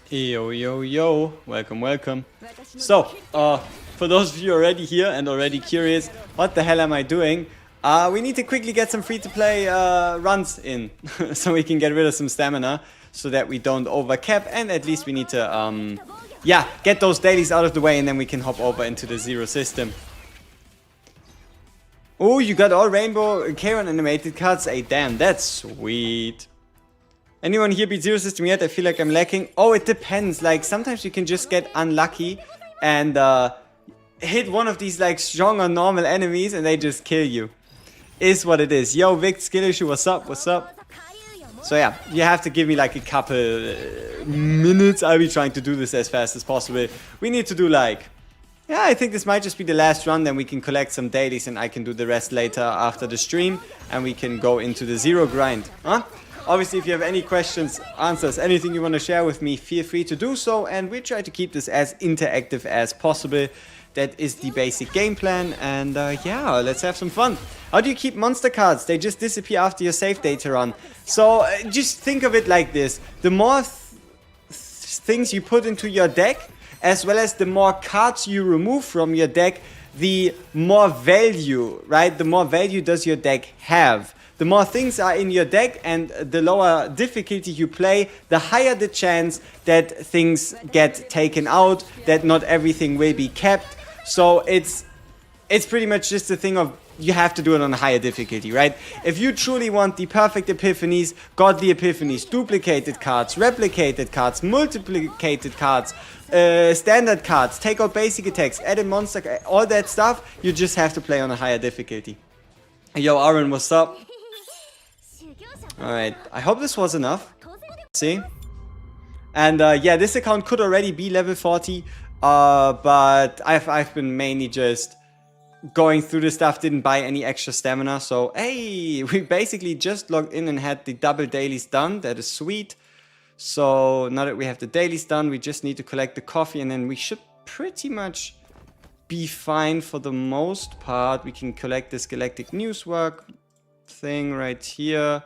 Yo, yo, yo, welcome, welcome. So, for those of you already here and already curious, what the hell am I doing? We need to quickly get some free-to-play runs in, so we can get rid of some stamina, so that we don't overcap, and at least we need to, yeah, get those dailies out of the way, and then we can hop over into the zero system. Oh, you got all Rainbow Charon animated cards? Hey, damn, that's sweet. Anyone here beat zero system yet? I feel like I'm lacking. Oh, it depends. Like, sometimes you can just get unlucky and hit one of these, like, stronger normal enemies and they just kill you. Is what it is. Yo, Vic, skill issue, what's up? What's up? So, yeah, you have to give me, like, a couple minutes. I'll be trying to do this as fast as possible. We need to do, like... Yeah, I think this might just be the last run, then we can collect some dailies and I can do the rest later after the stream. And we can go into the zero grind. Huh? Obviously, if you have any questions, answers, anything you want to share with me, feel free to do so. And we try to keep this as interactive as possible. That is the basic game plan. And yeah, let's have some fun. How do you keep monster cards? They just disappear after your save data run. So just think of it like this. The more things you put into your deck, as well as the more cards you remove from your deck, the more value, right? The more value does your deck have. The more things are in your deck and the lower difficulty you play, the higher the chance that things get taken out, that not everything will be kept. So it's pretty much just a thing of you have to do it on a higher difficulty, right? If you truly want the perfect epiphanies, godly epiphanies, duplicated cards, replicated cards, multiplicated cards, standard cards, take out basic attacks, add a monster, all that stuff, you just have to play on a higher difficulty. Yo, Aaron, what's up? Alright, I hope this was enough. See? And yeah, this account could already be level 40, but I've been mainly just going through the stuff, didn't buy any extra stamina. So, hey, we basically just logged in and had the double dailies done. That is sweet. So, now that we have the dailies done, we just need to collect the coffee and then we should pretty much be fine for the most part. We can collect this galactic newswork thing right here.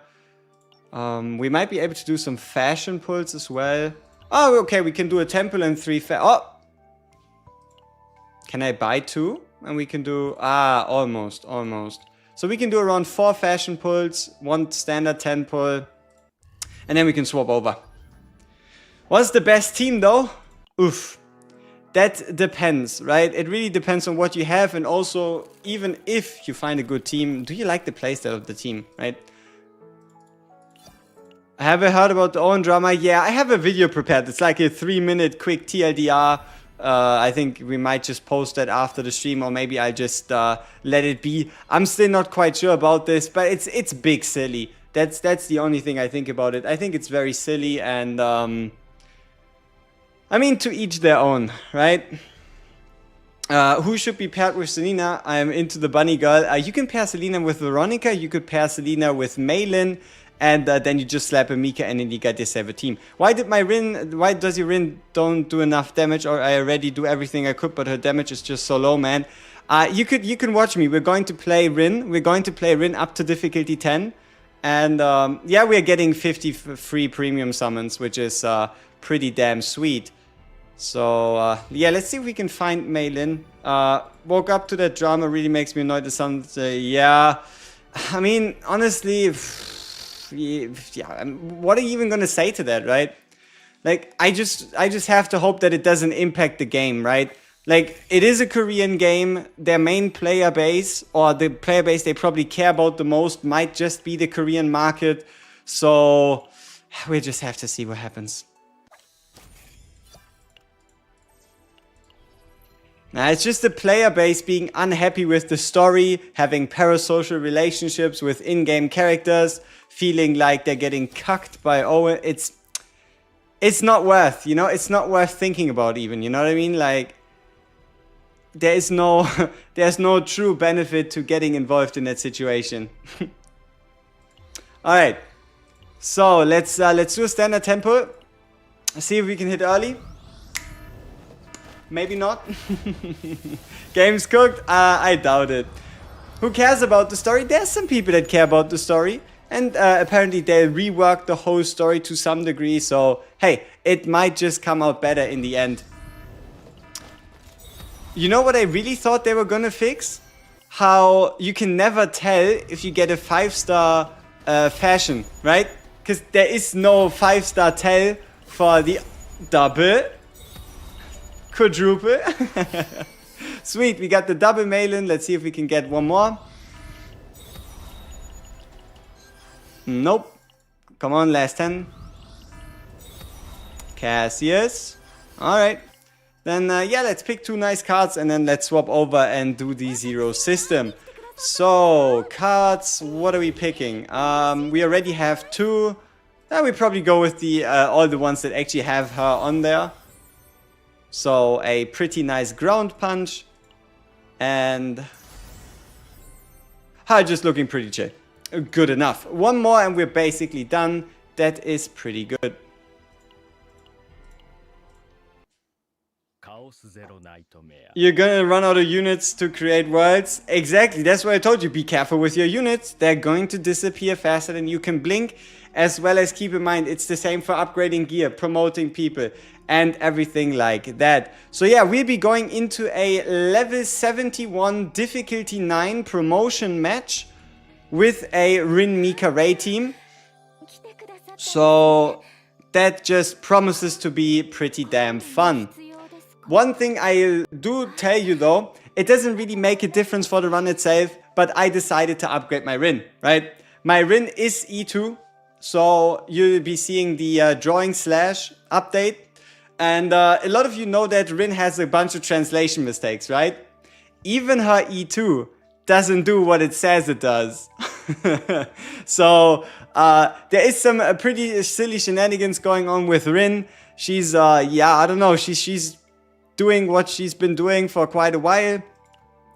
We might be able to do some fashion pulls as well. Oh, okay, we can do a temple and 3 oh! Can I buy 2? And we can do... Ah, almost. So we can do around 4 fashion pulls, 1 standard 10 pull. And then we can swap over. What's the best team though? Oof. That depends, right? It really depends on what you have. And also, even if you find a good team, do you like the playstyle of the team, right? Have you heard about the Owen drama? Yeah, I have a video prepared. It's like a 3-minute quick TLDR. I think we might just post that after the stream, or maybe I'll just let it be. I'm still not quite sure about this, but it's big silly. That's the only thing I think about it. I think it's very silly, and I mean, to each their own, right? Who should be paired with Selena? I'm into the bunny girl. You can pair Selena with Veronica. You could pair Selena with Maylin. And then you just slap a Mika and then you get yourself a team. Why does your Rin don't do enough damage? Or I already do everything I could, but her damage is just so low, man. You can watch me. We're going to play Rin. We're going to play Rin up to difficulty 10. And yeah, we're getting 50 free premium summons, which is pretty damn sweet. So yeah, let's see if we can find Maylin. Woke up to that drama, really makes me annoyed. The sun, yeah. I mean, honestly... Yeah, what are you even gonna say to that, right? Like, I just have to hope that it doesn't impact the game, right? Like, it is a Korean game. Their main player base, or the player base they probably care about the most, might just be the Korean market. So we just have to see what happens. Now, it's just the player base being unhappy with the story, having parasocial relationships with in-game characters, feeling like they're getting cucked by Owen. It's not worth, you know, it's not worth thinking about even, you know what I mean? Like, there's no true benefit to getting involved in that situation. Alright, so let's do a standard tempo. See if we can hit early. Maybe not. Game's cooked? I doubt it. Who cares about the story? There's some people that care about the story. And apparently they'll rework the whole story to some degree. So, hey, it might just come out better in the end. You know what I really thought they were gonna fix? How you can never tell if you get a 5-star fashion, right? Because there is no 5-star tell for the double, quadruple. Sweet, we got the double mail-in. Let's see if we can get one more. Nope. Come on, last 10. Cassius. Alright. Then, yeah, let's pick 2 nice cards and then let's swap over and do the 0 system. So, cards, what are we picking? We already have 2. We probably go with the all the ones that actually have her on there. So, a pretty nice ground punch. And her just looking pretty chill. Good enough. One more and we're basically done. That is pretty good. You're gonna run out of units to create worlds? Exactly, that's why I told you, be careful with your units. They're going to disappear faster than you can blink. As well as keep in mind, it's the same for upgrading gear, promoting people, and everything like that. So yeah, we'll be going into a level 71 difficulty 9 promotion match with a Rin Mika Ray team. So that just promises to be pretty damn fun. One thing I do tell you though, it doesn't really make a difference for the run itself, but I decided to upgrade my Rin, right? My Rin is E2, so you'll be seeing the drawing slash update. And a lot of you know that Rin has a bunch of translation mistakes, right? Even her E2 doesn't do what it says it does. So there is some pretty silly shenanigans going on with Rin. She's yeah, I don't know, she's doing what she's been doing for quite a while,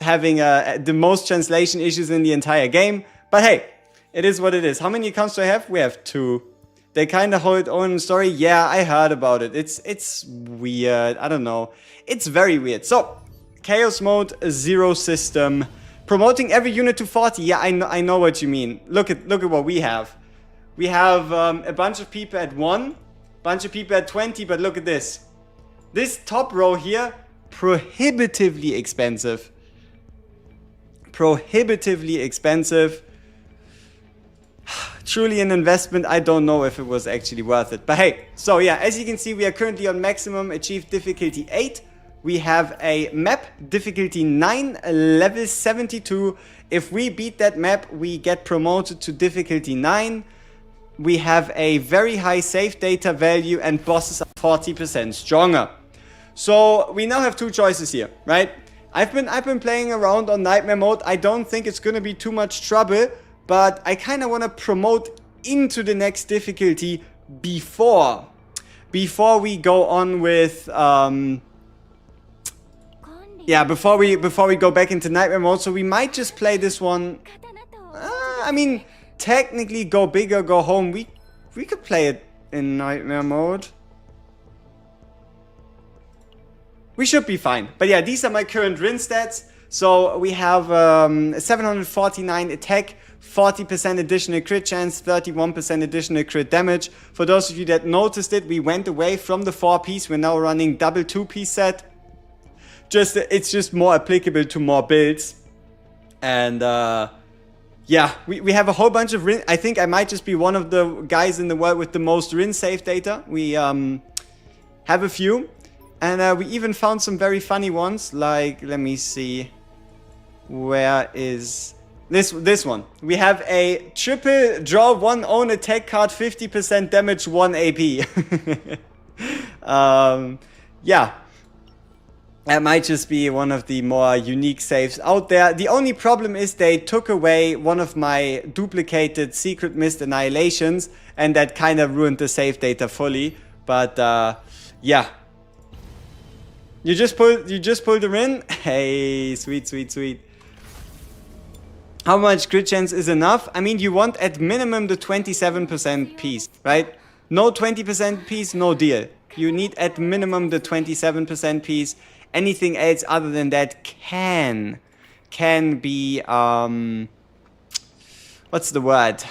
having the most translation issues in the entire game. But hey, it is what it is. How many accounts do I have? We have 2. They kind of hold own story. Yeah, I heard about it. It's weird. I don't know. It's very weird. So, Chaos Mode, 0 system. Promoting every unit to 40. Yeah, I know what you mean. Look at what we have. We have a bunch of people at 1, bunch of people at 20, but look at this. This top row here, prohibitively expensive. Prohibitively expensive. Truly an investment. I don't know if it was actually worth it. But hey, so yeah, as you can see, we are currently on maximum achieved difficulty 8. We have a map, difficulty 9, level 72. If we beat that map, we get promoted to difficulty 9. We have a very high save data value and bosses are 40% stronger. So we now have 2 choices here, right? I've been playing around on Nightmare mode. I don't think it's gonna be too much trouble, but I kind of want to promote into the next difficulty before we go on with yeah, before we go back into Nightmare mode. So we might just play this one. I mean, technically, go big or go home. We could play it in Nightmare mode. We should be fine. But yeah, these are my current Rin stats. So we have 749 attack, 40% additional crit chance, 31% additional crit damage. For those of you that noticed it, we went away from the 4-piece. We're now running double 2-piece set. It's just more applicable to more builds. And yeah, we have a whole bunch of Rin. I think I might just be one of the guys in the world with the most Rin save data. We have a few. And we even found some very funny ones. Like, let me see. Where is this one? We have a triple draw 1 own attack card, 50% damage, 1 AP. Yeah. That might just be one of the more unique saves out there. The only problem is they took away one of my duplicated Secret Mist Annihilations, and that kind of ruined the save data fully. But yeah. You just pulled the Rin? Hey, sweet, sweet, sweet. How much crit chance is enough? I mean, you want at minimum the 27% piece, right? No 20% piece, no deal. You need at minimum the 27% piece. Anything else other than that can be, what's the word?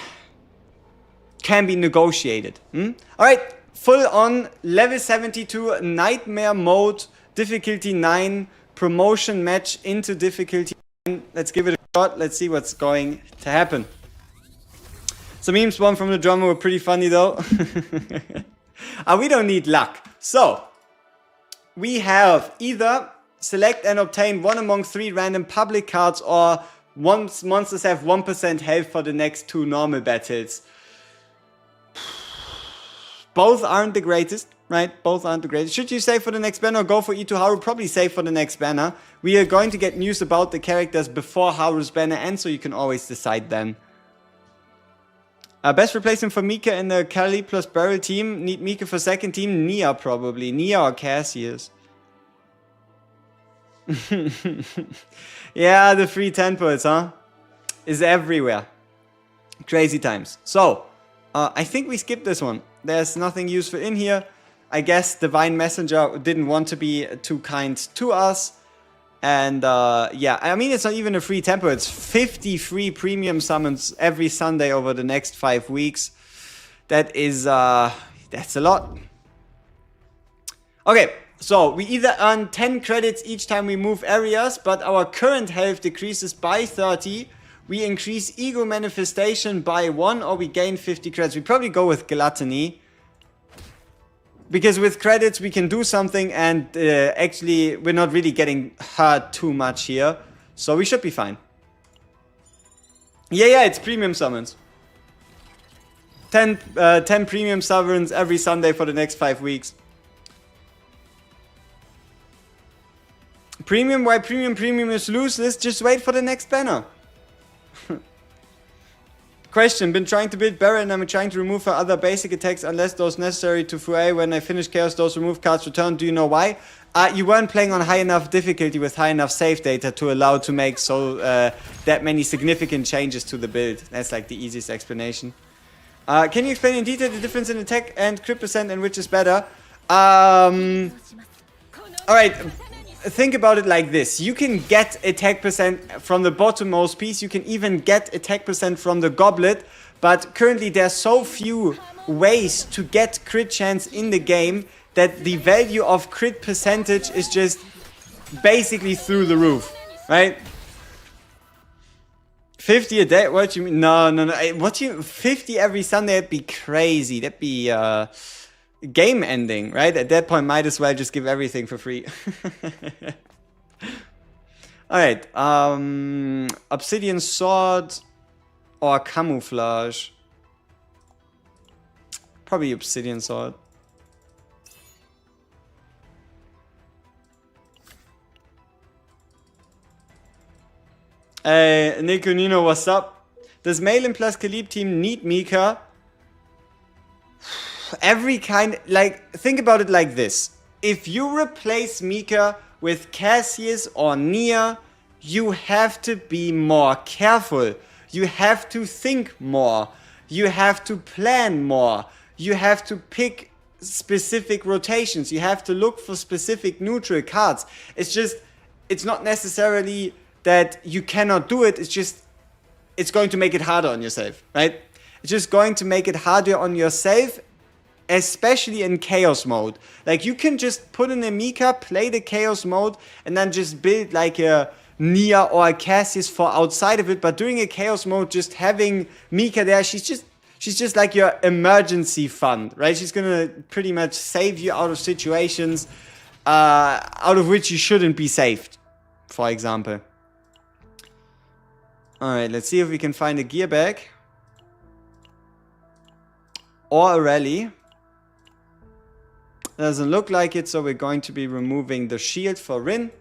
can be negotiated. Alright, full on level 72 nightmare mode, difficulty 9, promotion match into difficulty 9. Let's give it a shot. Let's see what's going to happen. Some memes spawned from the drummer were pretty funny though. We don't need luck. So, we have either select and obtain one among 3 random public cards, or once monsters have 1% health for the next 2 normal battles. Both aren't the greatest, right? Both aren't the greatest. Should you save for the next banner or go for E2 Haru? Probably save for the next banner. We are going to get news about the characters before Haru's banner ends, so you can always decide then. Best replacement for Mika in the Kali plus Beryl team. Need Mika for second team. Nia probably. Nia or Cassius. Yeah, the free temples, huh? Is everywhere. Crazy times. So, I think we skipped this one. There's nothing useful in here. I guess Divine Messenger didn't want to be too kind to us. And yeah, I mean, it's not even a free temple. It's 50 free premium summons every Sunday over the next 5 weeks. That is, that's a lot. Okay, so we either earn 10 credits each time we move areas, but our current health decreases by 30. We increase ego manifestation by 1, or we gain 50 credits. We probably go with gluttony. Because with credits we can do something, and actually we're not really getting hurt too much here. So we should be fine. Yeah, it's premium summons. 10 premium summons every Sunday for the next 5 weeks. Premium, why premium is useless? Just wait for the next banner. Question, been trying to build Barret and I'm trying to remove her other basic attacks unless those necessary to Fue. When I finish Chaos, those remove cards return. Do you know why? You weren't playing on high enough difficulty with high enough save data to allow to make so that many significant changes to the build. That's like the easiest explanation. Can you explain in detail the difference in attack and crit percent and which is better? Alright. Think about it like this. You can get attack percent from the bottommost piece. You can even get attack percent from the goblet. But currently there's so few ways to get crit chance in the game that the value of crit percentage is just basically through the roof. Right? 50 a day? What do you mean? No. What do you... 50 every Sunday? That'd be crazy. That'd be... game ending, right? At that point, might as well just give everything for free. Alright, Obsidian Sword or Camouflage? Probably Obsidian Sword. Hey, Nico Nino, what's up? Does Malin plus Khalib team need Mika? Every kind, like, think about it like this. If you replace Mika with Cassius or Nia, you have to be more careful. You have to think more. You have to plan more. You have to pick specific rotations. You have to look for specific neutral cards. It's just, it's not necessarily that you cannot do it. It's just, it's going to make it harder on yourself, right? It's just going to make it harder on yourself, especially in chaos mode. Like, you can just put in a Mika, play the chaos mode, and then just build like a Nia or a Cassius for outside of it. But during a chaos mode, just having Mika there, she's just like your emergency fund, right? She's gonna pretty much save you out of situations out of which you shouldn't be saved, for example. Alright, let's see if we can find a gear bag. Or a rally. Doesn't look like it, so we're going to be removing the shield for Rin.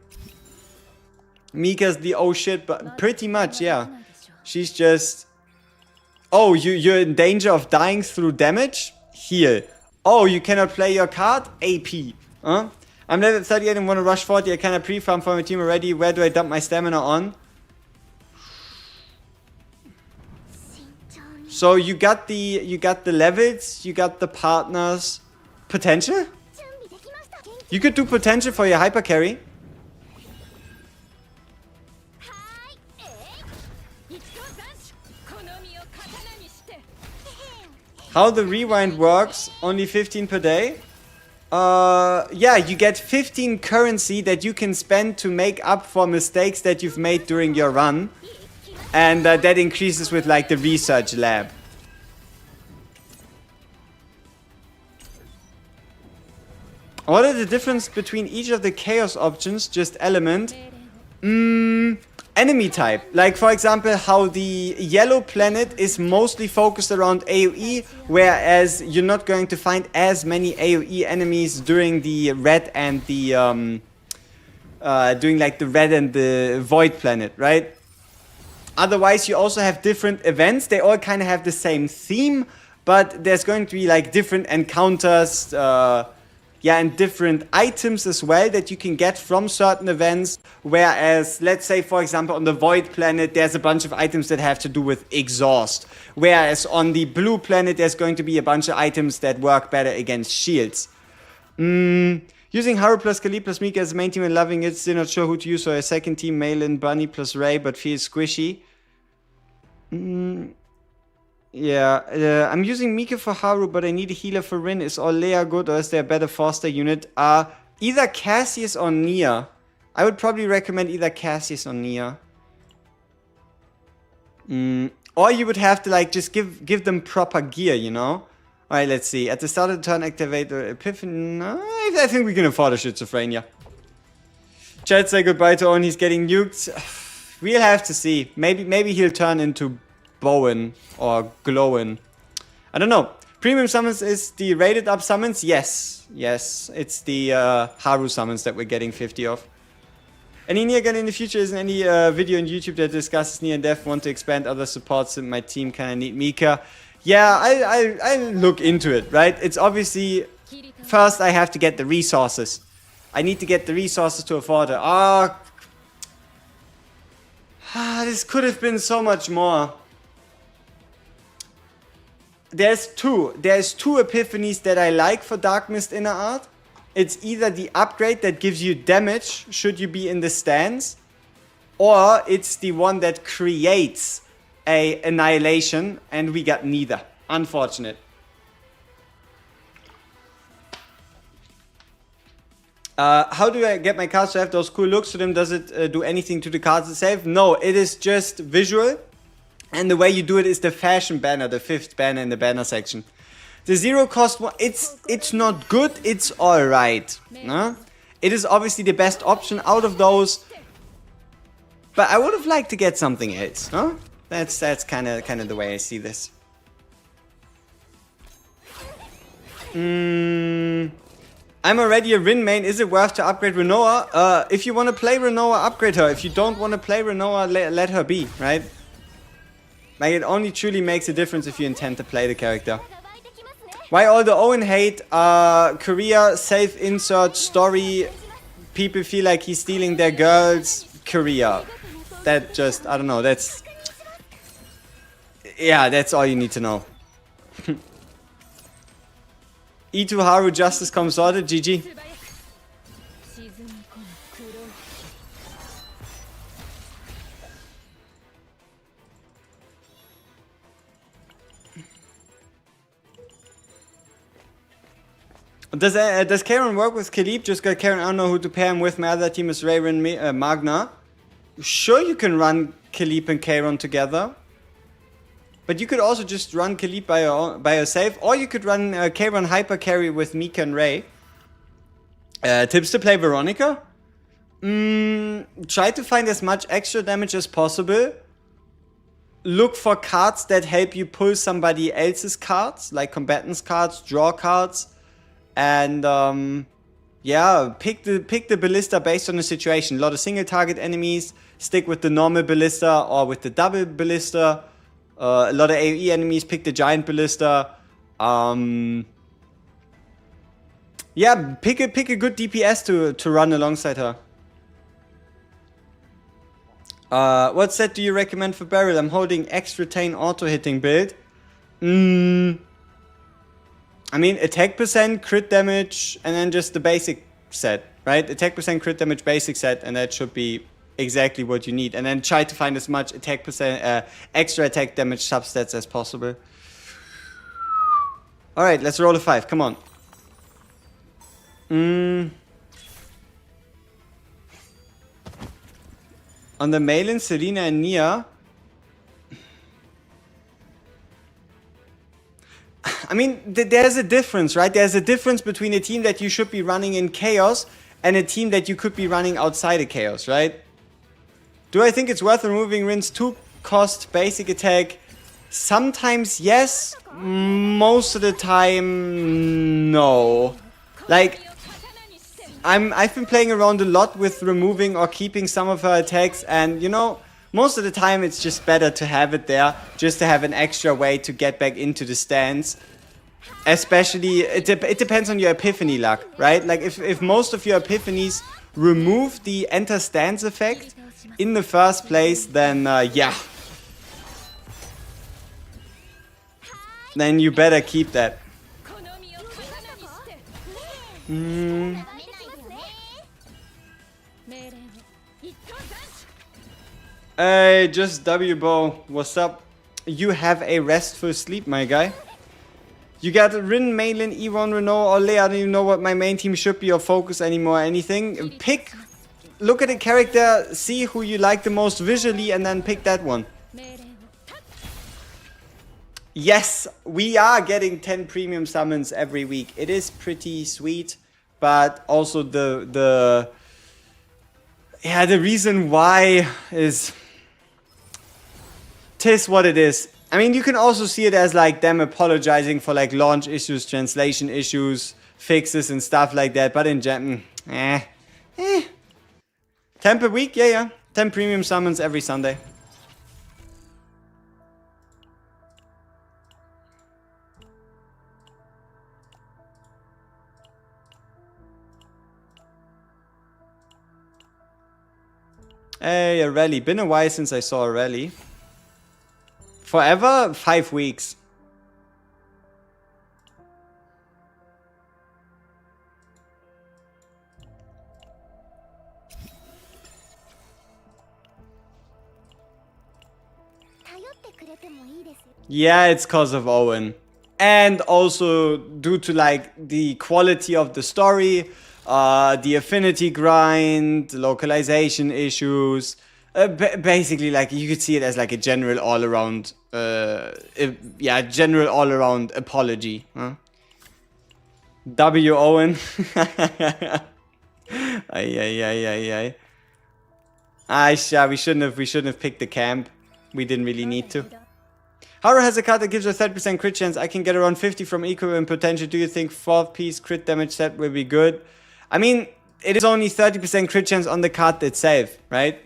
Mika's the oh shit, but pretty much, yeah. She's just... Oh, you're in danger of dying through damage? Heal. Oh, you cannot play your card? AP. Huh? I'm level 38 and want to rush 40. I cannot pre-farm for my team already. Where do I dump my stamina on? So you got the levels, you got the partners. Potential? You could do potential for your hyper carry. How the rewind works, only 15 per day. Yeah, you get 15 currency that you can spend to make up for mistakes that you've made during your run. And that increases with like the research lab. What are the difference between each of the chaos options? Just element. Enemy type. Like for example, how the yellow planet is mostly focused around AoE, whereas you're not going to find as many AoE enemies during the red and the doing like the red and the void planet, right? Otherwise, you also have different events. They all kind of have the same theme, but there's going to be like different encounters, yeah, and different items as well that you can get from certain events. Whereas, let's say, for example, on the Void planet, there's a bunch of items that have to do with exhaust. Whereas on the Blue planet, there's going to be a bunch of items that work better against shields. Using Haru plus Kali plus Mika as a main team and loving it. Still not sure who to use for a second team. Malin, Bunny plus Ray, but feels squishy. Yeah, I'm using Mika for Haru, but I need a healer for Rin. Is Olea good, or is there a better Foster unit? Either Cassius or Nia. I would probably recommend either Cassius or Nia. Or you would have to like just give them proper gear, you know? Alright, let's see. At the start of the turn, activate the epiphany. No, I think we can afford a schizophrenia. Chad, say goodbye to Owen. He's getting nuked. We'll have to see. Maybe he'll turn into Bowen or Glowin. I don't know. Premium summons is the rated up summons? Yes. Yes. It's the Haru summons that we're getting 50 of. Any Nia gun in the future? Isn't any video on YouTube that discusses Nia and Dev? Want to expand other supports in my team? Can I need Mika? Yeah, I'll look into it, right? It's obviously... First, I have to get the resources. I need to get the resources to afford it. This could have been so much more. There's two epiphanies that I like for Dark Mist Inner Art. It's either the upgrade that gives you damage should you be in the stance, or it's the one that creates a annihilation, and we got neither. Unfortunate. How do I get my cards to have those cool looks to them? Does it do anything to the cards itself? No, it is just visual. And the way you do it is the fashion banner, the 5th banner in the banner section. The zero cost one, it's not good, it's alright. No? It is obviously the best option out of those. But I would have liked to get something else, no? That's kind of the way I see this. I'm already a Rin main. Is it worth to upgrade Renoa? If you want to play Renoa, upgrade her. If you don't want to play Renoa, let her be, right? Like, it only truly makes a difference if you intend to play the character. Why all the Owen hate? Korea, self-insert, story. People feel like he's stealing their girls. Korea. That just, I don't know, that's... Yeah, that's all you need to know. E2 Haru Justice comes sorted, GG. Does Karen work with Khalib? Just got Karen. I don't know who to pair him with. My other team is Rayron, Magna. Sure, you can run Khalib and Karen together. But you could also just run Khalib by yourself. Or you could run Karen Hyper Carry with Mika and Ray. Tips to play Veronica? Try to find as much extra damage as possible. Look for cards that help you pull somebody else's cards. Like combatants cards, draw cards. And yeah, pick the ballista based on the situation. A lot of single target enemies, stick with the normal ballista or with the double ballista. A lot of AoE enemies, pick the giant ballista. Yeah, pick a good DPS to run alongside her. What set do you recommend for Beryl? I'm holding X Retain auto hitting build. I mean, attack percent, crit damage, and then just the basic set, right? Attack percent, crit damage, basic set, and that should be exactly what you need. And then try to find as much attack percent, extra attack damage substats as possible. Alright, let's roll a 5. Come on. On the Malin, Selena and Nia. I mean, there's a difference, right? There's a difference between a team that you should be running in Chaos and a team that you could be running outside of Chaos, right? Do I think it's worth removing Rin's 2 cost basic attack? Sometimes yes, most of the time no. Like, I've been playing around a lot with removing or keeping some of her attacks, and you know, most of the time it's just better to have it there, just to have an extra way to get back into the stance. Especially, it depends on your epiphany luck, right? Like, if most of your epiphanies remove the enter stance effect in the first place, then yeah. Then you better keep that. Hey, just W-Bow, what's up? You have a restful sleep, my guy. You got Rin, Malin, Yvonne, Renault, or Leia. I don't even know what my main team should be or focus anymore or anything. Pick, look at the character, see who you like the most visually, and then pick that one. Yes, we are getting 10 premium summons every week. It is pretty sweet, but also the reason why is, 'tis what it is. I mean, you can also see it as like them apologizing for like launch issues, translation issues, fixes and stuff like that. But in general, 10 per week, yeah. 10 premium summons every Sunday. Hey, a rally. Been a while since I saw a rally. Forever? 5 weeks. Yeah, it's cause of Owen. And also due to like the quality of the story, the affinity grind, localization issues. Basically, like, you could see it as like a general all-around, general all-around apology. Huh? W. Owen. Ay. We shouldn't have picked the camp. We didn't really need to. Haru has a card that gives her 30% crit chance. I can get around 50 from equivalent potential. Do you think 4th piece crit damage set will be good? I mean, it is only 30% crit chance on the card itself, right?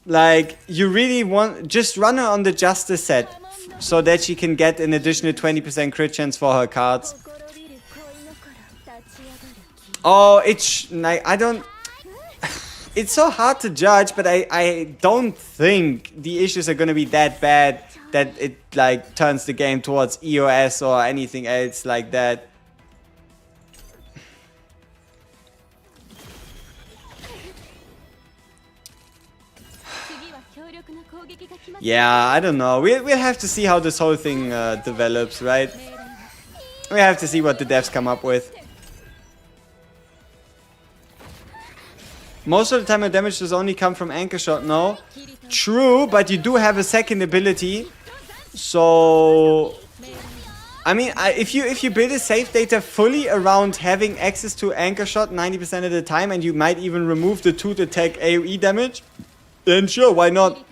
Like, you really want... Just run her on the Justice set, so that she can get an additional 20% crit chance for her cards. Oh, it's... like, I don't... It's so hard to judge, but I don't think the issues are gonna be that bad that it, like, turns the game towards EOS or anything else like that. Yeah, I don't know. We'll have to see how this whole thing develops, right? We have to see what the devs come up with. Most of the time your damage does only come from anchor shot, no? True, but you do have a second ability. So... I mean, if you build a save data fully around having access to anchor shot 90% of the time, and you might even remove the 2 attack AoE damage, then sure, why not?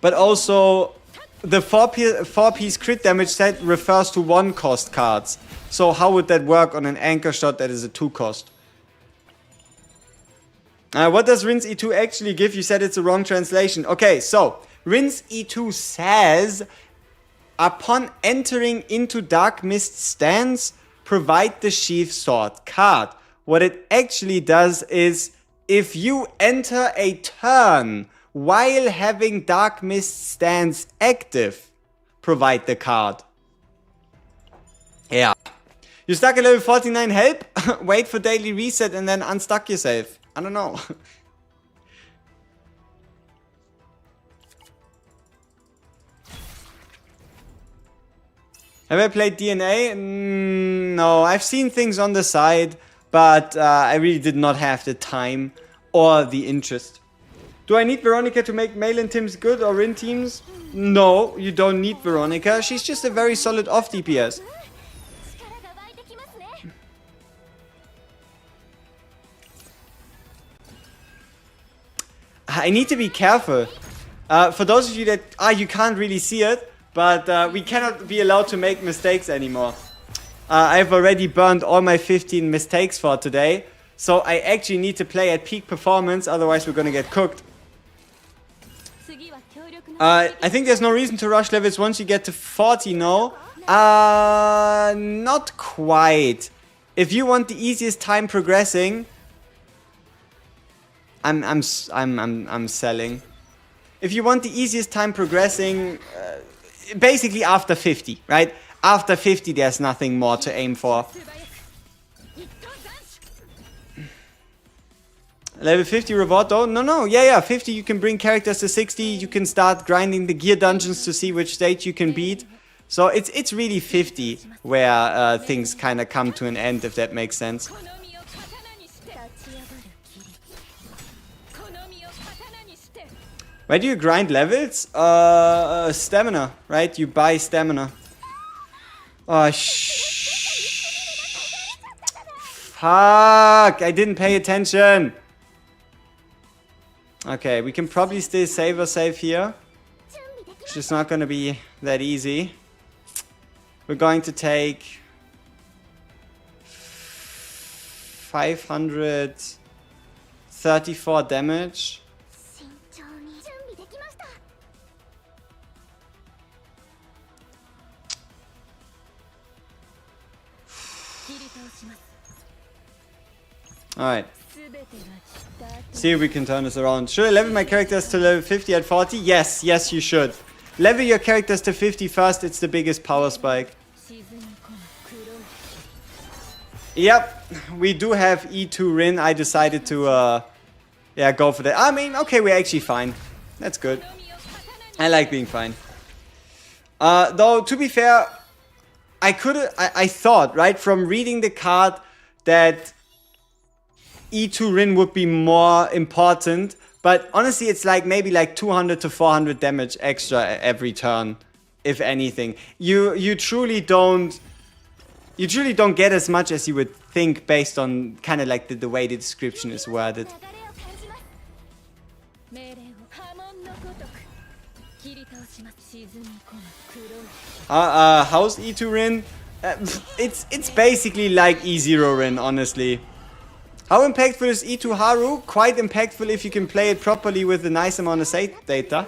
But also, the 4-piece crit damage set refers to 1-cost cards. So how would that work on an anchor shot that is a 2-cost? What does Rinse E2 actually give? You said it's a wrong translation. Okay, so Rinse E2 says, upon entering into Dark Mist stance, provide the Sheath Sword card. What it actually does is, if you enter a turn while having Dark Mist stance active, provide the card. Yeah. You stuck at level 49, help? Wait for daily reset and then unstuck yourself. I don't know. Have I played DNA? No, I've seen things on the side, but I really did not have the time or the interest. Do I need Veronica to make Malin teams good or Rin teams? No, you don't need Veronica. She's just a very solid off DPS. I need to be careful. For those of you that... you can't really see it, but we cannot be allowed to make mistakes anymore. I've already burned all my 15 mistakes for today. So I actually need to play at peak performance, otherwise we're gonna get cooked. I think there's no reason to rush levels once you get to 40, no? Not quite. If you want the easiest time progressing... I'm selling. If you want the easiest time progressing, basically after 50, right? After 50, there's nothing more to aim for. Level 50 reward though? No, yeah, 50 you can bring characters to 60, you can start grinding the gear dungeons to see which stage you can beat. So it's really 50 where things kind of come to an end, if that makes sense. Where do you grind levels? Stamina, right? You buy stamina. Oh, fuck! I didn't pay attention. Okay, we can probably still save or save here. It's just not gonna be that easy. We're going to take 534 damage. Alright. See if we can turn this around. Should I level my characters to level 50 at 40? Yes, you should. Level your characters to 50 first, it's the biggest power spike. Yep, we do have E2 Rin. I decided to, go for that. I mean, okay, we're actually fine. That's good. I like being fine. Though, to be fair, I thought, right, from reading the card that E2 Rin would be more important, but honestly it's like maybe like 200 to 400 damage extra every turn, if anything. You truly don't get as much as you would think based on kind of like the way the description is worded. How's E2 Rin? It's basically like E0 Rin, honestly. How impactful is E2 Haru? Quite impactful if you can play it properly with a nice amount of save data.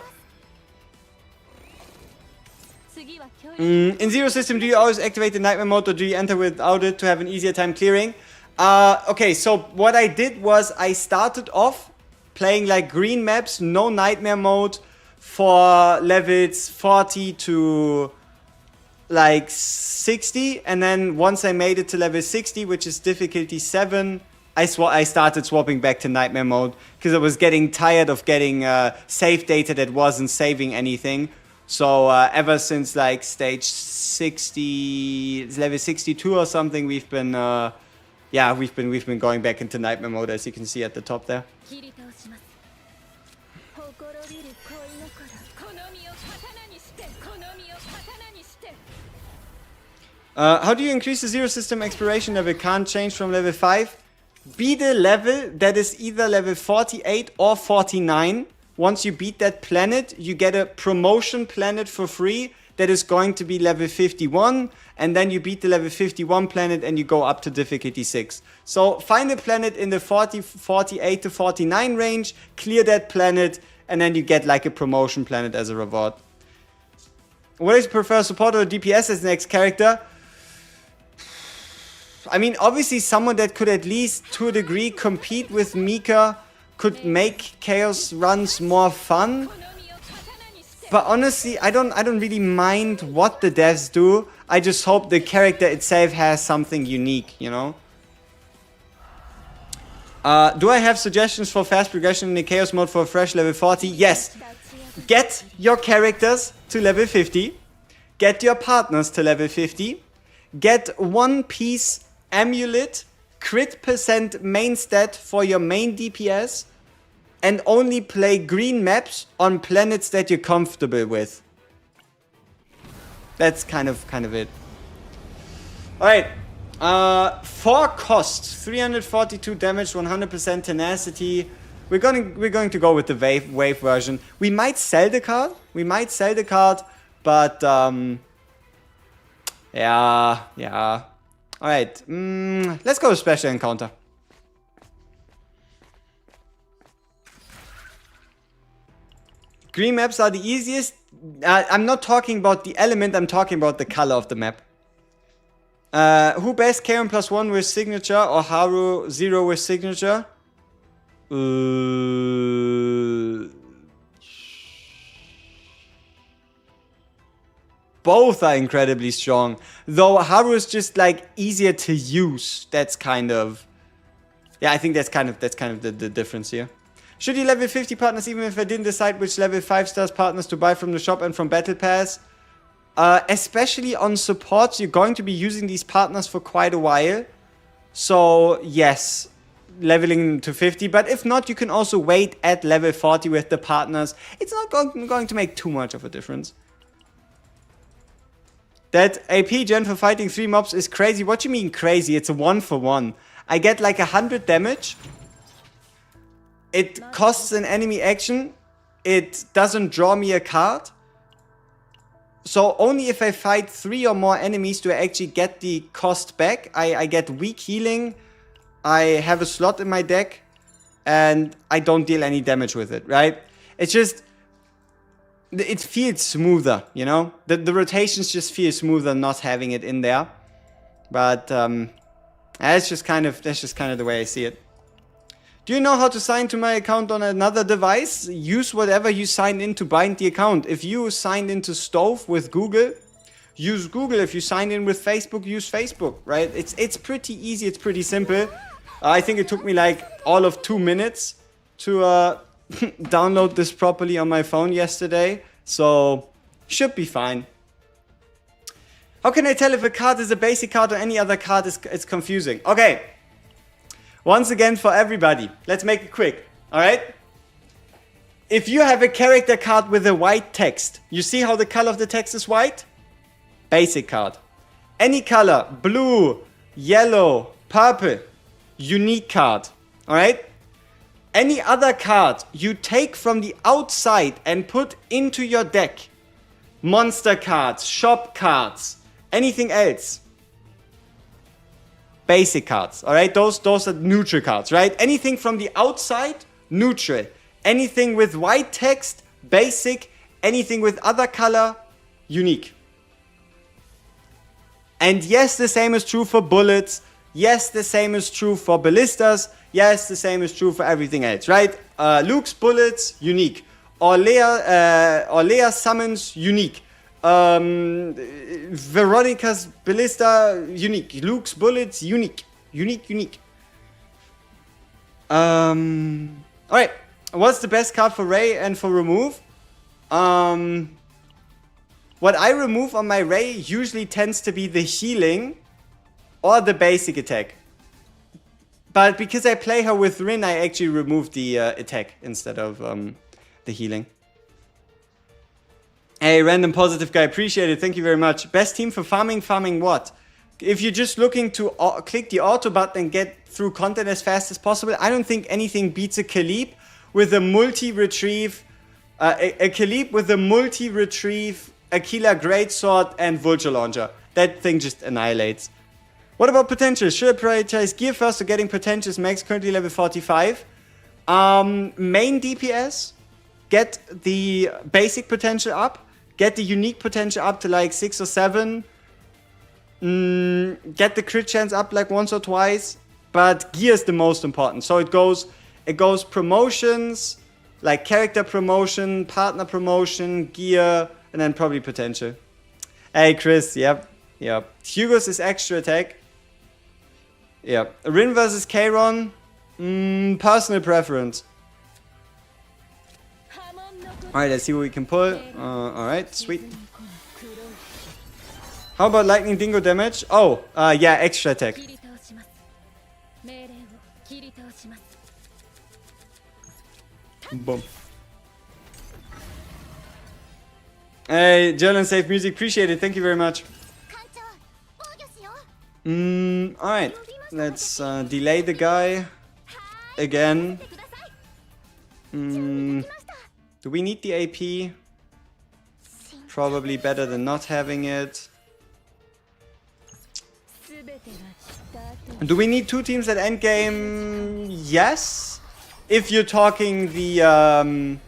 In Zero System, do you always activate the Nightmare mode or do you enter without it to have an easier time clearing? Okay, so what I did was I started off playing like green maps, no Nightmare mode for levels 40 to like 60. And then once I made it to level 60, which is difficulty 7, I started swapping back to Nightmare mode because I was getting tired of getting save data that wasn't saving anything. So ever since like stage 60, level 62 or something, we've been going back into Nightmare mode, as you can see at the top there. How do you increase the Zero System exploration level? Can't change from level 5. Be the level that is either level 48 or 49. Once you beat that planet, you get a promotion planet for free that is going to be level 51. And then you beat the level 51 planet and you go up to difficulty 6. So find a planet in the 48 to 49 range, clear that planet, and then you get like a promotion planet as a reward. What is prefer, support or DPS as the next character? I mean, obviously someone that could at least to a degree compete with Mika could make Chaos runs more fun. But honestly, I don't really mind what the devs do. I just hope the character itself has something unique, you know? Do I have suggestions for fast progression in the Chaos mode for a fresh level 40? Yes. Get your characters to level 50. get your partners to level 50, get 1 piece amulet, crit % main stat for your main DPS, and only play green maps on planets that you're comfortable with. That's kind of it. Alright. 4 costs, 342 damage, 100% tenacity. We're going to go with the wave version. We might sell the card. But yeah. Alright. Let's go with special encounter. Green maps are the easiest. I'm not talking about the element, I'm talking about the color of the map. Who best, Karen +1 with signature or Haru 0 with signature? Both are incredibly strong. Though Haru is just like easier to use. That's kind of... Yeah, I think that's kind of the difference here. Should you level 50 partners even if I didn't decide which level 5 stars partners to buy from the shop and from Battle Pass? Especially on supports, you're going to be using these partners for quite a while. So, yes, leveling to 50. But if not, you can also wait at level 40 with the partners. It's not going to make too much of a difference. That AP gen for fighting 3 mobs is crazy. What do you mean crazy? It's a 1-for-1. I get like 100 damage. It costs an enemy action. It doesn't draw me a card. So only if I fight 3 or more enemies do I actually get the cost back. I get weak healing. I have a slot in my deck. And I don't deal any damage with it, right? It's just... It feels smoother, you know? The rotations just feel smoother not having it in there. But that's just kind of the way I see it. Do you know how to sign to my account on another device? Use whatever you signed in to bind the account. If you signed into Stove with Google, use Google. If you signed in with Facebook, use Facebook, right? It's pretty easy. It's pretty simple. I think it took me like all of 2 minutes to download this properly on my phone yesterday. So, should be fine. How can I tell if a card is a basic card or any other card? It's confusing. Okay. Once again for everybody, let's make it quick, alright? If you have a character card with a white text, you see how the color of the text is white? Basic card. Any color, blue, yellow, purple, unique card, alright? Any other card you take from the outside and put into your deck, monster cards, shop cards, anything else, basic cards, alright? Those are neutral cards, right? Anything from the outside, neutral. Anything with white text, basic. Anything with other color, unique. And yes, the same is true for bullets. Yes, the same is true for ballistas. Yes, the same is true for everything else, right? Luke's bullets, unique. Orlea summons, unique. Veronica's ballista, unique. Luke's bullets, unique. Unique. Alright. What's the best card for Ray and for remove? What I remove on my Ray usually tends to be the healing or the basic attack. But because I play her with Rin, I actually remove the attack instead of the healing. Hey, random positive guy, appreciate it. Thank you very much. Best team for farming? Farming what? If you're just looking to click the auto button and get through content as fast as possible, I don't think anything beats a Khalib with a multi-retrieve, a Khalib with a multi-retrieve, Aquila Greatsword, and Vulture Launcher. That thing just annihilates. What about potentials? Should I prioritize gear first or getting potentials max? Currently level 45. Main DPS, get the basic potential up. Get the unique potential up to like 6 or 7. Get the crit chance up like once or twice. But gear is the most important. So it goes promotions, like character promotion, partner promotion, gear, and then probably potential. Hey Chris, yep. Hugo's is extra attack. Yep. Rin versus Kayron, personal preference. Alright, let's see what we can pull. Alright, sweet. How about lightning dingo damage? Oh, yeah, extra attack. Boom. Hey, Jalen Safe Music, appreciate it. Thank you very much. Alright. Let's delay the guy again. Do we need the AP? Probably better than not having it. Do we need 2 teams at endgame? Yes. If you're talking the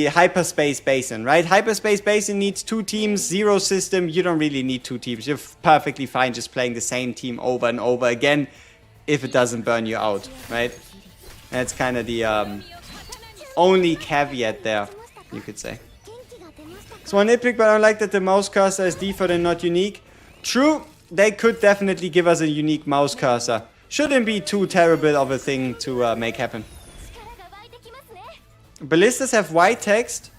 hyperspace basin, right? Hyperspace basin needs 2 teams, 0 system. You don't really need 2 teams. You're perfectly fine just playing the same team over and over again if it doesn't burn you out, right? That's kind of the only caveat there, you could say. So one nitpick, but I don't like that the mouse cursor is default and not unique. True, they could definitely give us a unique mouse cursor. Shouldn't be too terrible of a thing to make happen. Ballistas have white text.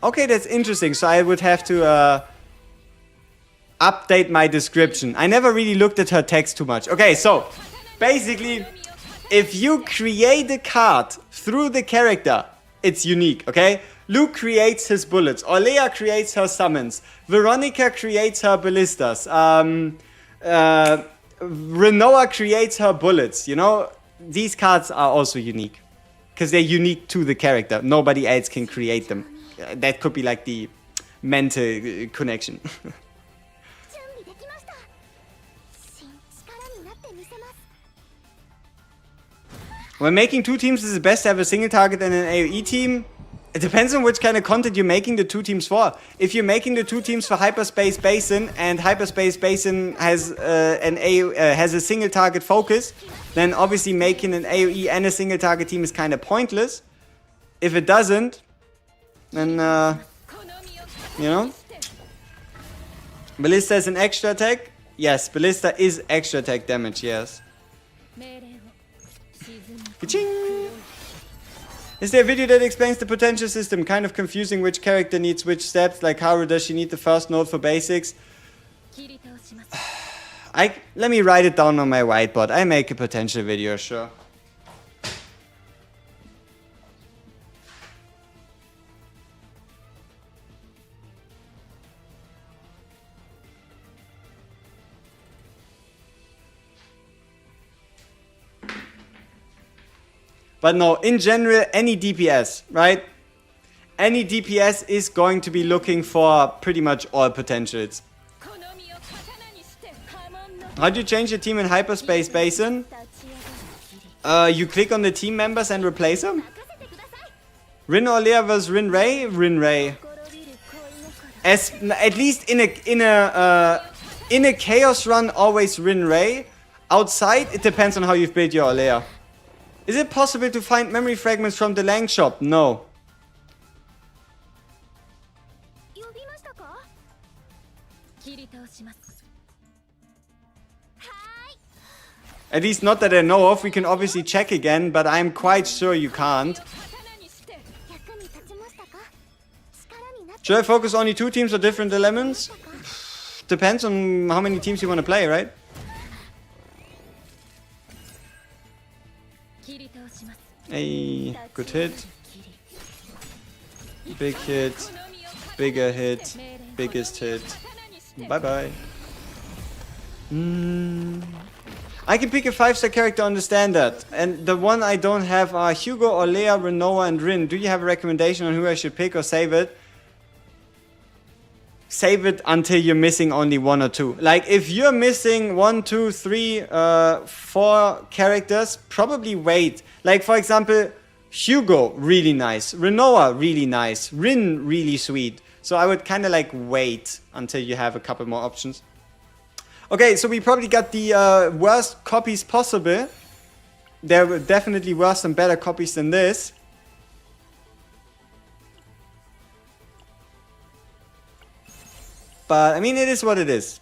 Okay, that's interesting. So I would have to update my description. I never really looked at her text too much. Okay, so basically, if you create a card through the character, it's unique, okay? Luke creates his bullets. Orlea creates her summons. Veronica creates her ballistas. Renoa creates her bullets, you know? These cards are also unique. Because they're unique to the character. Nobody else can create them. That could be like the mental connection. When making 2 teams, is it best to have a single target and an AoE team? It depends on which kind of content you're making the 2 teams for. If you're making the 2 teams for Hyperspace Basin and Hyperspace Basin has has a single target focus, then obviously making an AoE and a single target team is kind of pointless. If it doesn't, then you know. Ballista is an extra attack. Yes, Ballista is extra attack damage. Yes. Ka-ching! Is there a video that explains the potential system? Kind of confusing which character needs which steps. Like Haru, does she need the first node for basics? Let me write it down on my whiteboard. I make a potential video, sure. But no, in general, any DPS, right? Any DPS is going to be looking for pretty much all potentials. How do you change your team in Hyperspace Basin? You click on the team members and replace them? Rin Orlea versus Rin Ray? Rin Ray. At least in a chaos run, always Rin Ray. Outside, it depends on how you've built your Orlea. Is it possible to find memory fragments from the Lang shop? No. At least not that I know of. We can obviously check again, but I'm quite sure you can't. Should I focus only 2 teams or different elements? Depends on how many teams you want to play, right? Hey, good hit. Big hit. Bigger hit. Biggest hit. Bye bye. I can pick a 5-star character on the standard. And the one I don't have are Hugo, Orlea, Renoa, and Rin. Do you have a recommendation on who I should pick or save it? Save it until you're missing only 1 or 2. Like, if you're missing 1, 2, 3, 4 characters, probably wait. Like, for example, Hugo, really nice. Renoa, really nice. Rin, really sweet. So I would kind of like wait until you have a couple more options. Okay, so we probably got the worst copies possible. There were definitely worse and better copies than this. But, I mean, it is what it is.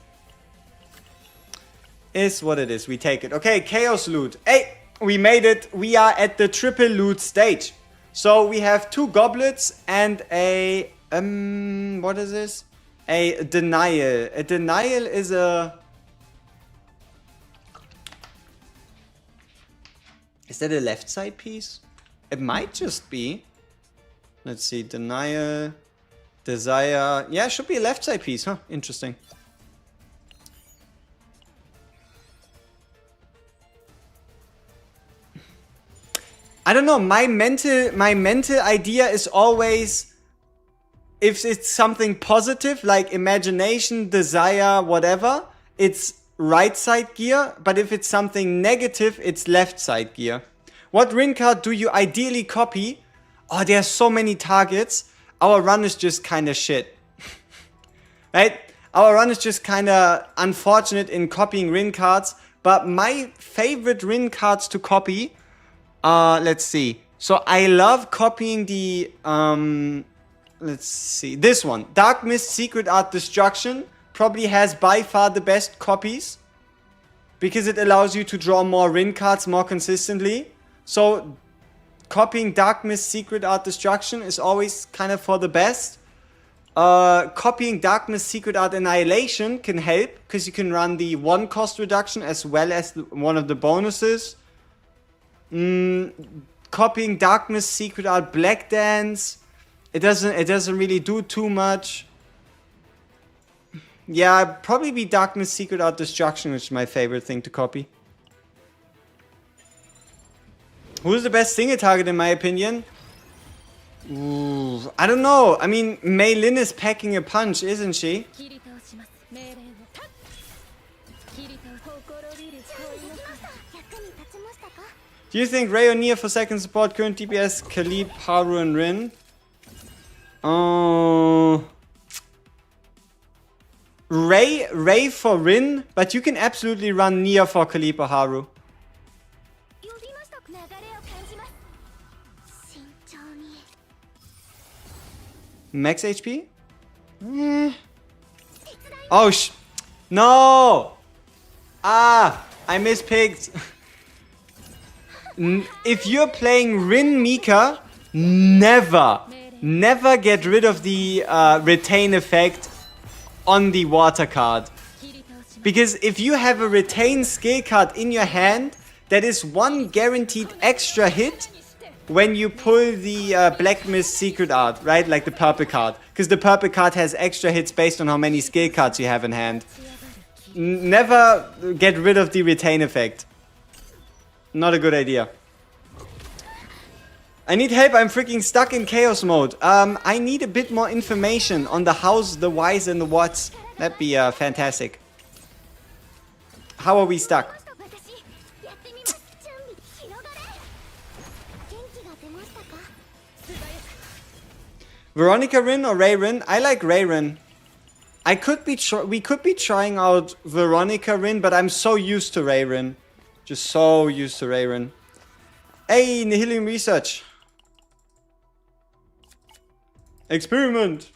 Is what it is. We take it. Okay, Chaos Loot. Hey, we made it. We are at the triple loot stage. So, we have 2 goblets and a What is this? A denial. A denial is a... Is that a left side piece? It might just be. Let's see, denial, desire. Yeah, it should be a left side piece, huh? Interesting. I don't know, my mental idea is always, if it's something positive, like imagination, desire, whatever, it's right side gear, but if it's something negative, it's left side gear. What Rin card do you ideally copy? Oh, there's so many targets. Our run is just kind of shit. Right? Our run is just kind of unfortunate in copying Rin cards, but my favorite Rin cards to copy, let's see. So I love copying the, let's see, this one. Dark Mist Secret Art Destruction probably has by far the best copies because it allows you to draw more Rin cards more consistently. So copying Dark Mist Secret Art Destruction is always kind of for the best. Copying Dark Mist Secret Art Annihilation can help because you can run the 1 cost reduction as well as one of the bonuses. Copying Dark Mist Secret Art Black Dance, it doesn't really do too much. Yeah, probably be Dark Mist Secret Art Destruction, which is my favorite thing to copy. Who's the best single target in my opinion? Ooh, I don't know. I mean, Mei Lin is packing a punch, isn't she? Do you think Ray or Nia for second support, current DPS, Khalib, Haru and Rin? Ray for Rin, but you can absolutely run Nia for Khalib or Haru. Max HP? Oh, no! Ah, I mispicked. If you're playing Rin Mika, never get rid of the retain effect on the water card. Because if you have a retain skill card in your hand, that is one guaranteed extra hit when you pull the Black Mist Secret Art, right? Like the purple card. Because the purple card has extra hits based on how many skill cards you have in hand. Never get rid of the retain effect. Not a good idea. I need help, I'm freaking stuck in chaos mode. I need a bit more information on the hows, the whys, and the whats. That'd be fantastic. How are we stuck? Veronica Rin or Ray Rin? I like Ray Rin. We could be trying out Veronica Rin, but I'm so used to Ray Rin. Just so used to Ray Rin. Hey, Nihilium Research. Experiment.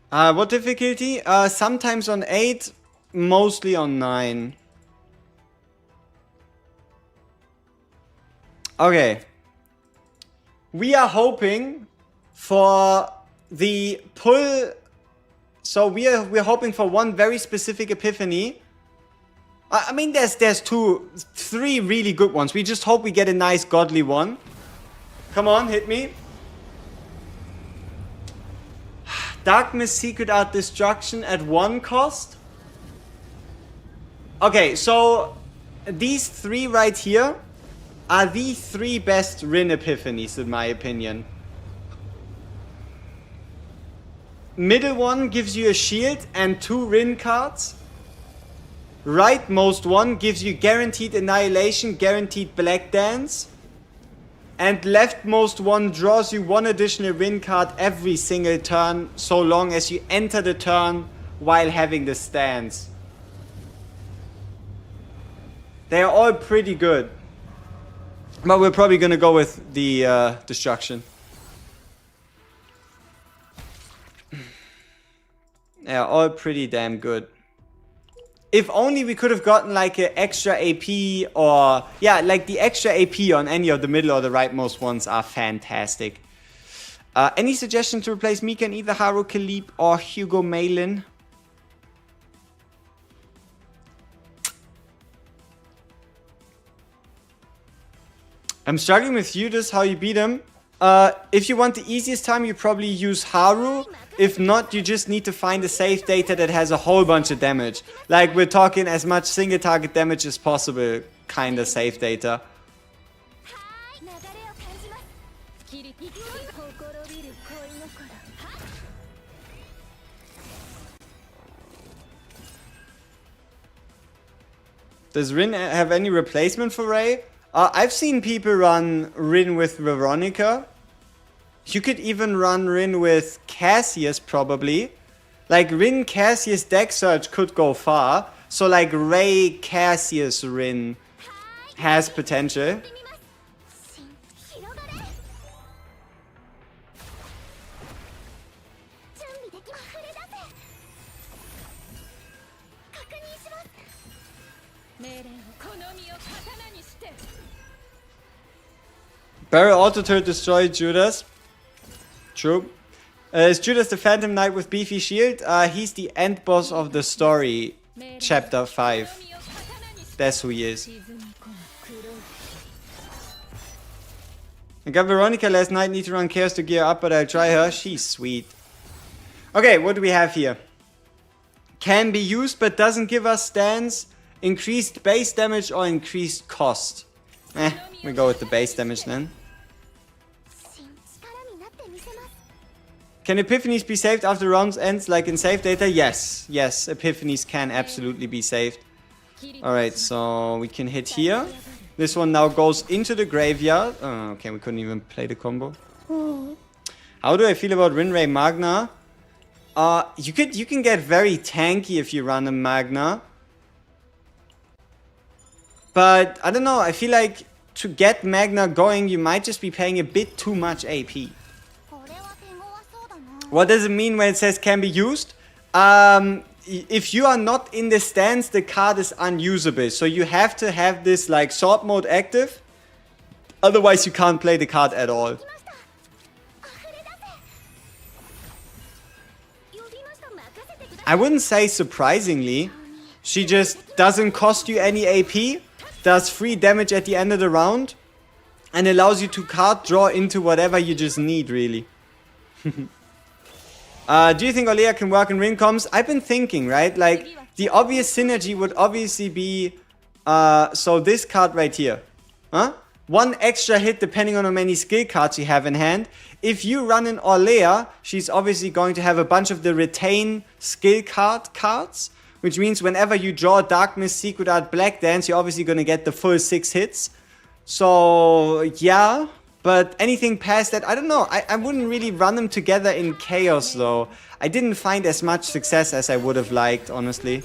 What difficulty? Sometimes on 8, mostly on 9. Okay. We are hoping for the pull. So we're hoping for one very specific epiphany. I mean, there's 3 really good ones. We just hope we get a nice godly one. Come on, hit me. Dark Mist Secret Art Destruction at 1 cost. Okay, so these 3 right here are the 3 best Rin epiphanies in my opinion. Middle one gives you a shield and 2 Rin cards. Rightmost one gives you guaranteed annihilation, guaranteed black dance. And leftmost one draws you 1 additional Rin card every single turn, so long as you enter the turn while having the stance. They are all pretty good. But we're probably gonna go with the destruction. Yeah, all pretty damn good. If only we could have gotten like an extra AP or... Yeah, like the extra AP on any of the middle or the rightmost ones are fantastic. Any suggestion to replace Mika in either Haru Khalib or Hugo Malin? I'm struggling with Judas, how you beat him. If you want the easiest time, you probably use Haru. If not, you just need to find a safe data that has a whole bunch of damage. Like, we're talking as much single target damage as possible, kinda safe data. Does Rin have any replacement for Ray? I've seen people run Rin with Veronica. You could even run Rin with Cassius, probably. Like, Rin, Cassius, deck search could go far. So, like, Ray, Cassius, Rin has potential. Barrel auto turret destroyed Judas. True. Is Judas the Phantom Knight with beefy shield? He's the end boss of the story. Chapter 5. That's who he is. I got Veronica last night. Need to run Chaos to gear up, but I'll try her. She's sweet. Okay, what do we have here? Can be used, but doesn't give us stance. Increased base damage or increased cost. We go with the base damage then. Can epiphanies be saved after rounds ends like in save data? Yes. Yes, epiphanies can absolutely be saved. Alright, so we can hit here. This one now goes into the graveyard. Oh, okay, we couldn't even play the combo. How do I feel about Rinray Magna? You can get very tanky if you run a Magna. But, I don't know, I feel like to get Magna going, you might just be paying a bit too much AP. What does it mean when it says can be used? If you are not in the stance, the card is unusable. So you have to have this like sword mode active. Otherwise you can't play the card at all. I wouldn't say surprisingly. She just doesn't cost you any AP. Does free damage at the end of the round. And allows you to card draw into whatever you just need, really. Do you think Olea can work in ring comms? I've been thinking, right? Like, the obvious synergy would obviously be... so this card right here. Huh? One extra hit depending on how many skill cards you have in hand. If you run an Olea, she's obviously going to have a bunch of the retain skill cards. Which means whenever you draw Dark Mist, Secret Art, Black Dance, you're obviously going to get the full 6 hits. So, yeah. But anything past that, I don't know. I wouldn't really run them together in Chaos, though. I didn't find as much success as I would have liked, honestly.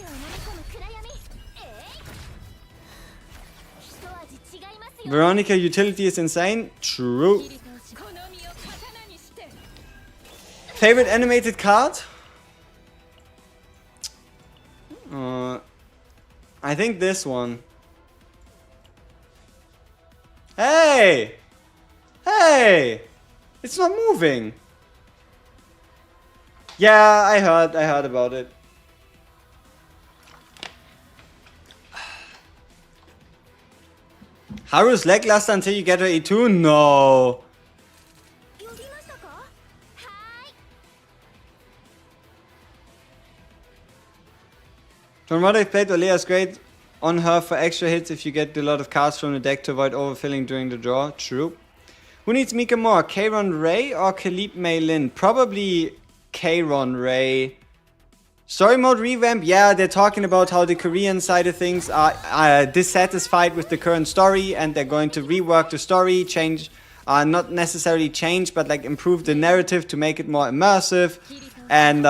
Veronica utility is insane. True. Favorite animated card? I think this one. Hey! Hey! It's not moving. Yeah, I heard about it. Haru's lackluster until you get her E2? No. From what I've played, Olea's great on her for extra hits if you get a lot of cards from the deck to avoid overfilling during the draw. True. Who needs Mika more? Kayron Ray or Khalib Maylin? Probably Kayron Ray. Story mode revamp? Yeah, they're talking about how the Korean side of things are dissatisfied with the current story and they're going to rework the story, change, not necessarily change, but like improve the narrative to make it more immersive. And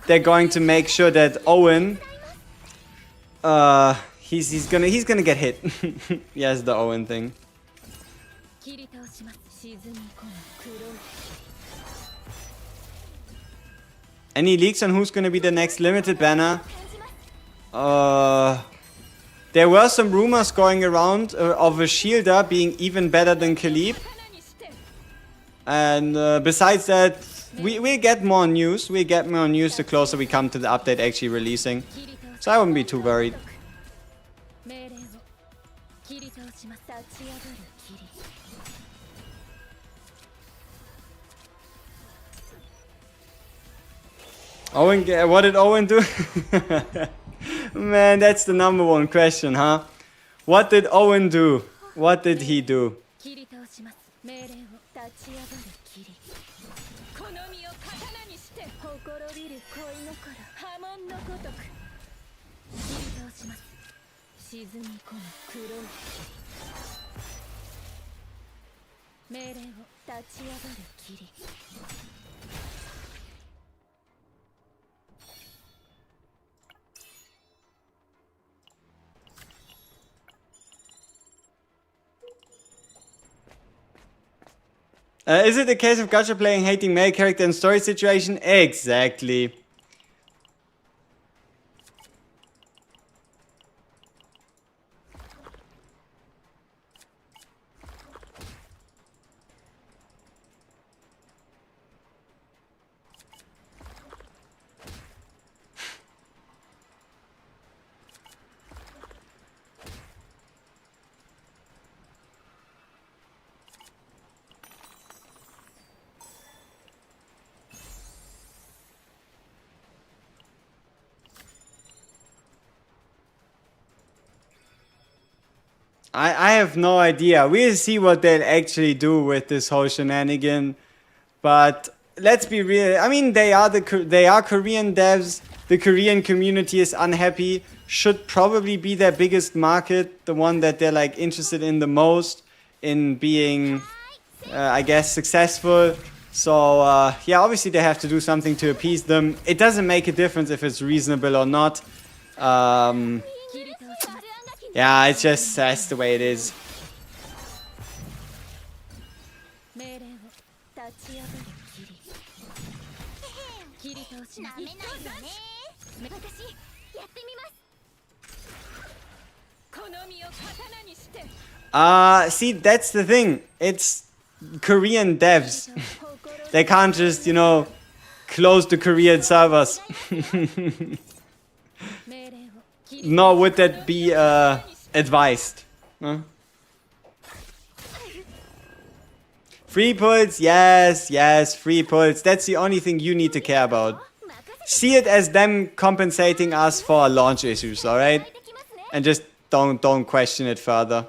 they're going to make sure that Owen, he's gonna get hit. Yes, the Owen thing. Any leaks on who's gonna be the next limited banner? There were some rumors going around of a Shielder being even better than Khalib. And besides that, we'll get more news. We'll get more news the closer we come to the update actually releasing. So I wouldn't be too worried. Owen, what did Owen do? Man, that's the number one question, huh? What did Owen do? What did he do? Is it a case of Gacha playing hating male character in story situation? Exactly. I have no idea. We'll see what they'll actually do with this whole shenanigan. But let's be real. I mean, they are Korean devs. The Korean community is unhappy. Should probably be their biggest market. The one that they're like interested in the most in being, I guess, successful. So yeah, obviously they have to do something to appease them. It doesn't make a difference if it's reasonable or not. Yeah, it's just, that's the way it is. See, that's the thing. It's Korean devs. They can't just, you know, close the Korean servers. Nor would that be advised. Huh? Free pulls, yes, free pulls. That's the only thing you need to care about. See it as them compensating us for launch issues, alright? And just don't question it further.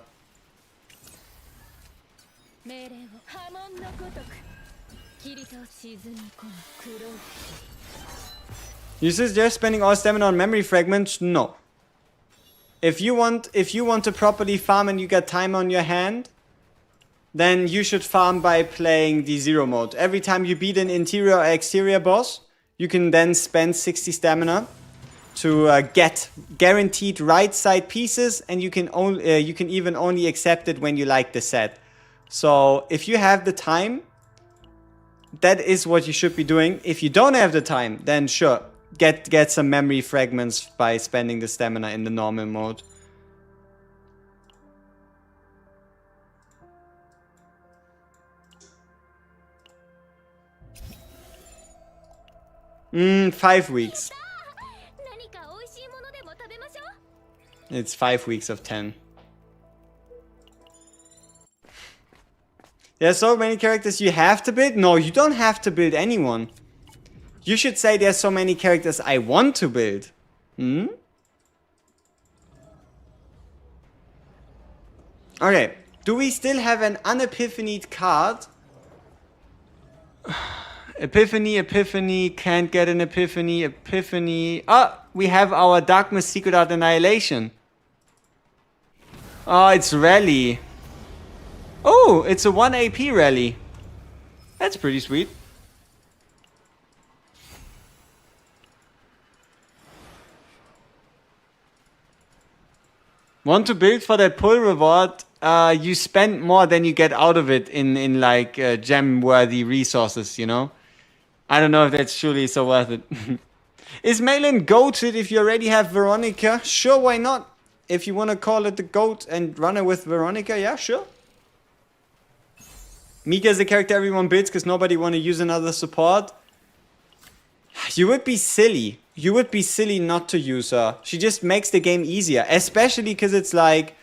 You suggest spending all stamina on memory fragments? No. If you want to properly farm and you got time on your hand, then you should farm by playing the zero mode. Every time you beat an interior or exterior boss, you can then spend 60 stamina to get guaranteed right side pieces, and you can even only accept it when you like the set. So if you have the time, that is what you should be doing. If you don't have the time, then sure, get some memory fragments by spending the stamina in the normal mode. 5 weeks. It's 5 weeks of 10. There are so many characters you have to build? No, you don't have to build anyone. You should say there's so many characters I want to build. Okay, do we still have an unepiphanied card? Epiphany, can't get an epiphany. Ah, we have our Darkness Secret Art Annihilation. Oh, it's Rally. Oh, it's a 1 AP Rally. That's pretty sweet. Want to build for that pull reward? You spend more than you get out of it in like gem-worthy resources, you know? I don't know if that's truly so worth it. Is Malin goated if you already have Veronica? Sure, why not? If you want to call it the GOAT and run it with Veronica, yeah, sure. Mika is a character everyone builds because nobody want to use another support. You would be silly. You would be silly not to use her. She just makes the game easier. Especially because it's like...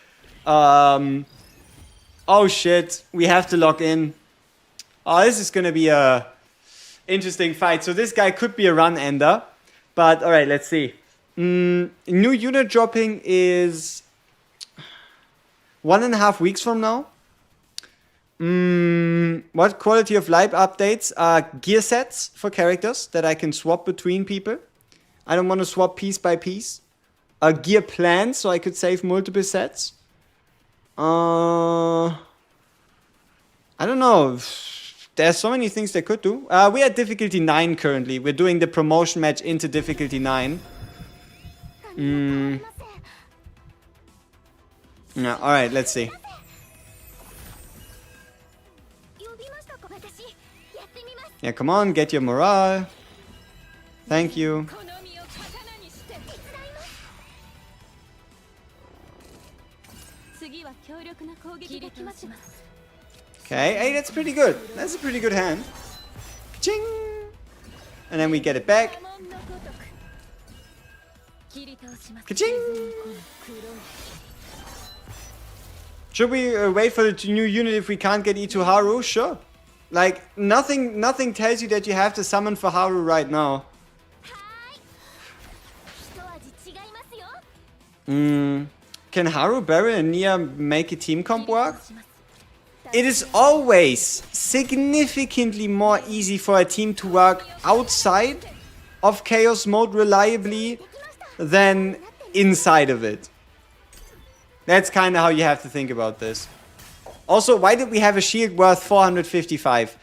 oh shit, we have to lock in. Oh, this is going to be a interesting fight. So this guy could be a run ender. But alright, let's see. New unit dropping is 1.5 weeks from now. What quality of life updates are gear sets for characters that I can swap between people. I don't want to swap piece by piece. Gear plans so I could save multiple sets. I don't know. There's so many things they could do. We are at difficulty 9 currently. We're doing the promotion match into difficulty 9. Yeah, alright, let's see. Yeah, come on, get your morale. Thank you. Okay, hey, that's pretty good. That's a pretty good hand. Ching! And then we get it back. Ka-ching! Should we wait for the new unit if we can't get E2 Haru? Sure. Like, nothing tells you that you have to summon for Haru right now. Can Haru, Barry, and Nia make a team comp work? It is always significantly more easy for a team to work outside of Chaos Mode reliably than inside of it. That's kind of how you have to think about this. Also, why did we have a shield worth 455?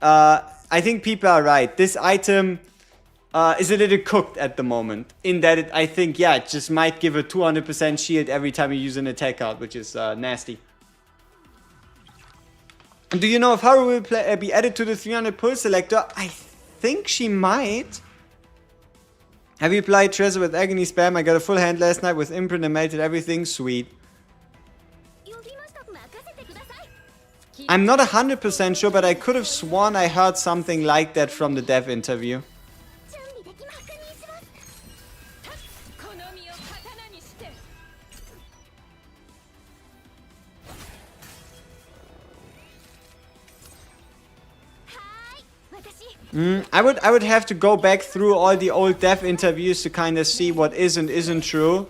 I think people are right. This item is a little cooked at the moment. In that it, I think, yeah, it just might give a 200% shield every time you use an attack card, which is nasty. And do you know if Haru will be added to the 300 pull selector? I think she might. Have you applied Treasure with Agony Spam? I got a full hand last night with imprint and melted everything. Sweet. I'm not 100% sure, but I could have sworn I heard something like that from the dev interview. I would have to go back through all the old dev interviews to kind of see what is and isn't true.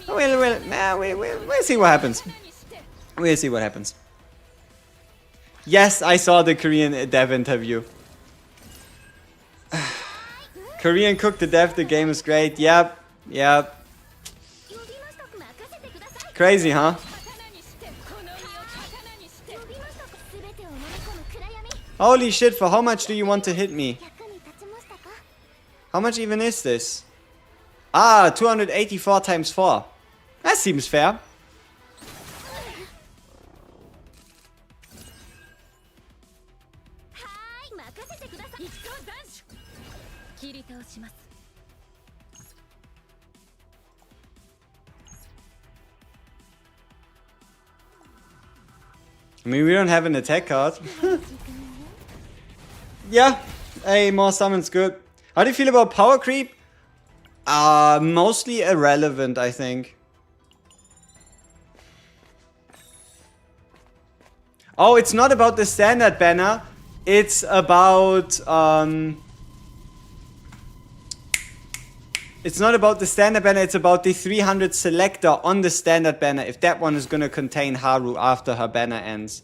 We'll see what happens. We'll see what happens. Yes, I saw the Korean dev interview. Korean cooked the dev, the game is great. Yep, yep. Crazy, huh? Holy shit, for how much do you want to hit me? How much even is this? Ah, 284 times 4. That seems fair. I mean, we don't have an attack card. Yeah, hey, more summons good. How do you feel about power creep? Mostly irrelevant, I think. Oh, it's not about the standard banner. It's about, it's not about the standard banner, it's about the 300 selector on the standard banner, if that one is gonna contain Haru after her banner ends.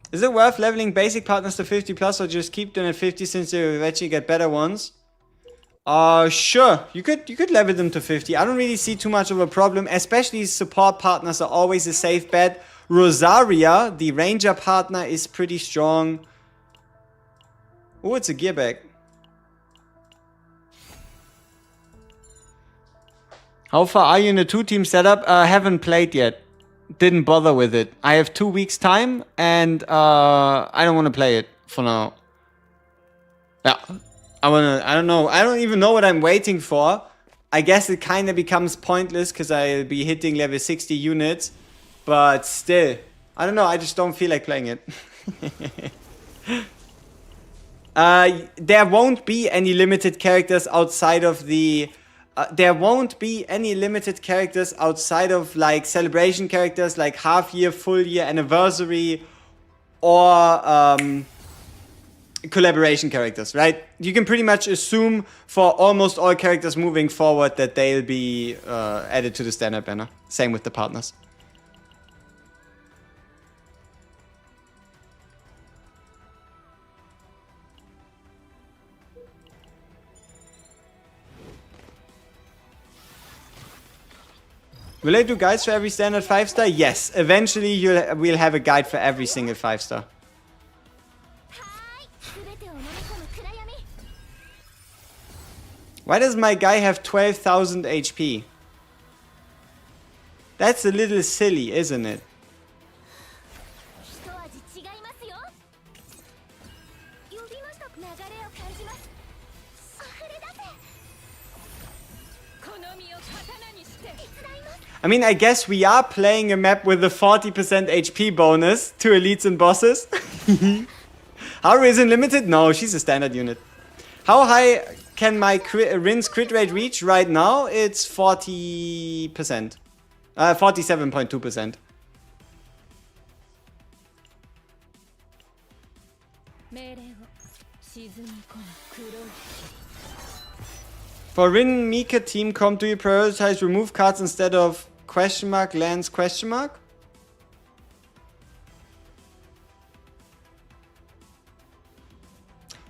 Is it worth leveling basic partners to 50 plus or just keep them at 50 since they eventually get better ones? Sure. You could level them to 50. I don't really see too much of a problem, especially support partners are always a safe bet. Rosaria, the ranger partner, is pretty strong. Oh, it's a gear bag. How far are you in the 2-team setup? Haven't played yet. didn't bother with it. I have 2 weeks time and I don't want to play it for now. Yeah, I don't know. I don't even know what I'm waiting for. I guess it kind of becomes pointless because I'll be hitting level 60 units. But still, I don't know. I just don't feel like playing it. There won't be any limited characters outside of the... there won't be any limited characters outside of like celebration characters like half year, full year, anniversary, or collaboration characters, right? You can pretty much assume for almost all characters moving forward that they'll be added to the standard banner. Same with the partners. Will I do guides for every standard 5-star? Yes. Eventually we'll have a guide for every single 5-star. Why does my guy have 12,000 HP? That's a little silly, isn't it? I mean, I guess we are playing a map with a 40% HP bonus to elites and bosses. Haru isn't limited? No, she's a standard unit. How high can my Rin's crit rate reach right now? It's 40%. 47.2%. For Rin Mika team comp, do you prioritize remove cards instead of question mark, lands, question mark?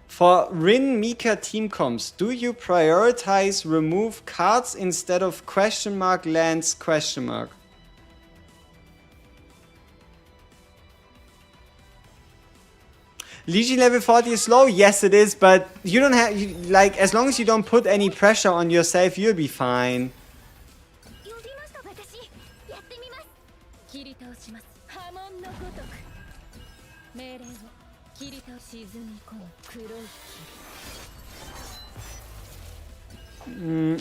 For Rin Mika team comps, do you prioritize remove cards instead of question mark, lands, question mark? Legion level 40 is low? Yes it is, but you don't have, like, as long as you don't put any pressure on yourself, you'll be fine.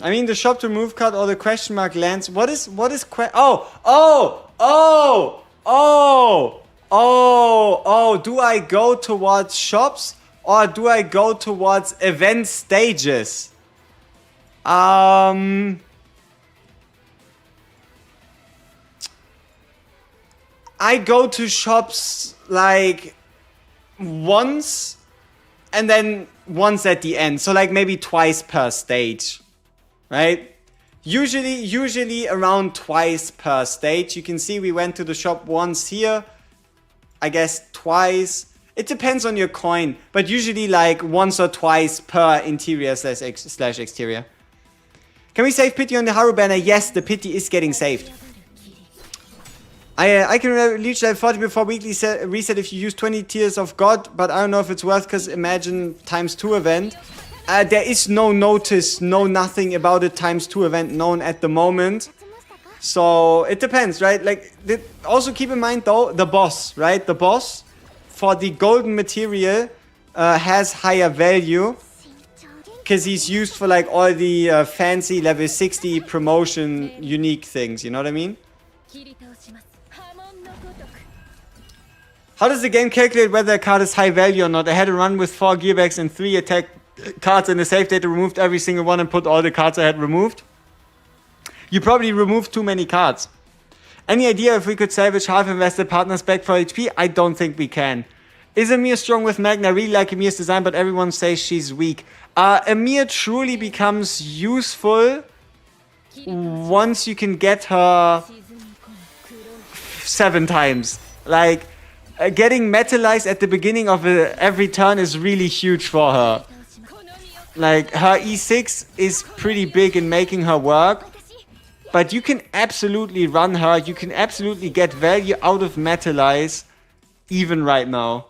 I mean the shop to remove card or the question mark lands. What is do I go towards shops or do I go towards event stages? I go to shops like once and then once at the end. So like maybe twice per stage, right? Usually around twice per stage. You can see we went to the shop once here. I guess twice. It depends on your coin, but usually like once or twice per interior slash exterior. Can we save pity on the Haru banner? Yes, the pity is getting saved. I can reach level 40 before weekly reset if you use 20 Tears of God, but I don't know if it's worth because imagine _2 event. There is no notice, no nothing about it ×2 event known at the moment. So it depends, right? Like, also keep in mind though, the boss, right? The boss for the golden material has higher value because he's used for like all the fancy level 60 promotion unique things, you know what I mean? How does the game calculate whether a card is high value or not? I had a run with 4 gearbags and 3 attack cards in the save data, removed every single one and put all the cards I had removed. You probably removed too many cards. Any idea if we could salvage half invested partners back for HP? I don't think we can. Is Amir strong with Magna? I really like Amir's design, but everyone says she's weak. Amir truly becomes useful once you can get her 7 times. Like, getting metalized at the beginning of every turn is really huge for her. Like, her E6 is pretty big in making her work. But you can absolutely run her. You can absolutely get value out of metalize even right now.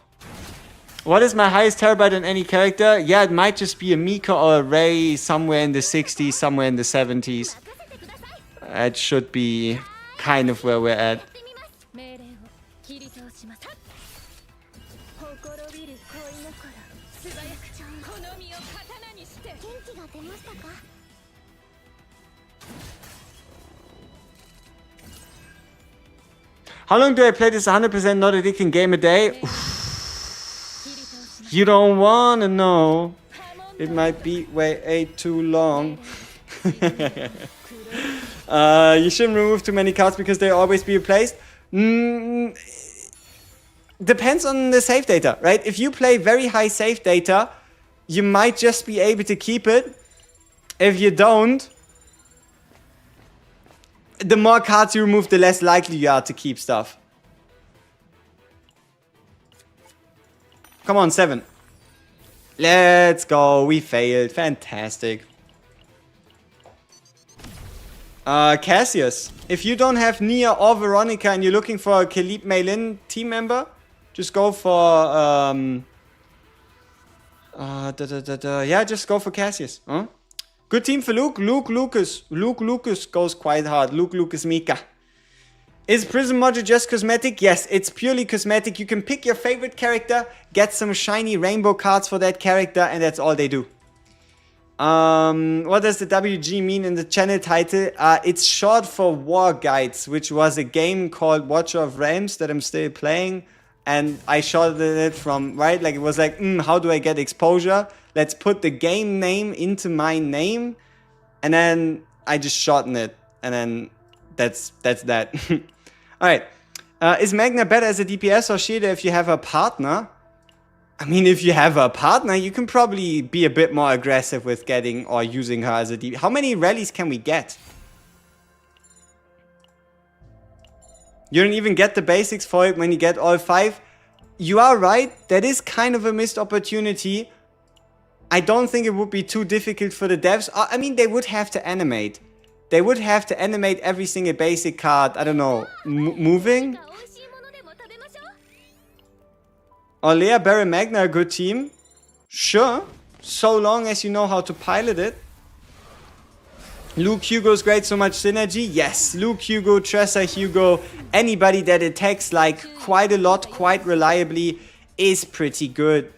What is my highest terabyte on any character? Yeah, it might just be a Mika or a Ray somewhere in the 60s, somewhere in the 70s. It should be kind of where we're at. How long do I play this 100% not addicting game a day? You don't wanna know. It might be way too long. You shouldn't remove too many cards because they'll always be replaced. Depends on the save data, right? If you play very high save data, you might just be able to keep it. If you don't, the more cards you remove, the less likely you are to keep stuff. Come on, 7. Let's go. We failed. Fantastic. Cassius. If you don't have Nia or Veronica and you're looking for a Kalib Maylin team member, just go for... yeah, just go for Cassius. Huh? Good team for Luke. Luke Lucas goes quite hard. Luke Lucas Mika. Is Prism module just cosmetic? Yes, it's purely cosmetic. You can pick your favorite character, get some shiny rainbow cards for that character, and that's all they do. What does the WG mean in the channel title? It's short for War Guides, which was a game called Watcher of Realms that I'm still playing. And I shorted it from, right? Like, it was like, how do I get exposure? Let's put the game name into my name. And then I just shorten it. And then that's that. Alright. Is Magna better as a DPS or shielder if you have a partner? I mean, if you have a partner, you can probably be a bit more aggressive with getting or using her as a DPS. How many rallies can we get? You don't even get the basics for it when you get all 5. You are right. That is kind of a missed opportunity. I don't think it would be too difficult for the devs. I mean, they would have to animate. They would have to animate every single basic card. I don't know. Moving? Olea, Baron Magna, a good team? Sure. So long as you know how to pilot it. Luke Hugo's great, so much synergy. Yes, Luke Hugo, Tressa Hugo, anybody that attacks like quite a lot, quite reliably is pretty good.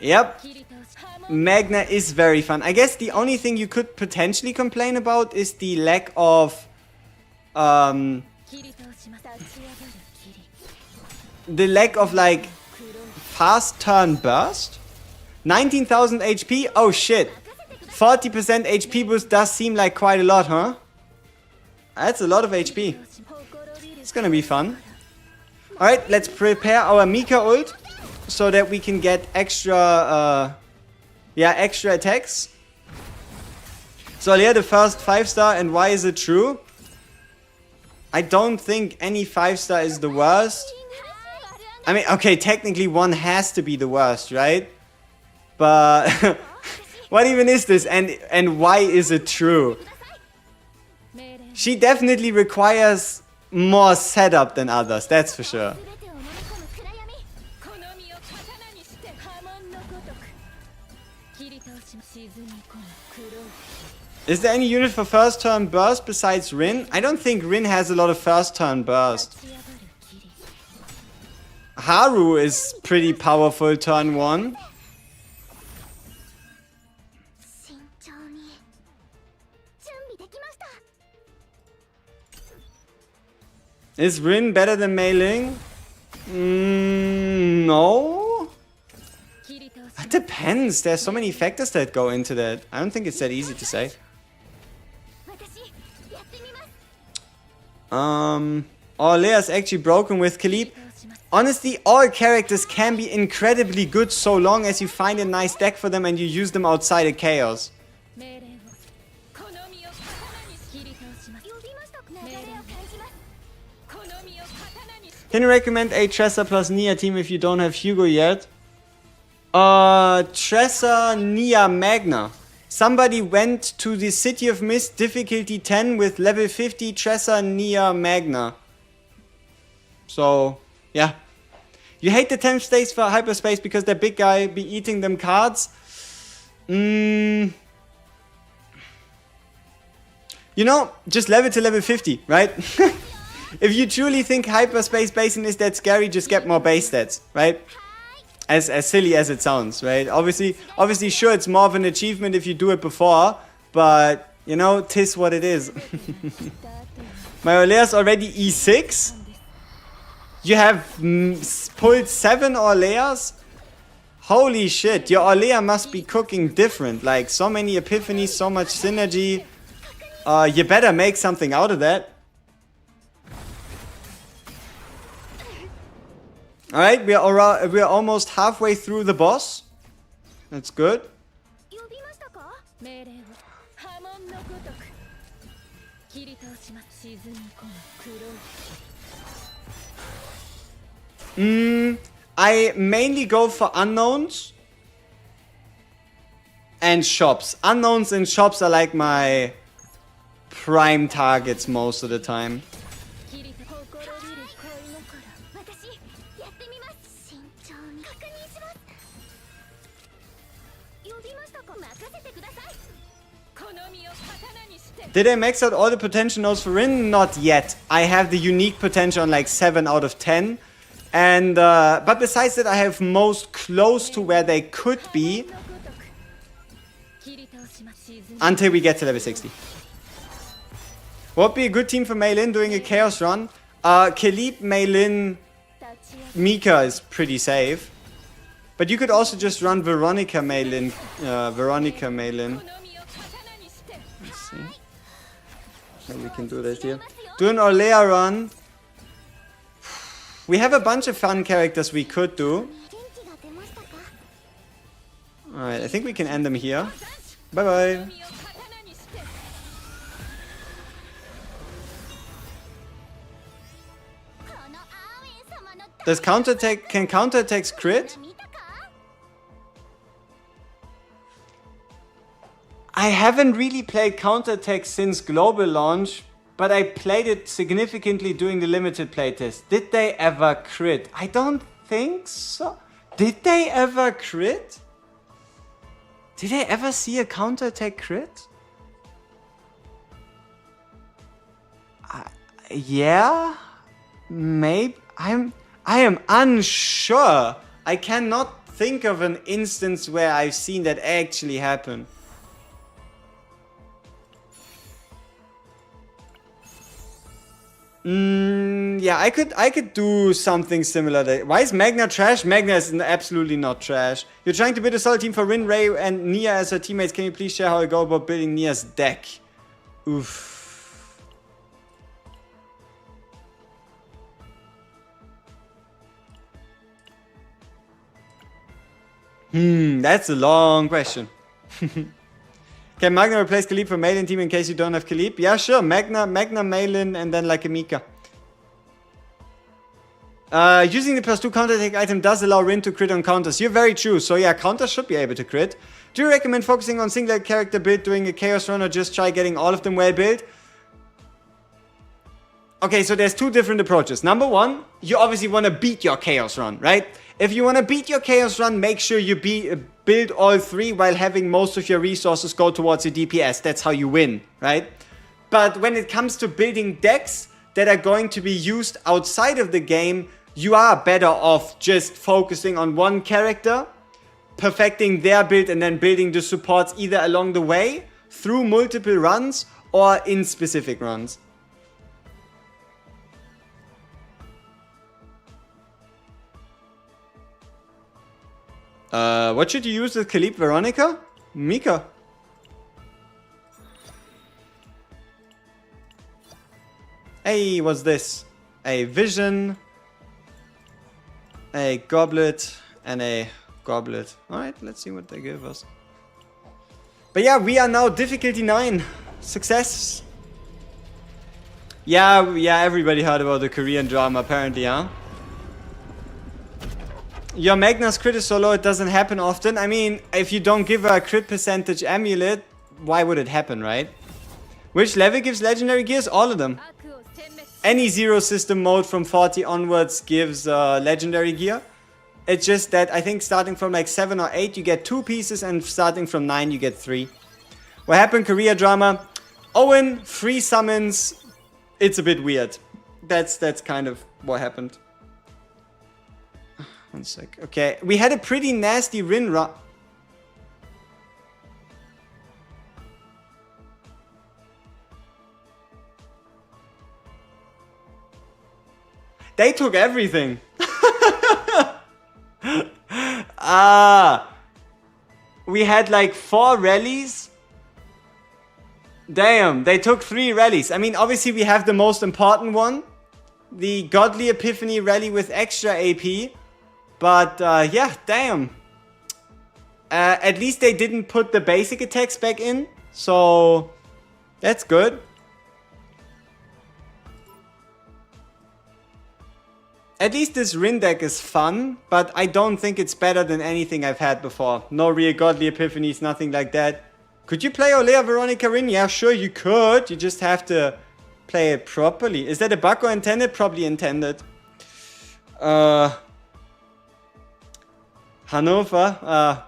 Yep. Magna is very fun. I guess the only thing you could potentially complain about is the lack of like fast turn burst. 19,000 HP? Oh shit. 40% HP boost does seem like quite a lot, huh? That's a lot of HP. It's gonna be fun. Alright, let's prepare our Mika ult so that we can get extra extra attacks. So yeah, the first 5-star, and why is it true? I don't think any 5-star is the worst. I mean, okay, technically one has to be the worst, right? But what even is this, and why is it true? She definitely requires more setup than others, that's for sure. Is there any unit for first turn burst besides Rin? I don't think Rin has a lot of first turn burst. Haru is pretty powerful turn 1. Is Rin better than Mei Ling? No. It depends. There's so many factors that go into that. I don't think it's that easy to say. Lea's actually broken with Kalib. Honestly, all characters can be incredibly good so long as you find a nice deck for them and you use them outside of Chaos. Can you recommend a Tressa plus Nia team if you don't have Hugo yet? Tressa, Nia, Magna. Somebody went to the City of Mist difficulty 10 with level 50 Tressa, Nia, Magna. So, yeah. You hate the 10th stage for hyperspace because that big guy be eating them cards? You know, just level to level 50, right? If you truly think Hyperspace Basin is that scary, just get more base stats, right? As silly as it sounds, right? Obviously, sure, it's more of an achievement if you do it before, but, you know, 'tis what it is. My Olea's already E6. You have pulled 7 Oleas? Holy shit, your Olea must be cooking different. Like, so many epiphanies, so much synergy. You better make something out of that. Alright, we're almost halfway through the boss. That's good. I mainly go for unknowns and shops. Unknowns and shops are like my prime targets most of the time. Did I max out all the potential nodes for Rin? Not yet. I have the unique potential on like 7 out of 10. And, but besides that, I have most close to where they could be until we get to level 60. What would be a good team for Meilin doing a Chaos run? Khalib, Meilin, Mika is pretty safe. But you could also just run Veronica Meilin. Let's see. Maybe we can do this here. Do an Orlea run. We have a bunch of fun characters we could do. Alright, I think we can end them here. Bye bye. Does counterattack, can counterattacks crit? I haven't really played counterattack since global launch, but I played it significantly during the limited playtest. Did they ever crit? I don't think so. Did they ever crit? Did I ever see a counterattack crit? Yeah? Maybe. I am unsure. I cannot think of an instance where I've seen that actually happen. Yeah, I could do something similar. Why is Magna trash? Magna is absolutely not trash. You're trying to build a solid team for Rin, Ray, and Nia as her teammates. Can you please share how you go about building Nia's deck? Oof. That's a long question. Can Magna replace Khalib for Meilin team in case you don't have Khalib? Yeah, sure. Magna, Meilin, and then like a Mika. Using the +2 counter-attack item does allow Rin to crit on counters. You're very true. So yeah, counters should be able to crit. Do you recommend focusing on single character build doing a Chaos run or just try getting all of them well built? Okay, so there's two different approaches. Number one, you obviously want to beat your Chaos run, right? If you want to beat your Chaos run, make sure you build all 3 while having most of your resources go towards your DPS. That's how you win, right? But when it comes to building decks that are going to be used outside of the game, you are better off just focusing on one character, perfecting their build, and then building the supports either along the way, through multiple runs, or in specific runs. What should you use with Khalib, Veronica? Mika. Hey, what's this? A vision, a goblet, and a goblet. Alright, let's see what they give us. But yeah, we are now difficulty 9. Success. Yeah, everybody heard about the Korean drama apparently, huh? Your Magna's crit is so low it doesn't happen often. I mean, if you don't give her a crit percentage amulet, why would it happen, right? Which level gives legendary gears? All of them. Any zero system mode from 40 onwards gives legendary gear. It's just that I think starting from like 7 or 8 you get 2 pieces, and starting from 9 you get 3. What happened? Korea drama. Owen, free summons. It's a bit weird. That's kind of what happened. One sec. Okay, we had a pretty nasty Rin run. They took everything. We had like 4 rallies. Damn, they took 3 rallies. I mean, obviously we have the most important one. The Godly Epiphany rally with extra AP. But yeah, damn. At least they didn't put the basic attacks back in. So that's good. At least this Rin deck is fun, but I don't think it's better than anything I've had before. No real Godly Epiphanies, nothing like that. Could you play Olea Veronica Rin? Yeah, sure you could. You just have to play it properly. Is that a bug or intended? Probably intended. Hannover.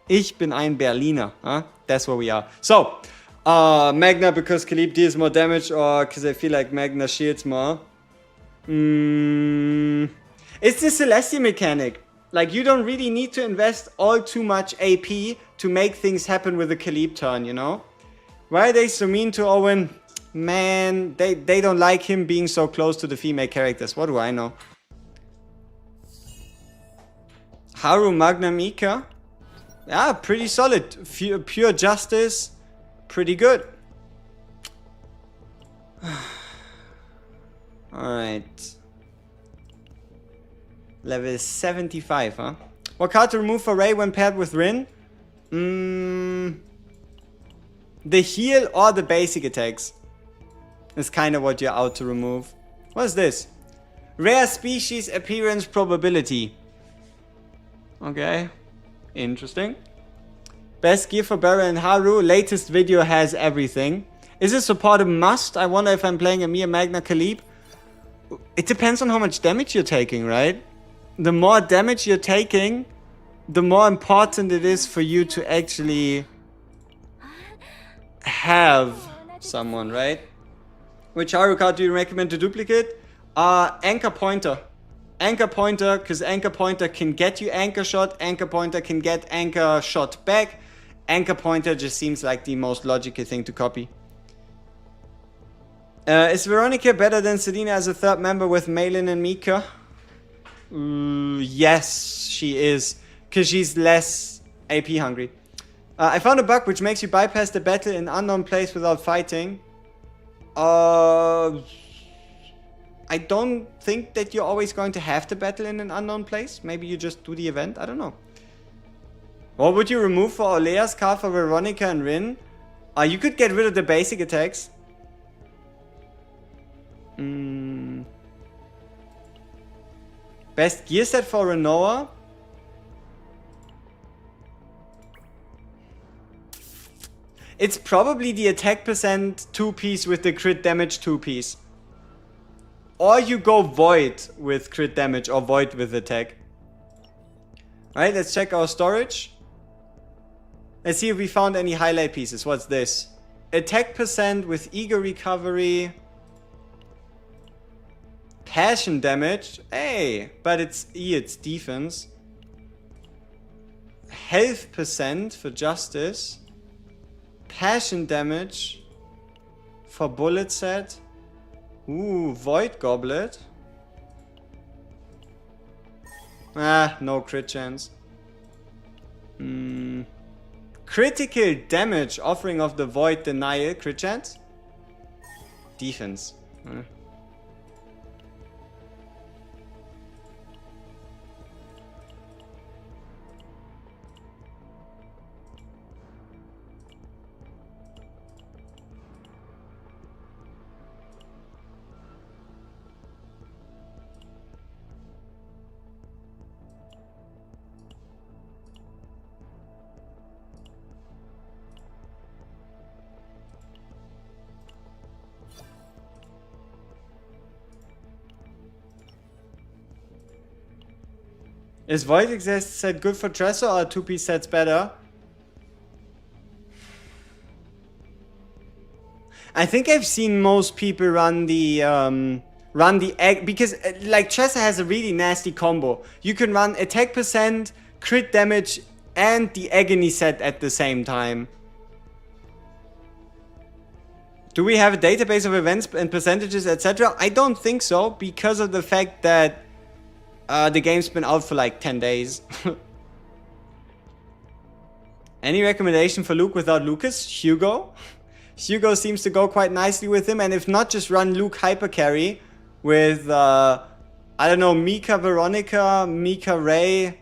Ich bin ein Berliner. Huh? That's where we are. So, Magna because Khalib deals more damage or because I feel like Magna shields more. It's the Celestia mechanic. Like, you don't really need to invest all too much AP to make things happen with the Khalib turn, you know? Why are they so mean to Owen? Man, they don't like him being so close to the female characters. What do I know? Haru Magna Mika? Yeah, pretty solid. Pure Justice. Pretty good. Alright. Level 75, huh? What card to remove for Ray when paired with Rin? The heal or the basic attacks is kind of what you're out to remove. What is this? Rare species appearance probability. Okay. Interesting. Best gear for Barra and Haru. Latest video has everything. Is this support a must? I wonder if I'm playing a Mia Magna Khalib. It depends on how much damage you're taking, right? The more damage you're taking, the more important it is for you to actually have someone, right? Which Haru card do you recommend to duplicate? Anchor Pointer. Anchor Pointer, because Anchor Pointer can get you Anchor Shot. Anchor Pointer can get Anchor Shot back. Anchor Pointer just seems like the most logical thing to copy. Is Veronica better than Selena as a third member with Malin and Mika? Yes, she is. Because she's less AP hungry. I found a bug which makes you bypass the battle in unknown place without fighting. I don't think that you're always going to have to battle in an unknown place. Maybe you just do the event. I don't know. What would you remove for Olea's card for Veronica and Rin? You could get rid of the basic attacks. Best gear set for Renoa? It's probably the attack percent 2-piece with the crit damage 2-piece. Or you go Void with crit damage or Void with attack. Alright, let's check our storage. Let's see if we found any highlight pieces. What's this? Attack percent with Ego Recovery. Passion damage. Hey, but it's defense. Health percent for Justice. Passion damage for Bullet Set. Ooh, Void Goblet. No crit chance. Critical damage offering of the Void Denial. Crit chance? Defense. Is Void Exist set good for Tresor or 2-piece sets better? I think I've seen most people run the egg, because like Tressa has a really nasty combo. You can run attack percent, crit damage, and the agony set at the same time. Do we have a database of events and percentages, etc.? I don't think so, because of the fact that the game's been out for like 10 days. Any recommendation for Luke without Lucas? Hugo? Hugo seems to go quite nicely with him, and if not, just run Luke hyper carry with, I don't know, Mika Veronica, Mika Ray,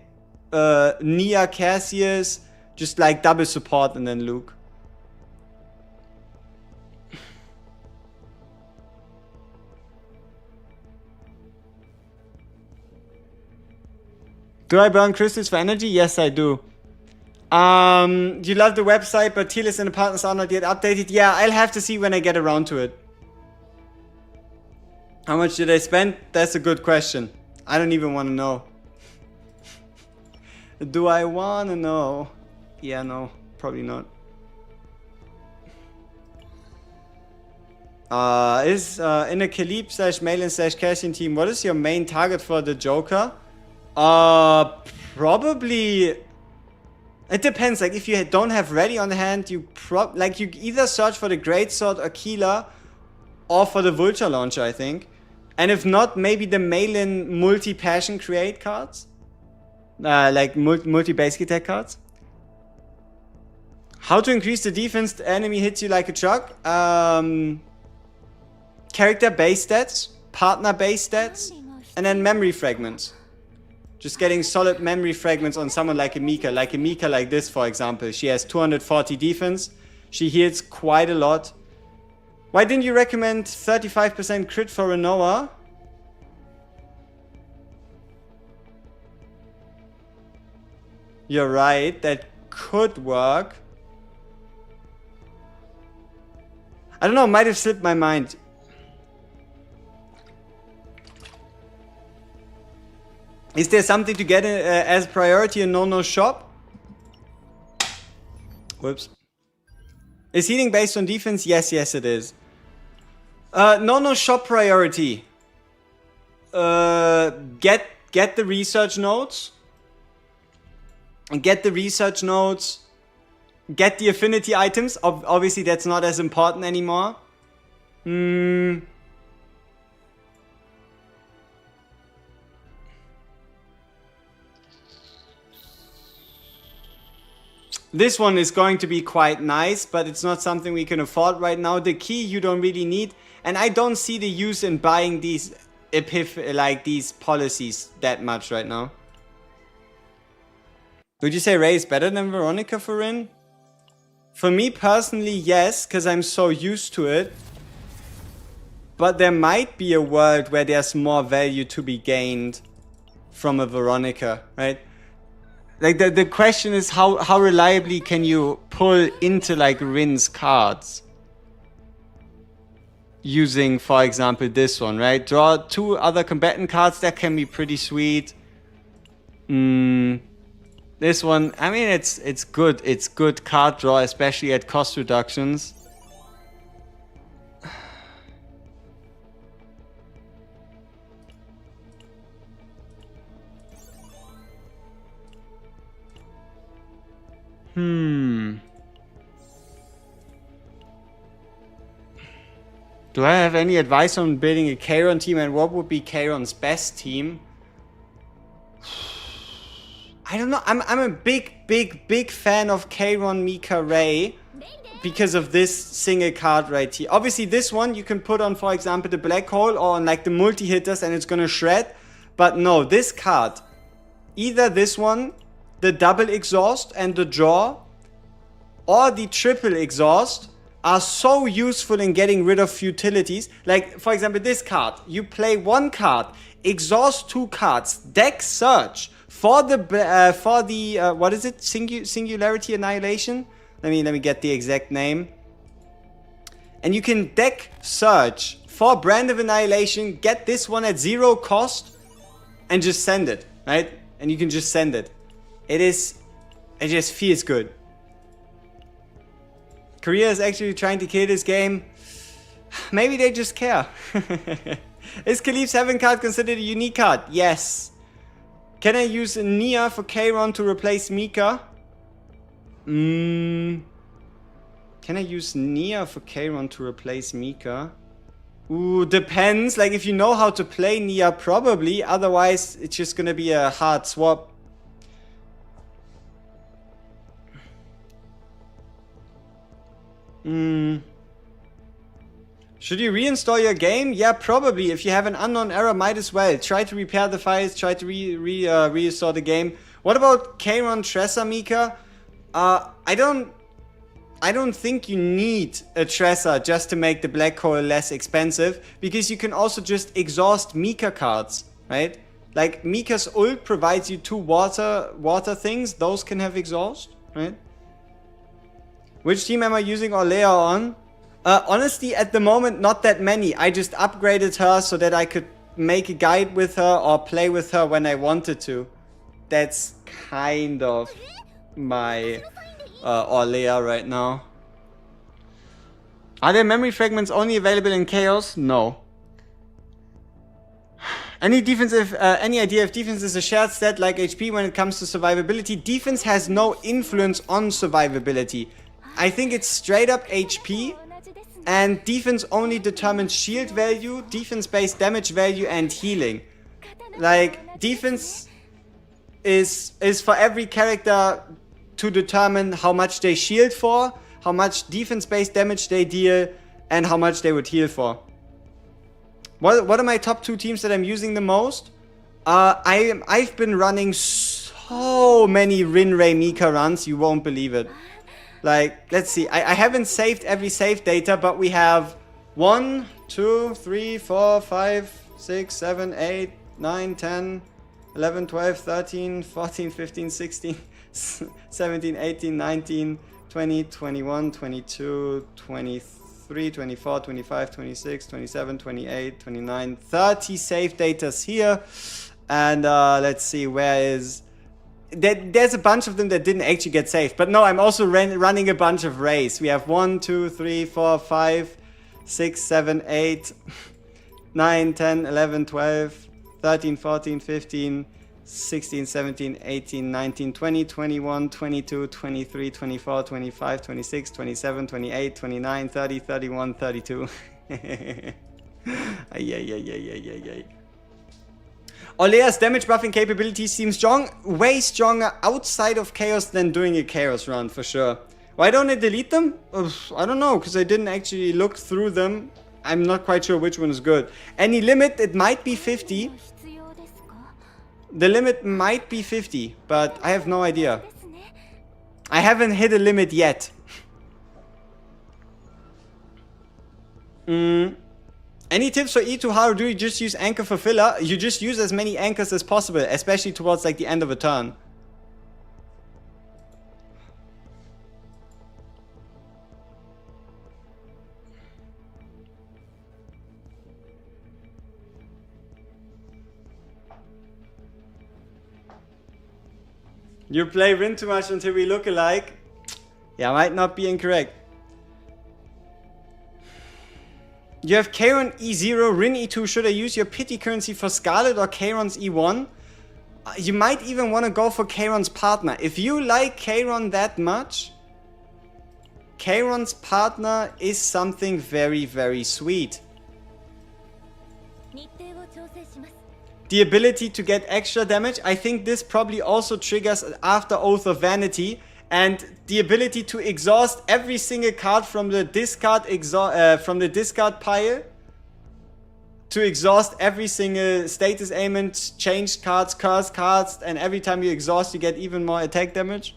Nia Cassius, just like double support and then Luke. Do I burn crystals for energy? Yes, I do. You love the website, but tier lists and the partners are not yet updated. Yeah, I'll have to see when I get around to it. How much did I spend? That's a good question. I don't even want to know. Do I want to know? Yeah, no, probably not. In a Kalib / Malin / Cassian team, what is your main target for the Joker? Probably... It depends, like if you don't have ready on hand, you you either search for the Greatsword or Keeler, or for the Vulture Launcher, I think. And if not, maybe the Malin multi-passion create cards. Like multi-basic attack cards. How to increase the defense, the enemy hits you like a truck. Character base stats, partner base stats, and then memory fragments. Just getting solid memory fragments on someone like a Mika. Like a Mika like this, for example. She has 240 defense. She heals quite a lot. Why didn't you recommend 35% crit for Renoa? You're right, that could work. I don't know, might have slipped my mind. Is there something to get as priority in No shop? Whoops. Is healing based on defense? Yes, it is. No shop priority. Get the research notes. Get the research notes. Get the affinity items. Obviously, that's not as important anymore. This one is going to be quite nice, but it's not something we can afford right now. The key you don't really need, and I don't see the use in buying these these policies that much right now. Would you say Ray is better than Veronica for Rin? For me personally, yes, because I'm so used to it. But there might be a world where there's more value to be gained from a Veronica, right? Like the question is how reliably can you pull into like Rin's cards? Using, for example, this one, right? Draw 2 other combatant cards, that can be pretty sweet. This one, I mean, it's good. It's good card draw, especially at cost reductions. Do I have any advice on building a Charon team, and what would be Charon's best team? I don't know. I'm a big fan of Charon Mika Ray because of this single card right here. Obviously, this one you can put on, for example, the Black Hole or on like the multi-hitters and it's gonna shred. But no, this card, either this one, the double exhaust and the draw, or the triple exhaust, are so useful in getting rid of futilities. Like, for example, this card. You play 1 card, exhaust 2 cards, deck search for the what is it? Singularity Annihilation? Let me get the exact name. And you can deck search for Brand of Annihilation, get this one at 0 cost, and just send it, right? And you can just send it. It just feels good. Korea is actually trying to kill this game. Maybe they just care. Is Khalif's Heaven card considered a unique card? Yes. Can I use Nia for Kayron to replace Mika? Can I use Nia for Kayron to replace Mika? Ooh, depends. Like, if you know how to play Nia, probably. Otherwise, it's just gonna be a hard swap. Should you reinstall your game? Yeah, probably. If you have an unknown error, might as well. Try to repair the files, try to restore the game. What about Kayron Tressa Mika? I don't think you need a Tressa just to make the black hole less expensive, because you can also just exhaust Mika cards, right? Like, Mika's ult provides you 2 water things. Those can have exhaust, right? Which team am I using Orlea on? Honestly, at the moment, not that many. I just upgraded her so that I could make a guide with her or play with her when I wanted to. That's kind of my Orlea right now. Are there memory fragments only available in Chaos? No. Any idea if defense is a shared stat like HP when it comes to survivability? Defense has no influence on survivability. I think it's straight up HP, and defense only determines shield value, defense-based damage value, and healing. Like, defense is for every character to determine how much they shield for, how much defense-based damage they deal, and how much they would heal for. What are my top 2 teams that I'm using the most? I've been running so many Rinrei Mika runs, you won't believe it. Like, let's see, I haven't saved every save data, but we have 1, 2, 3, 4, 5, 6, 7, 8, 9, 10, 11, 12, 13, 14, 15, 16, 17, 18, 19, 20, 21, 22, 23, 24, 25, 26, 27, 28, 29, 30 save datas here. And let's see, where is... There's a bunch of them that didn't actually get saved. But no, I'm also running a bunch of rays. We have 1, 2, 3, 4, 5, 6, 7, 8, 9, 10, 11, 12, 13, 14, 15, 16, 17, 18, 19, 20, 21, 22, 23, 24, 25, 26, 27, 28, 29, 30, 31, 32. Ay. Orlea's damage buffing capabilities seem strong, way stronger outside of Chaos than doing a Chaos run, for sure. Why don't I delete them? I don't know, because I didn't actually look through them. I'm not quite sure which one is good. Any limit, it might be 50. The limit might be 50, but I have no idea. I haven't hit a limit yet. Any tips for E2? How do you just use anchor for filler? You just use as many anchors as possible, especially towards like the end of a turn. You play Rin too much until we look alike. Yeah, might not be incorrect. You have Kayron E0, Rin E2. Should I use your pity currency for Scarlet or Kayron's E1? You might even want to go for Kayron's partner. If you like Kayron that much, Kayron's partner is something very, very sweet. The ability to get extra damage, I think this probably also triggers after Oath of Vanity. And the ability to exhaust every single card from the discard pile, to exhaust every single status ailment, changed cards, cursed cards, and every time you exhaust you get even more attack damage.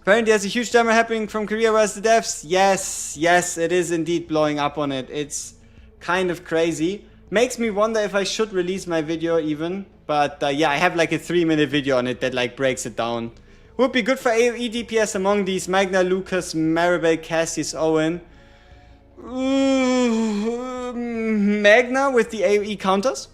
Apparently there's a huge drama happening from Korea where's the devs. Yes, it is indeed blowing up on it. It's kind of crazy. Makes me wonder if I should release my video even. But yeah, I have like a 3-minute video on it that like breaks it down. Would be good for AoE DPS among these: Magna, Lucas, Maribel, Cassius, Owen. Magna with the AoE counters.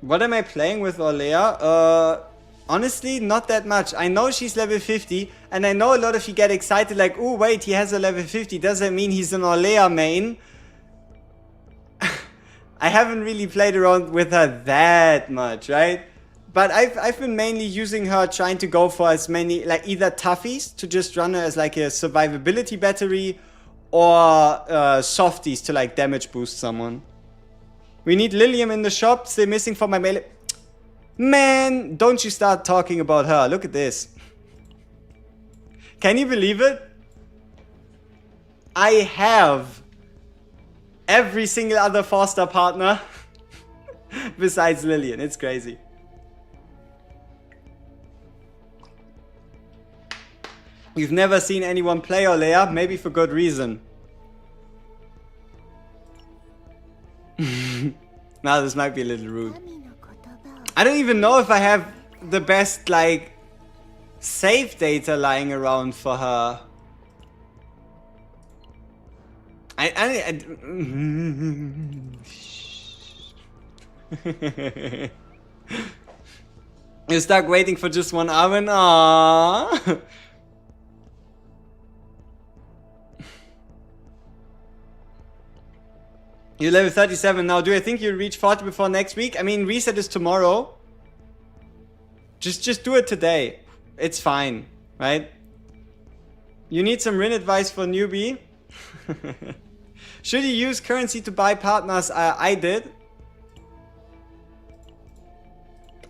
What am I playing with Orlea? Honestly, not that much. I know she's level 50, and I know a lot of you get excited like, oh wait, he has a level 50. Does that mean he's an Orlea main? I haven't really played around with her that much, right? But I've been mainly using her trying to go for as many, like either toughies to just run her as like a survivability battery, or softies to like damage boost someone. We need Lilium in the shop, still missing for my melee. Man, don't you start talking about her. Look at this. Can you believe it? I have every single other 4-star partner besides Lillian. It's crazy. You've never seen anyone play Orlea, maybe for good reason. Now this might be a little rude. I don't even know if I have the best, like, save data lying around for her. You're stuck waiting for just one oven? Aww. You're level 37 now. Do I think you'll reach 40 before next week? I mean, reset is tomorrow. Just do it today. It's fine, right? You need some Rin advice for newbie? Should you use currency to buy partners? I did.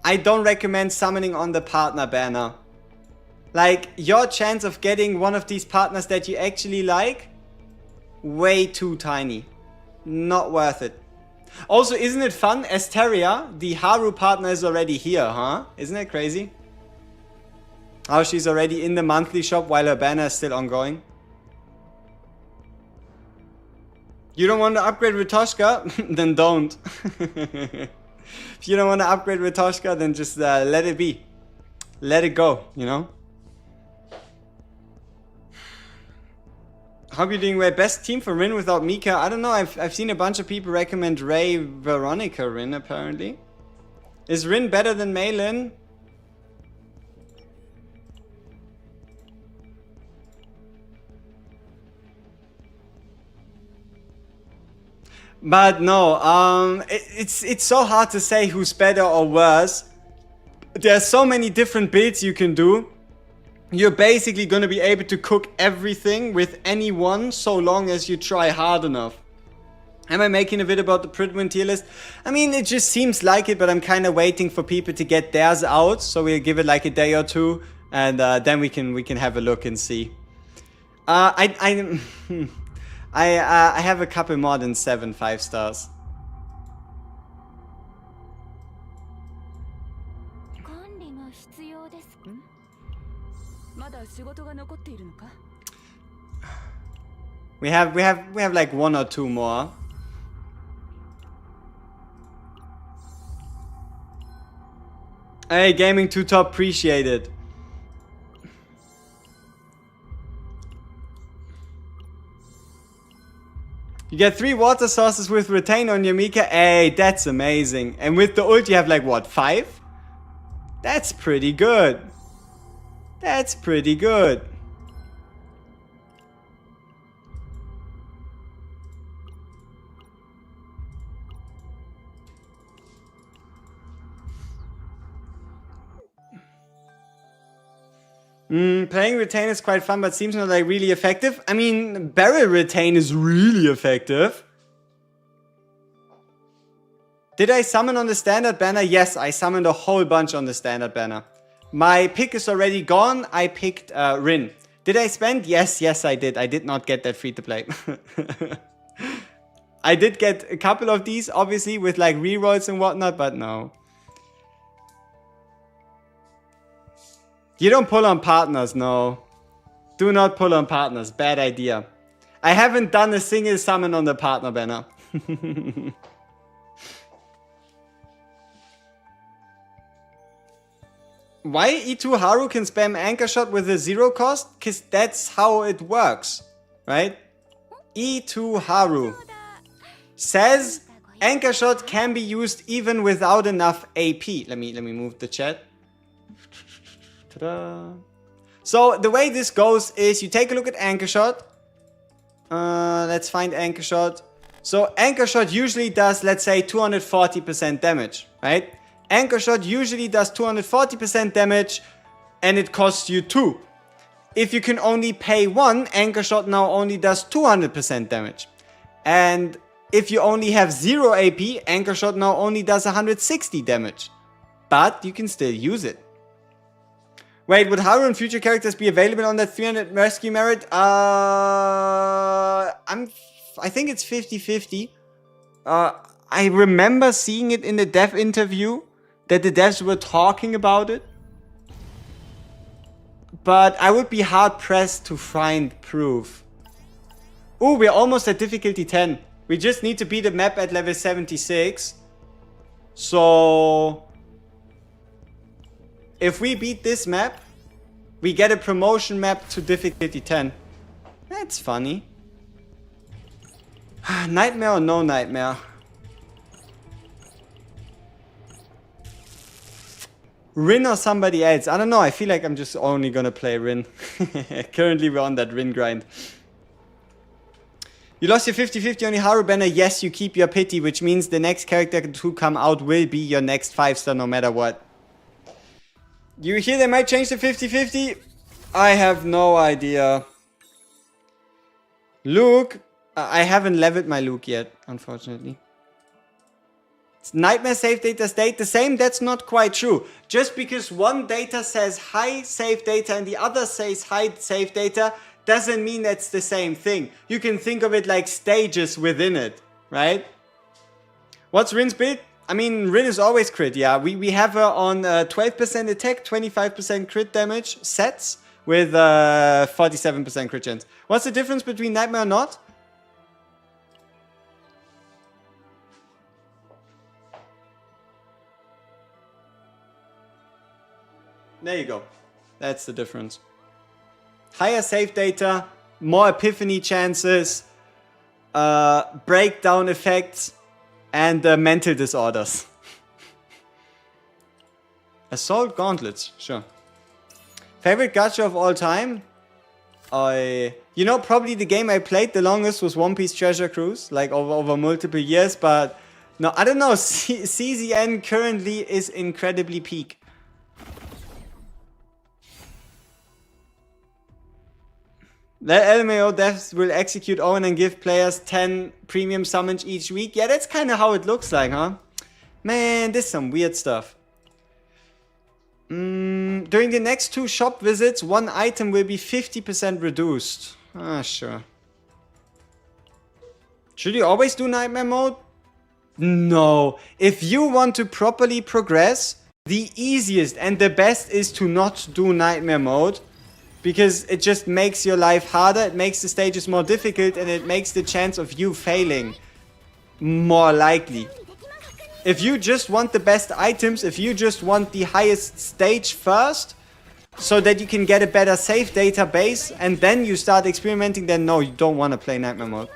I don't recommend summoning on the partner banner. Like, your chance of getting one of these partners that you actually like, way too tiny. Not worth it. Also, isn't it fun? Asteria, the Haru partner, is already here, huh? Isn't it crazy? How she's already in the monthly shop while her banner is still ongoing. You don't want to upgrade Ritoshka? Then don't. If you don't want to upgrade Ritoshka, then just let it be. Let it go, you know? Hope you're doing well. Best team for Rin without Mika? I don't know. I've seen a bunch of people recommend Ray, Veronica, Rin apparently. Is Rin better than Maylin? But no, it's so hard to say who's better or worse. There's so many different builds you can do. You're basically going to be able to cook everything with anyone so long as you try hard enough. Am I making a video about the Pridwin tier list? I mean, it just seems like it, but I'm kind of waiting for people to get theirs out. So we'll give it like a day or two, and then we can have a look and see. I have a couple more than 7 5-stars. We have like 1 or 2 more. Hey, Gaming 2 Top, appreciate it. You get 3 water sources with retain on your Mika. Hey, that's amazing. And with the ult you have like what, 5? That's pretty good. That's pretty good. Playing retain is quite fun, but seems not like really effective. I mean, barrel retain is really effective. Did I summon on the standard banner? Yes, I summoned a whole bunch on the standard banner. My pick is already gone. I picked Rin. Did I spend? Yes, I did. I did not get that free to play. I did get a couple of these, obviously, with like rerolls and whatnot, but no. You don't pull on partners, no. Do not pull on partners. Bad idea. I haven't done a single summon on the partner banner. Why E2 Haru can spam anchor shot with a 0 cost? Because that's how it works, right? E2 Haru says Anchor shot can be used even without enough AP. Let me move the chat. Ta-da. So the way this goes is you take a look at anchor shot. Let's find anchor shot. So anchor shot usually does, let's say, 240% damage, right? Anchor shot usually does 240% damage and it costs you 2. If you can only pay 1, anchor shot now only does 200% damage. And if you only have 0 AP, anchor shot now only does 160 damage. But you can still use it. Wait, would Haru and future characters be available on that 300 rescue merit? I think it's 50-50. I remember seeing it in the dev interview that the devs were talking about it. But I would be hard pressed to find proof. Ooh, we're almost at difficulty 10. We just need to beat the map at level 76. So if we beat this map, we get a promotion map to difficulty 10. That's funny. Nightmare or no nightmare? Rin or somebody else? I don't know. I feel like I'm just only gonna play Rin. Currently we're on that Rin grind. You lost your 50-50 on your Haru banner. Yes, you keep your pity, which means the next character to come out will be your next 5-star no matter what. You hear they might change the 50-50? I have no idea. Luke. I haven't leveled my Luke yet, unfortunately. Nightmare save data stayed the same? That's not quite true. Just because one data says high save data and the other says high save data doesn't mean that's the same thing. You can think of it like stages within it, right? What's Rin's build? I mean, Rin is always crit, yeah. We have her on 12% attack, 25% crit damage sets with 47% crit chance. What's the difference between Nightmare or not? There you go. That's the difference. Higher save data, more epiphany chances, breakdown effects, and mental disorders. Assault gauntlets, sure. Favorite gacha of all time? You know, probably the game I played the longest was One Piece Treasure Cruise, like over multiple years, but no, I don't know. CZN currently is incredibly peak. The LMAO devs will execute Owen and give players 10 premium summons each week. Yeah, that's kind of how it looks like, huh? Man, this is some weird stuff. During the next 2 shop visits, one item will be 50% reduced. Ah, sure. Should you always do nightmare mode? No. If you want to properly progress, the easiest and the best is to not do nightmare mode. Because it just makes your life harder, it makes the stages more difficult, and it makes the chance of you failing more likely. If you just want the best items, if you just want the highest stage first, so that you can get a better save database, and then you start experimenting, then no, you don't want to play Nightmare mode.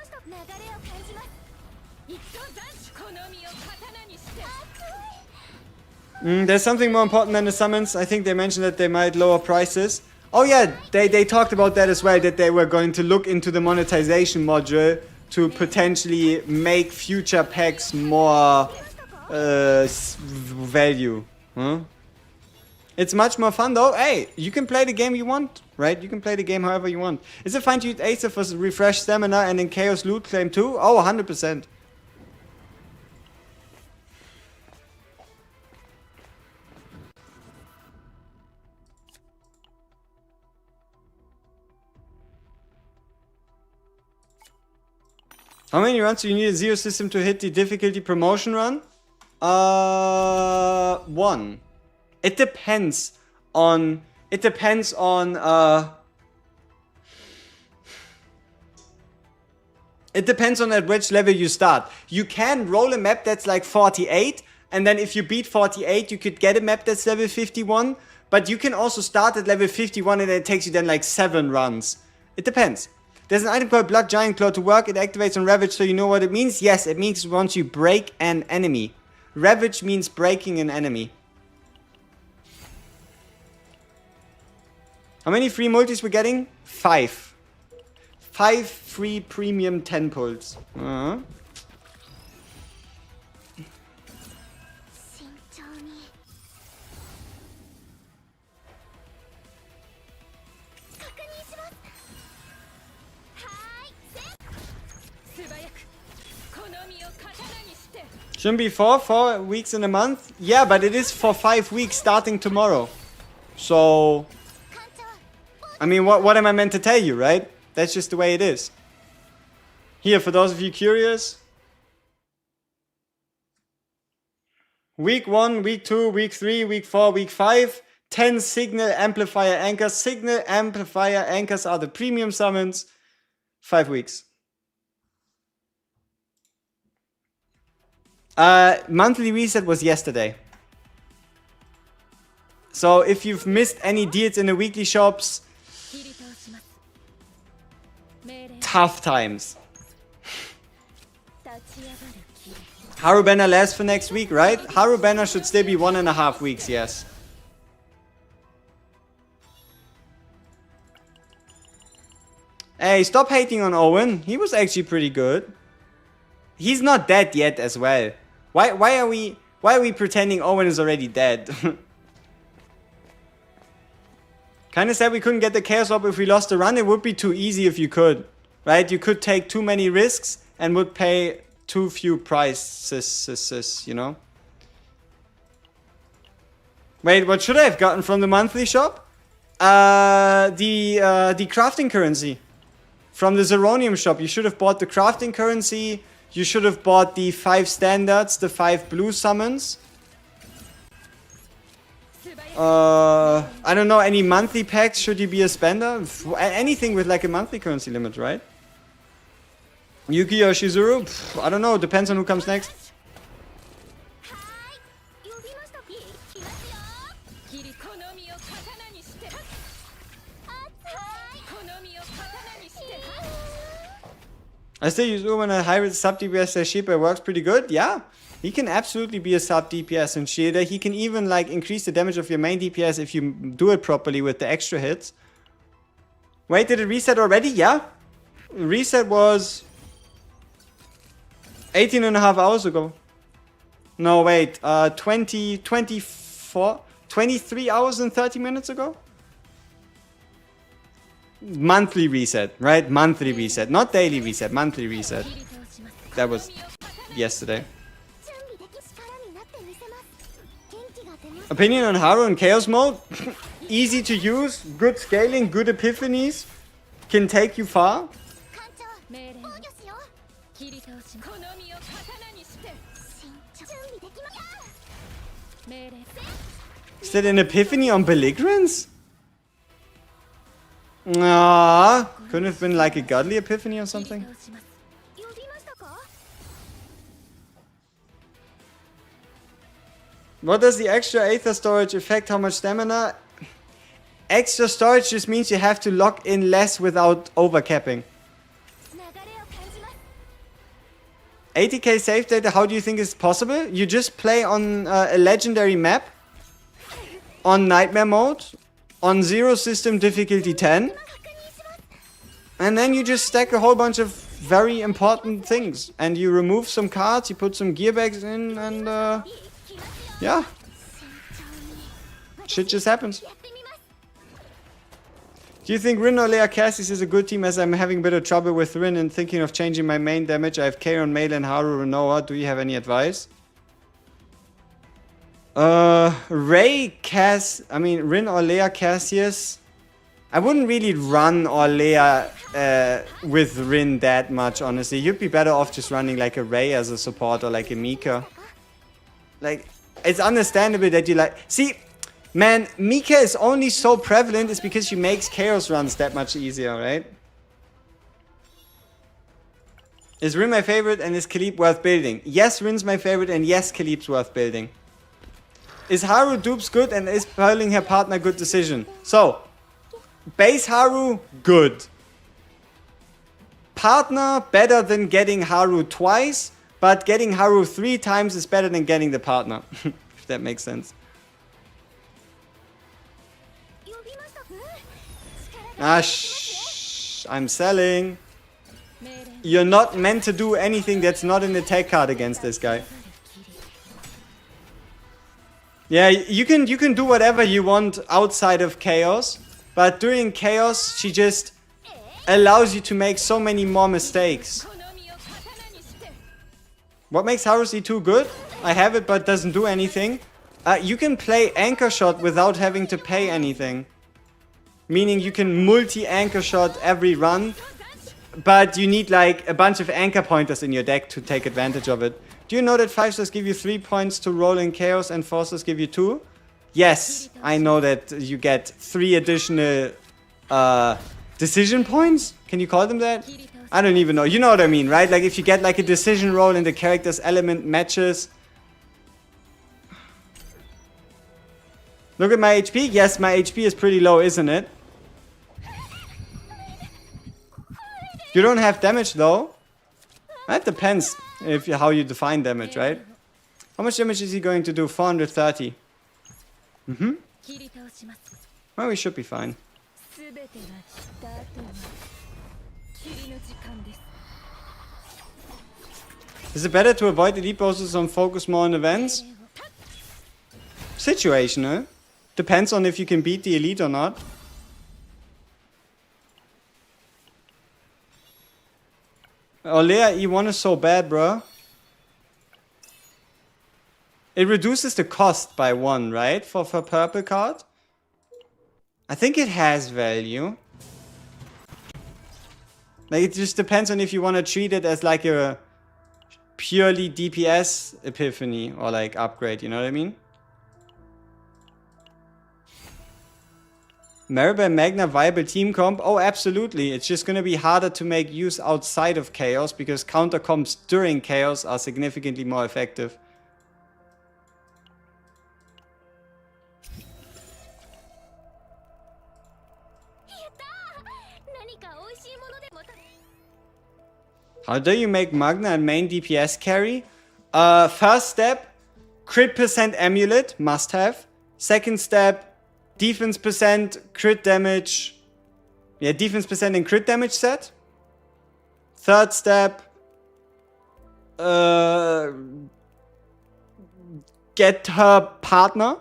There's something more important than the summons. I think they mentioned that they might lower prices. Oh yeah, they talked about that as well, that they were going to look into the monetization module to potentially make future packs more value. Huh? It's much more fun though. Hey, you can play the game you want, right? You can play the game however you want. Is it fine to use Acer for refresh stamina and in Chaos Loot Claim too? Oh, 100%. How many runs do you need a zero system to hit the difficulty promotion run? 1. It depends on... It depends on at which level you start. You can roll a map that's like 48, and then if you beat 48, you could get a map that's level 51. But you can also start at level 51 and it takes you then like 7 runs. It depends. There's an item called Blood Giant Claw to work. It activates on Ravage, so you know what it means? Yes, it means once you break an enemy. Ravage means breaking an enemy. How many free multis we're getting? 5. 5 free premium 10 pulls. Shouldn't be 4 weeks in a month? Yeah, but it is for 5 weeks starting tomorrow. So, I mean, what am I meant to tell you, right? That's just the way it is. Here, for those of you curious. Week 1, week 2, week 3, week 4, week 5. 10 signal amplifier anchors. Signal amplifier anchors are the premium summons. 5 weeks. Monthly reset was yesterday. So if you've missed any deals in the weekly shops, tough times. Haru banner lasts for next week, right? Haru banner should still be 1.5 weeks, yes. Hey, stop hating on Owen. He was actually pretty good. He's not dead yet as well. Why are we pretending Owen is already dead? Kinda sad we couldn't get the Chaos Orb if we lost the run. It would be too easy if you could. Right? You could take too many risks and would pay too few prices, you know? Wait, what should I have gotten from the monthly shop? The crafting currency. From the Zeronium shop. You should have bought the crafting currency. You should have bought the 5 standards, the 5 blue summons. I don't know, any monthly packs, should you be a spender? Anything with like a monthly currency limit, right? Yuki or Shizuru? I don't know, depends on who comes next. I still use Uman a hybrid sub DPS as Sheeper. It works pretty good. Yeah, he can absolutely be a sub DPS and Shielder. He can even like increase the damage of your main DPS if you do it properly with the extra hits. Wait, did it reset already? Yeah. Reset was 18.5 hours ago. No, wait. 23 hours and 30 minutes ago? Monthly reset, right? Monthly reset. Not daily reset, monthly reset. That was yesterday. Opinion on Haru in Chaos mode? Easy to use, good scaling, good epiphanies. Can take you far. Is that an epiphany on Belligerence? Couldn't have been like a godly epiphany or something? What does the extra Aether storage affect? How much stamina? Extra storage just means you have to lock in less without overcapping. 80k save data, how do you think is possible? You just play on a legendary map, on nightmare mode, on 0 system difficulty 10, and then you just stack a whole bunch of very important things, and you remove some cards, you put some gear bags in, and yeah, shit just happens. Do you think Rin or Lea Cassis is a good team, as I'm having a bit of trouble with Rin and thinking of changing my main damage? I have Karon, Mele, and Haru Renoa. Do you have any advice? Rin or Lea Cassius. I wouldn't really run or Lea with Rin that much, honestly. You'd be better off just running like a Ray as a support or like a Mika. Like, it's understandable that you like... See, man, Mika is only so prevalent is because she makes Chaos runs that much easier, right? Is Rin my favorite and is Khalib worth building? Yes, Rin's my favorite and yes, Khalib's worth building. Is Haru dupes good and is pearling her partner good decision? So, base Haru, good. partner better than getting Haru twice, but getting Haru 3 times is better than getting the partner. If that makes sense. I'm selling. You're not meant to do anything that's not an attack card against this guy. Yeah, you can do whatever you want outside of Chaos, but during Chaos, she just allows you to make so many more mistakes. What makes Haru C2 good? I have it, but doesn't do anything. You can play Anchor Shot without having to pay anything. Meaning you can multi-Anchor Shot every run, but you need like a bunch of anchor pointers in your deck to take advantage of it. Do you know that 5 stars give you 3 points to roll in Chaos and 4 stars give you 2? Yes, I know that you get 3 additional decision points? Can you call them that? I don't even know. You know what I mean, right? Like if you get like a decision roll and the character's element matches. Look at my HP. Yes, my HP is pretty low, isn't it? You don't have damage though. That depends how you define damage, right? How much damage is he going to do? 430. Well, we should be fine. Is it better to avoid elite bosses and focus more on events? Situational. Depends on if you can beat the elite or not. Olea E1 is so bad, bro. It reduces the cost by 1, right? For purple card. I think it has value. Like it just depends on if you want to treat it as like a purely DPS epiphany or like upgrade, you know what I mean? Maribel and Magna viable team comp? Oh, absolutely. It's just going to be harder to make use outside of Chaos because counter comps during Chaos are significantly more effective. How do you make Magna and main DPS carry? First step, crit percent amulet, must have. Second step, defense percent, crit damage. Yeah, defense percent and crit damage set. Third step, get her partner.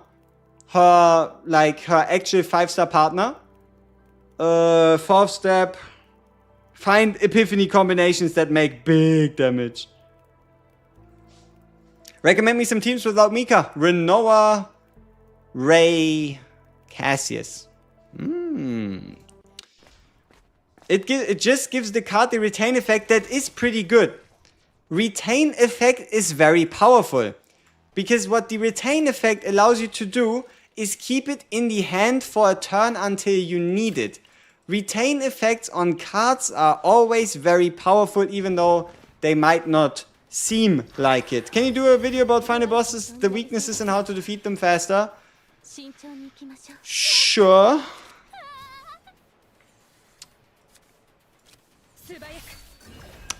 Her actual 5-star partner. Fourth step, find epiphany combinations that make big damage. Recommend me some teams without Mika. Renoa, Ray, Cassius. It just gives the card the retain effect that is pretty good. Retain effect is very powerful. Because what the retain effect allows you to do is keep it in the hand for a turn until you need it. Retain effects on cards are always very powerful even though they might not seem like it. Can you do a video about final bosses, the weaknesses and how to defeat them faster? Sure.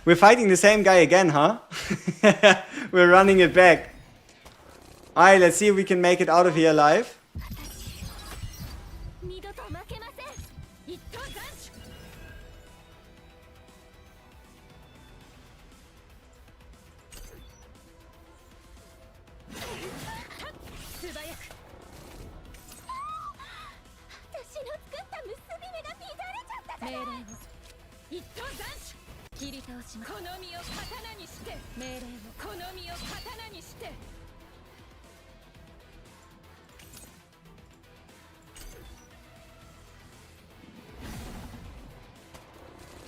We're fighting the same guy again, huh? We're running it back. Alright, let's see if we can make it out of here alive.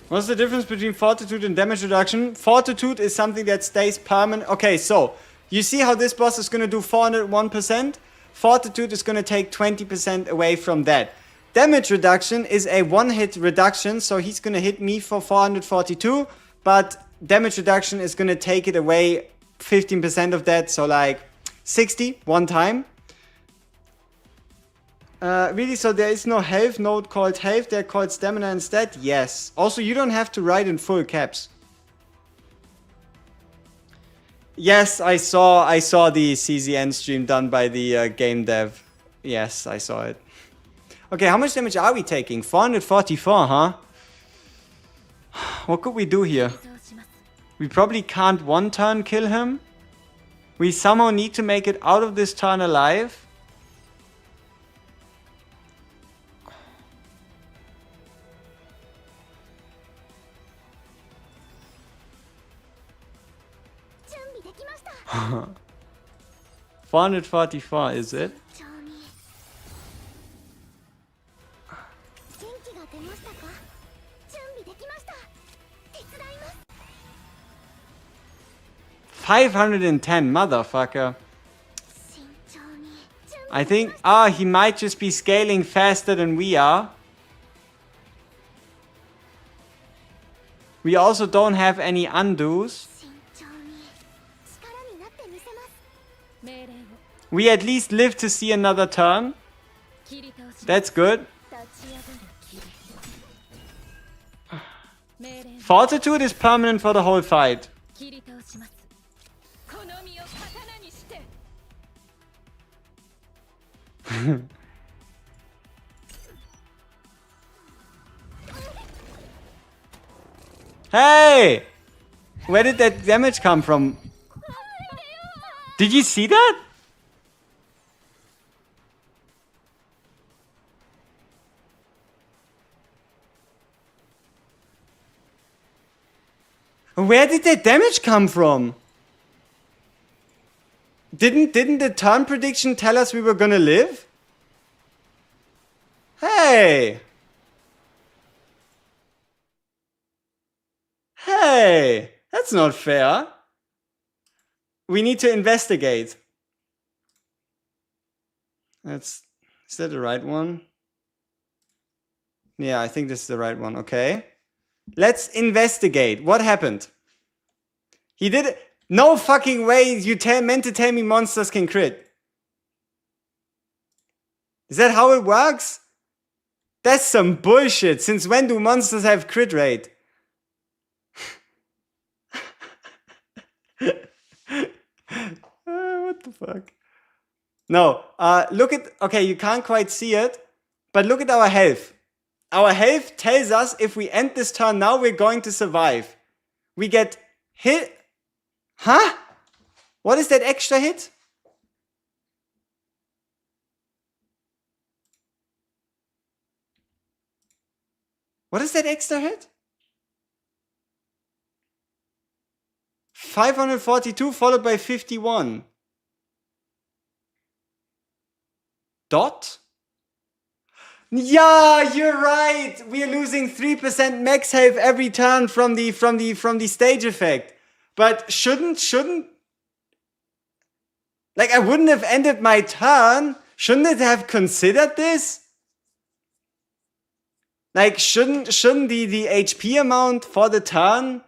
What's the difference between fortitude and damage reduction? Fortitude is something that stays permanent. Okay, so you see how this boss is going to do 401%? Fortitude is going to take 20% away from that. Damage reduction is a one-hit reduction, so he's going to hit me for 442, but damage reduction is going to take it away 15% of that, so like 60 one time. Really, so there is no health node called health, they're called stamina instead? Yes. Also, you don't have to write in full caps. Yes, I saw the CZN stream done by the game dev. Yes, I saw it. Okay, how much damage are we taking? 444, huh? What could we do here? We probably can't one turn kill him. We somehow need to make it out of this turn alive. $444, is it? $510, motherfucker. I think, he might just be scaling faster than we are. We also don't have any undos. We at least live to see another turn. That's good. Fortitude is permanent for the whole fight. Hey! Where did that damage come from? Did you see that? Where did that damage come from? Didn't the turn prediction tell us we were gonna live? Hey! Hey! That's not fair. We need to investigate. Is that the right one? Yeah, I think this is the right one. Okay. Let's investigate. What happened? He did it. No fucking way you meant to tell me monsters can crit. Is that how it works? That's some bullshit. Since when do monsters have crit rate? What the fuck? No, look at... Okay, you can't quite see it, but look at our health. Our health tells us if we end this turn now, we're going to survive. We get hit... Huh? What is that extra hit? What is that extra hit? 542 followed by 51. Dot? Yeah, you're right. We are losing 3% max health every turn from the stage effect. But shouldn't like I wouldn't have ended my turn. Shouldn't it have considered this? Like shouldn't the HP amount for the turn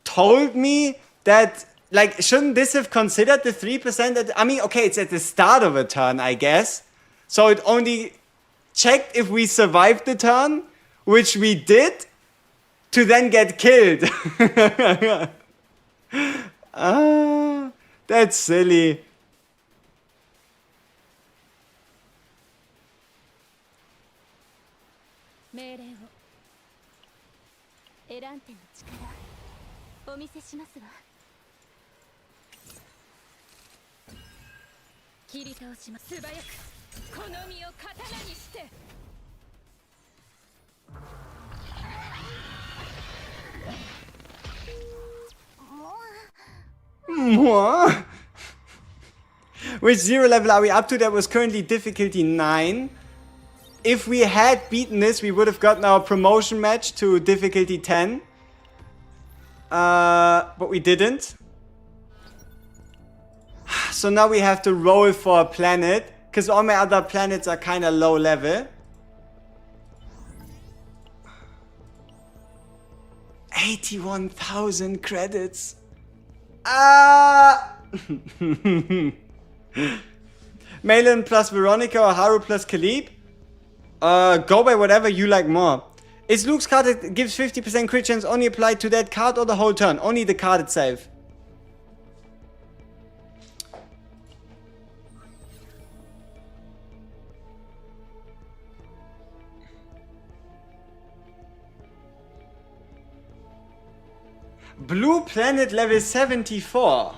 told me that, like, shouldn't this have considered the 3%? I mean, okay, it's at the start of a turn, I guess. So it only checked if we survived the turn, which we did, to then get killed. That's silly. Which 0 level are we up to? That was currently difficulty 9. If we had beaten this, we would have gotten our promotion match to difficulty 10. But we didn't. So now we have to roll for a planet, because all my other planets are kind of low level. 81,000 credits. Malin plus Veronica or Haru plus Khalib? Go by whatever you like more. Is Luke's card that gives 50% crit chance only applied to that card or the whole turn? Only the card itself. Blue Planet level 74.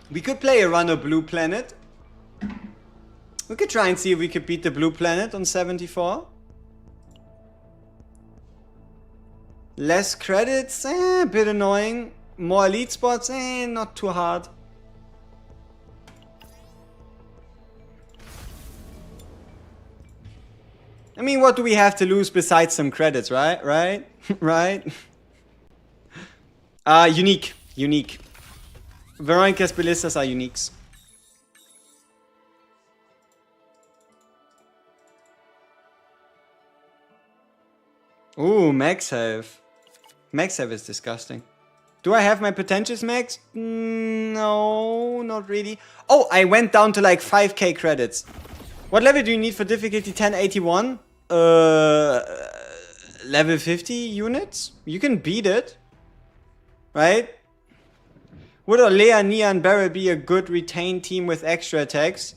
We could play a run of Blue Planet. We could try and see if we could beat the Blue Planet on 74. Less credits, a bit annoying. More elite spots, not too hard. I mean, what do we have to lose besides some credits, right? Right? Right? Unique. Unique. Veronica's ballistas are uniques. Ooh, max health. Max health is disgusting. Do I have my potentials max? No, not really. Oh, I went down to like 5k credits. What level do you need for difficulty 1081? Level 50 units? You can beat it. Right? Would Olea, Nia, and Beryl be a good retained team with extra attacks?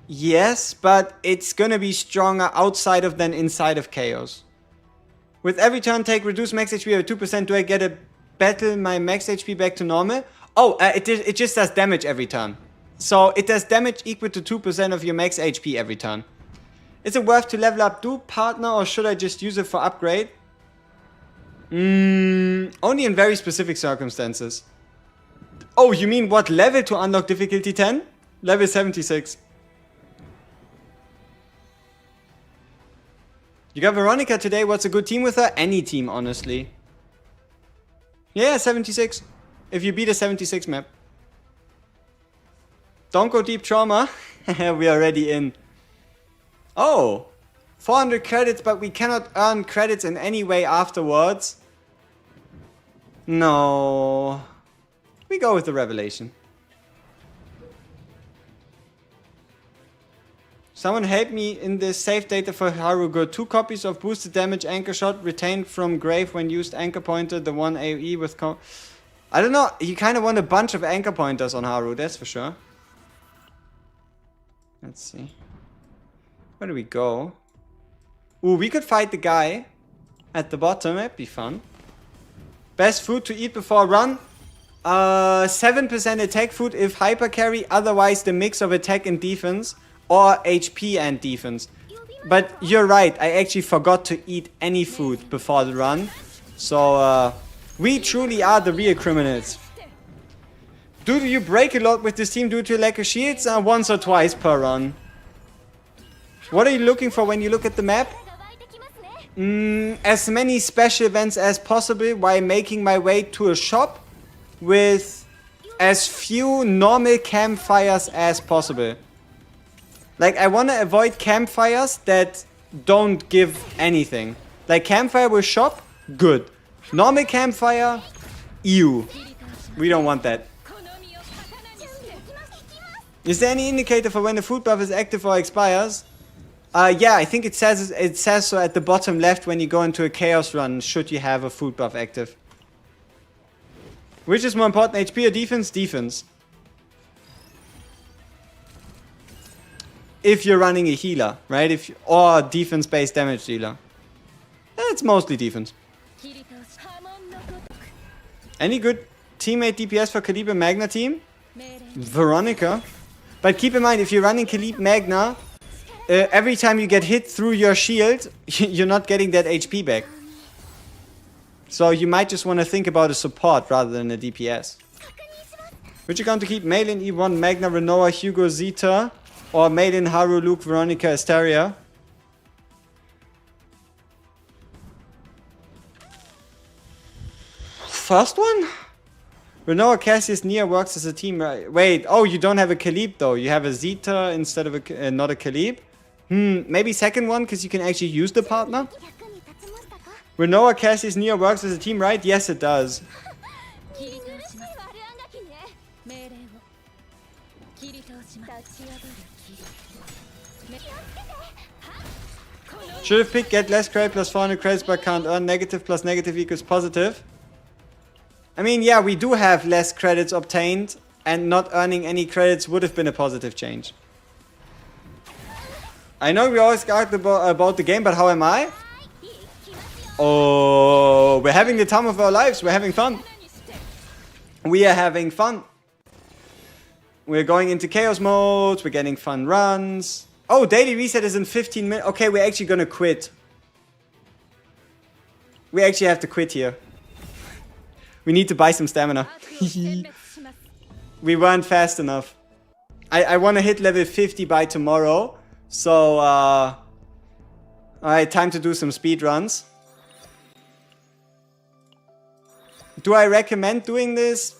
Yes, but it's gonna be stronger outside of than inside of Chaos. With every turn take reduce max HP by 2%, do I get a battle my max HP back to normal? Oh, it just does damage every turn. So it does damage equal to 2% of your max HP every turn. Is it worth to level up Dupe Partner or should I just use it for upgrade? Only in very specific circumstances. Oh, you mean what level to unlock difficulty 10? Level 76. You got Veronica today, what's a good team with her? Any team, honestly. Yeah, 76. If you beat a 76 map. Don't go deep trauma. We are already in. Oh, 400 credits, but we cannot earn credits in any way afterwards. No. We go with the revelation. Someone help me in this save data for Harugo. 2 copies of boosted damage anchor shot retained from grave when used anchor pointer. The one AoE with I don't know. You kind of want a bunch of anchor pointers on Haru, that's for sure. Let's see. Where do we go? Ooh, we could fight the guy at the bottom. That'd be fun. Best food to eat before run? 7% attack food if hyper carry. Otherwise, the mix of attack and defense. Or HP and defense. But you're right. I actually forgot to eat any food before the run. So, we truly are the real criminals. Do you break a lot with this team due to lack of shields? Once or twice per run. What are you looking for when you look at the map? As many special events as possible while making my way to a shop with as few normal campfires as possible. Like, I want to avoid campfires that don't give anything. Like, campfire with shop, good. Normal campfire, ew. We don't want that. Is there any indicator for when the food buff is active or expires? Yeah, I think it says so at the bottom left when you go into a chaos run, should you have a food buff active. Which is more important, HP or defense? Defense. If you're running a healer, right? Or defense-based damage dealer. It's mostly defense. Any good teammate DPS for Khalib and Magna team? Veronica. But keep in mind, if you're running Khalib Magna, every time you get hit through your shield, you're not getting that HP back. So you might just want to think about a support rather than a DPS. Which account to keep? Malin, E1, Magna, Renoa, Hugo, Zeta. Or Maiden, Haru, Luke, Veronica, Asteria. First one? Renoa, Cassius, Nia works as a team. Wait, oh, you don't have a Khalib though. You have a Zeta instead of not a Khalib. Maybe second one because you can actually use the partner. Renoa, Cassius, Neo works as a team, right? Yes, it does. Should have picked get less credit plus 400 credits but can't earn. Negative plus negative equals positive. I mean, yeah, we do have less credits obtained, and not earning any credits would have been a positive change. I know we always argue about the game, but how am I? Oh, we're having the time of our lives. We're having fun. We are having fun. We're going into chaos modes. We're getting fun runs. Oh, daily reset is in 15 minutes. Okay, we're actually gonna quit. We actually have to quit here. We need to buy some stamina. We weren't fast enough. I want to hit level 50 by tomorrow. So, alright, time to do some speed runs. Do I recommend doing this?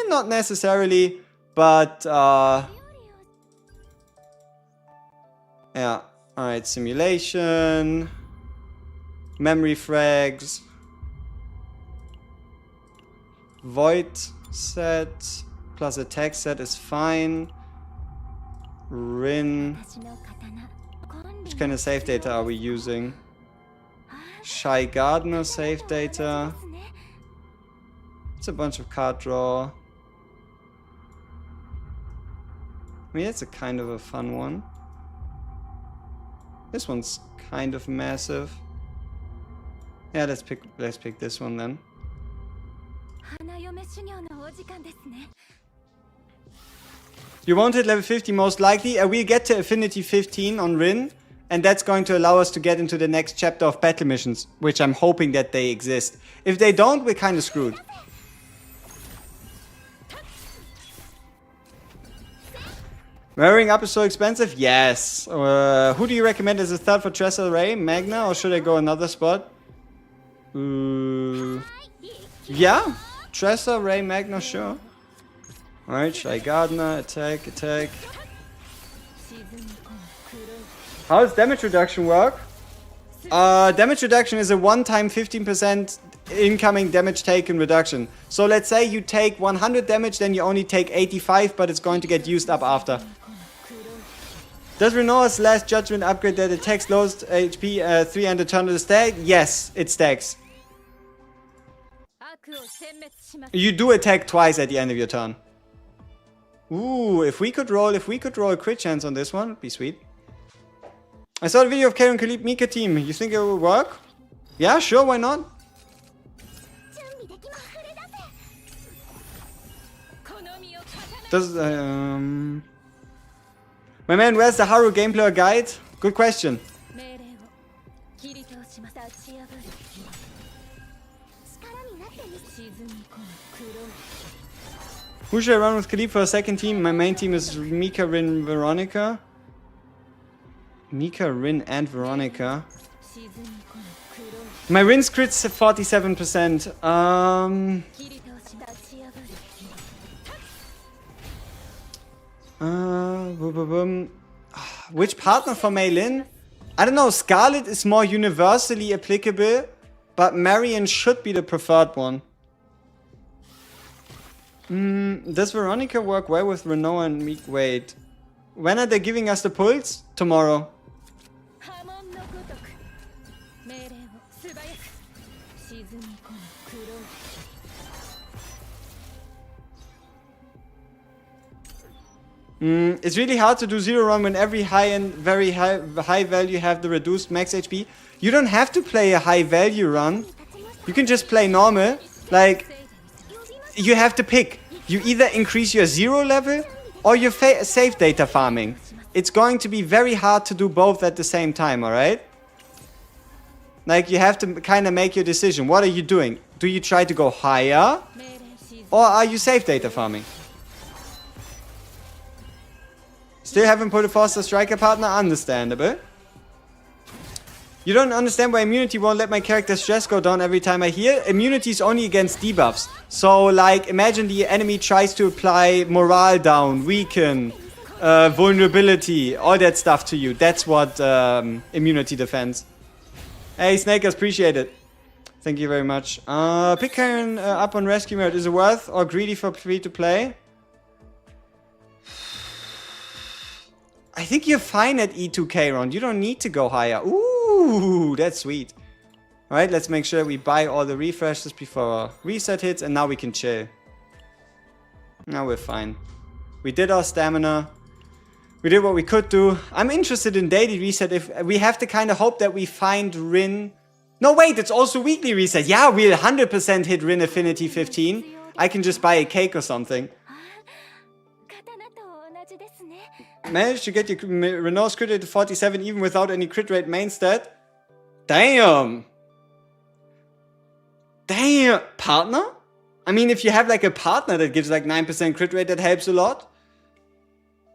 Not necessarily, but yeah. Alright, simulation, memory frags, void set plus attack set is fine. Rin. Which kind of save data are we using? Shy Gardener save data. It's a bunch of card draw. I mean, it's a kind of a fun one. This one's kind of massive. Yeah, let's pick this one then. You won't hit level 50 most likely. We'll get to Affinity 15 on Rin, and that's going to allow us to get into the next chapter of battle missions, which I'm hoping that they exist. If they don't, we're kind of screwed. Wearing up is so expensive? Yes. Who do you recommend as a third for Trestle Ray? Magna, or should I go another spot? Yeah. Trestle Ray, Magna, sure. Alright, Shy Gardener, attack. How does damage reduction work? Damage reduction is a one-time 15% incoming damage taken reduction. So let's say you take 100 damage, then you only take 85, but it's going to get used up after. Does Renoa's Last Judgment upgrade that attacks lowest HP 300 turn to the stack? Yes, it stacks. You do attack twice at the end of your turn. Ooh, if we could roll a crit chance on this one, it'd be sweet. I saw the video of Karen Khalib Mika team. You think it will work? Yeah, sure, why not? Does my man, where's the Haru gameplay guide? Good question. Who should I run with Khalib for a second team? My main team is Mika, Rin, Veronica. Mika, Rin, and Veronica. My Rin's crits 47%. Which partner for Meilin? I don't know. Scarlet is more universally applicable, but Marion should be the preferred one. Does Veronica work well with Renoa and Meek? Wait. When are they giving us the pulse? Tomorrow. It's really hard to do zero run when every high and very high value have the reduced max HP. You don't have to play a high value run. You can just play normal. Like, you have to pick. You either increase your zero level or your save data farming. It's going to be very hard to do both at the same time, alright? Like, you have to kind of make your decision. What are you doing? Do you try to go higher? Or are you save data farming? Still haven't put a faster striker partner? Understandable. You don't understand why immunity won't let my character's stress go down every time I heal? Immunity is only against debuffs. So, like, imagine the enemy tries to apply morale down, weaken, vulnerability, all that stuff to you. That's what immunity defends. Hey, Snakers, appreciate it. Thank you very much. Pick Karen up on rescue mode. Is it worth or greedy for free to play? I think you're fine at E2K, Ron. You don't need to go higher. Ooh, that's sweet. Alright, let's make sure we buy all the refreshes before reset hits, and now we can chill. Now we're fine. We did our stamina. We did what we could do. I'm interested in daily reset. If we have to kind of hope that we find Rin. No, wait, it's also weekly reset. Yeah, we'll 100% hit Rin Affinity 15. I can just buy a cake or something. Managed to get your Renault's crit rate to 47 even without any crit rate main stat. Damn. Damn. Partner? I mean, if you have like a partner that gives like 9% crit rate, that helps a lot.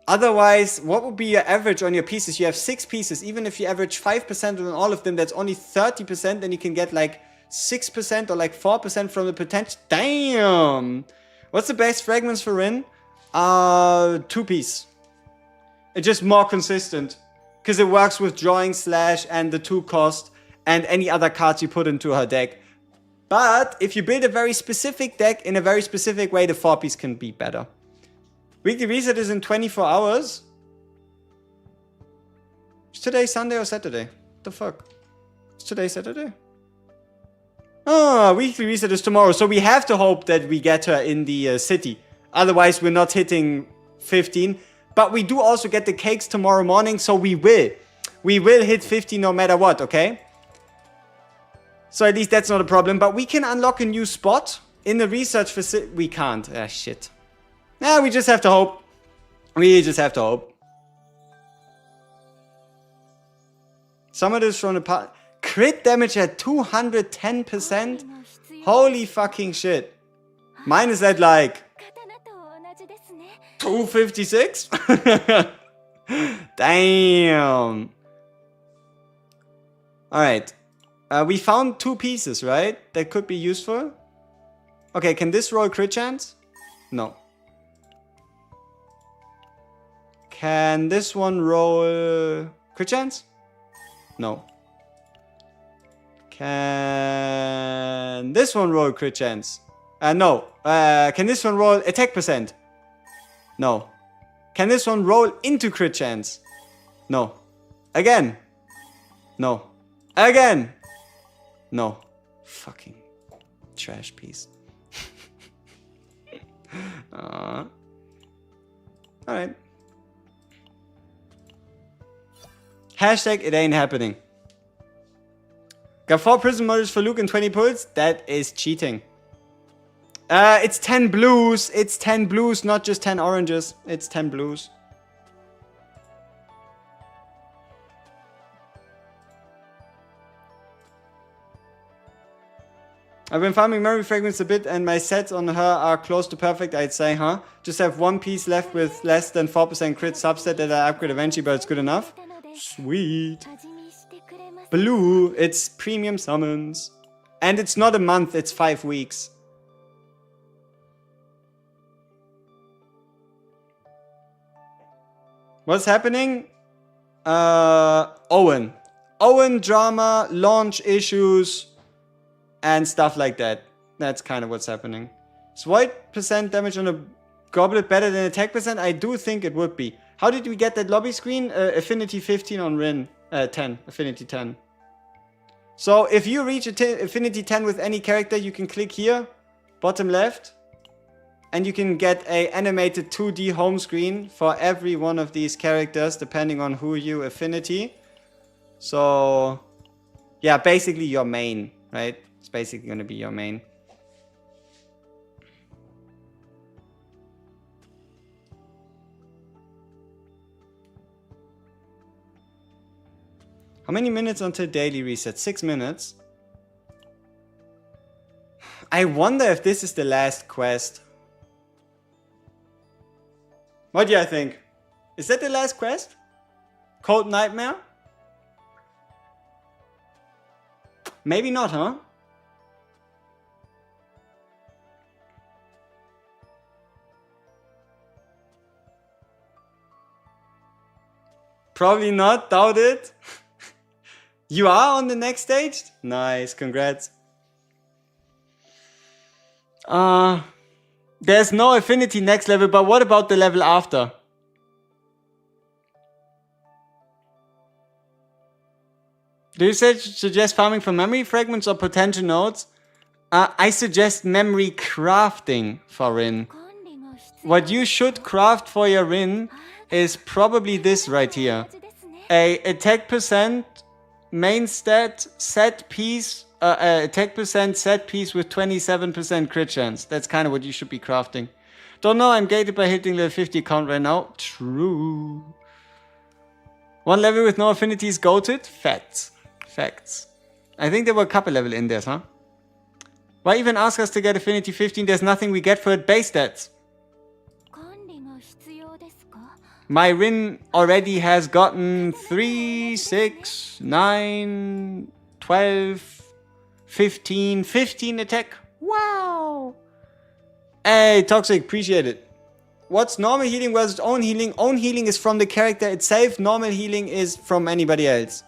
Otherwise, what would be your average on your pieces? You have 6 pieces. Even if you average 5% on all of them, that's only 30%. Then you can get like 6% or like 4% from the potential. Damn. What's the best fragments for Rin? 2 piece. It's just more consistent. Because it works with drawing slash and the 2 cost and any other cards you put into her deck. But if you build a very specific deck in a very specific way, the 4 piece can be better. Weekly reset is in 24 hours. Is today Sunday or Saturday? What the fuck? Is today Saturday? Oh, weekly reset is tomorrow. So we have to hope that we get her in the city. Otherwise, we're not hitting 15. But we do also get the cakes tomorrow morning. So we will. We will hit 50 no matter what, okay? So at least that's not a problem. But we can unlock a new spot in the research facility. We can't. Ah, shit. Nah, we just have to hope. We just have to hope. Some of this from the part. Crit damage at 210%? Holy fucking shit. Mine is at like 256? Damn. Alright. We found 2 pieces, right? That could be useful. Okay, can this roll crit chance? No. Can this one roll crit chance? No. Can this one roll crit chance? No. Can this one roll attack percent? No. Can this one roll into crit chance? No. Again? No. Again? No. Fucking trash piece. Alright. Hashtag it ain't happening. Got 4 prison models for Luke and 20 pulls? That is cheating. It's 10 blues. It's 10 blues, not just 10 oranges. It's 10 blues. I've been farming Mary Fragrance a bit and my sets on her are close to perfect, I'd say, huh? Just have 1 piece left with less than 4% crit subset that I upgrade eventually, but it's good enough. Sweet. Blue, it's premium summons. And it's not a month, it's 5 weeks. What's happening? Owen. Owen drama, launch issues, and stuff like that. That's kind of what's happening. Is white percent damage on a goblet better than attack percent? I do think it would be. How did we get that lobby screen? Affinity 15 on Rin. 10. Affinity 10. So if you reach Affinity 10 with any character, you can click here, bottom left, and you can get a animated 2D home screen for every one of these characters, depending on who you Affinity. So, yeah, basically your main, right? It's basically going to be your main. How many minutes until daily reset? 6 minutes. I wonder if this is the last quest. What do you think? Is that the last quest? Cold Nightmare? Maybe not, huh? Probably not, doubt it. You are on the next stage? Nice, congrats. There's no affinity next level, but what about the level after? Do you suggest farming for memory fragments or potential nodes? I suggest memory crafting for Rin. What you should craft for your Rin is probably this right here. A attack percent main stat set piece, attack percent set piece with 27% crit chance. That's kind of what you should be crafting. Don't know, I'm gated by hitting level 50 count right now. True. One level with no affinities goated? Facts. Facts. I think there were a couple level in there, huh? Why even ask us to get affinity 15? There's nothing we get for it. Base stats. My Rin already has gotten 3, 6, 9, 12, 15, 15 attack. Wow. Hey, Toxic, appreciate it. What's normal healing versus own healing? Own healing is from the character itself. Normal healing is from anybody else.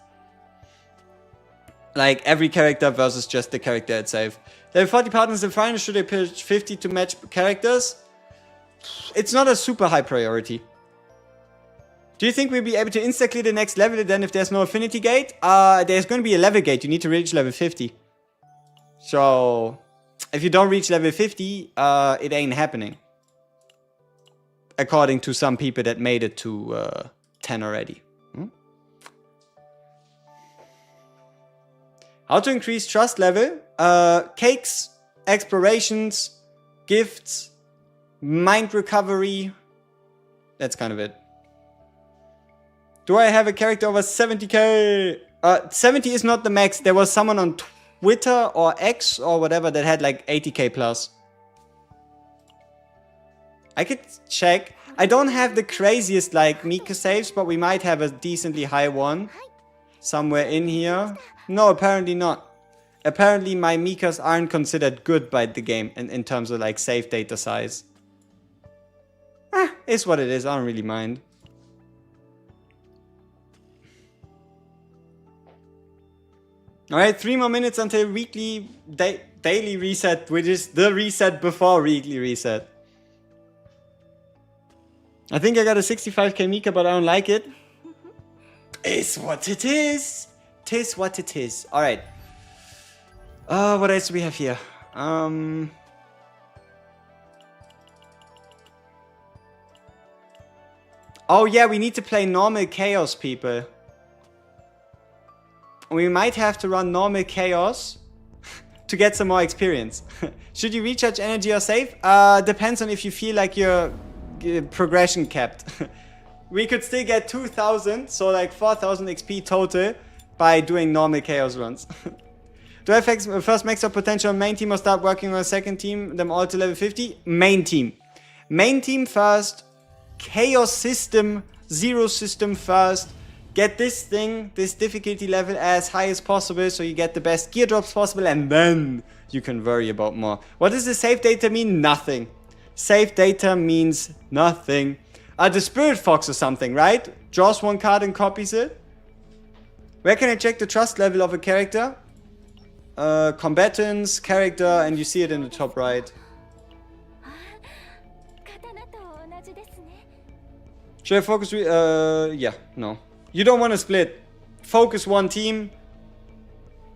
Like every character versus just the character itself. Level 40 partners in finals, should I pitch 50 to match characters? It's not a super high priority. Do you think we'll be able to insta-clear the next level then if there's no affinity gate? There's going to be a level gate. You need to reach level 50. So, if you don't reach level 50, it ain't happening. According to some people that made it to 10 already. How to increase trust level? Cakes, explorations, gifts, mind recovery. That's kind of it. Do I have a character over 70k? 70 is not the max. There was someone on Twitter or X or whatever that had like 80k plus. I could check. I don't have the craziest like Mika saves, but we might have a decently high one. Somewhere in here. No, apparently not. Apparently my Mikas aren't considered good by the game in terms of like save data size. It's what it is, I don't really mind. Alright, 3 more minutes until weekly daily reset, which is the reset before weekly reset. I think I got a 65k Mika, but I don't like it. It's what it is. Tis what it is. Alright. What else do we have here? Oh yeah, we need to play normal chaos, people. We might have to run normal chaos to get some more experience. Should you recharge energy or save? Depends on if you feel like your progression capped. We could still get 2000, so like 4000 XP total by doing normal chaos runs. Do I first max up potential on main team or start working on a second team, them all to level 50? Main team. Main team first. Chaos system, zero system first. Get this thing, this difficulty level as high as possible so you get the best gear drops possible and then you can worry about more. What does the save data mean? Nothing. Save data means nothing. The Spirit Fox or something, right? Draws one card and copies it. Where can I check the trust level of a character? Combatants, character, and you see it in the top right. Should I focus? Yeah, no. You don't want to split. Focus one team.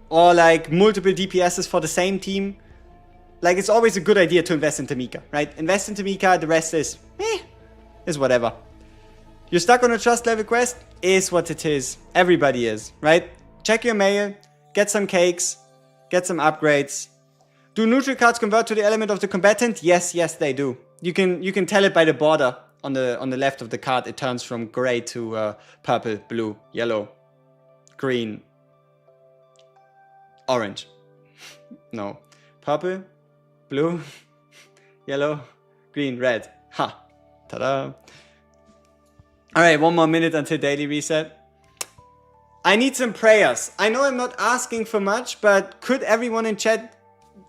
Or like multiple DPSs for the same team. Like it's always a good idea to invest into Mika, right? Invest into Mika, the rest is whatever. You're stuck on a trust level quest? Is what it is. Everybody is, right? Check your mail, get some cakes, get some upgrades. Do neutral cards convert to the element of the combatant? Yes, yes they do. You can tell it by the border on the left of the card. It turns from gray to purple, blue, yellow, green, orange. No. Purple, blue, yellow, green, red. Ha. Ta-da. Alright, 1 more minute until daily reset. I need some prayers. I know I'm not asking for much, but could everyone in chat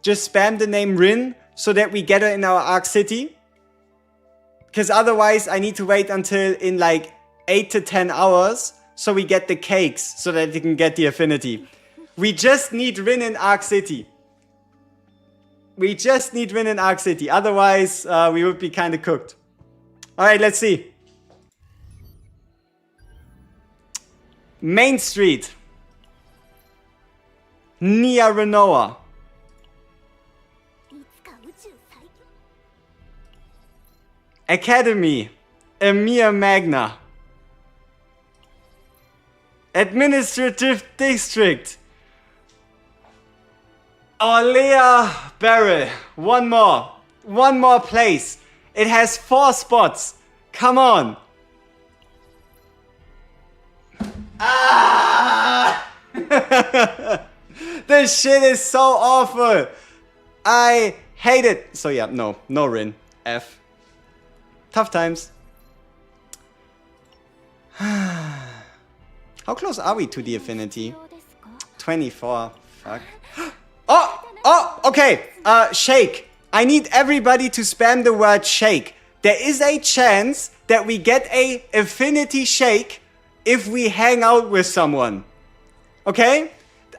just spam the name Rin so that we get her in our Arc City? Because otherwise I need to wait until in like 8 to 10 hours so we get the cakes so that we can get the affinity. We just need Rin in Arc City. We just need win in Arc City. Otherwise, we would be kind of cooked. Alright, let's see. Main Street. Nia Renoa. Academy. Emir Magna. Administrative District. Orlea Barrel. One more. One more place. It has 4 spots. Come on. Ah! This shit is so awful. I hate it. So yeah, no Rin. F. Tough times. How close are we to the Affinity? 24. Fuck. Oh, okay. Shake. I need everybody to spam the word shake. There is a chance that we get a Affinity shake if we hang out with someone. Okay?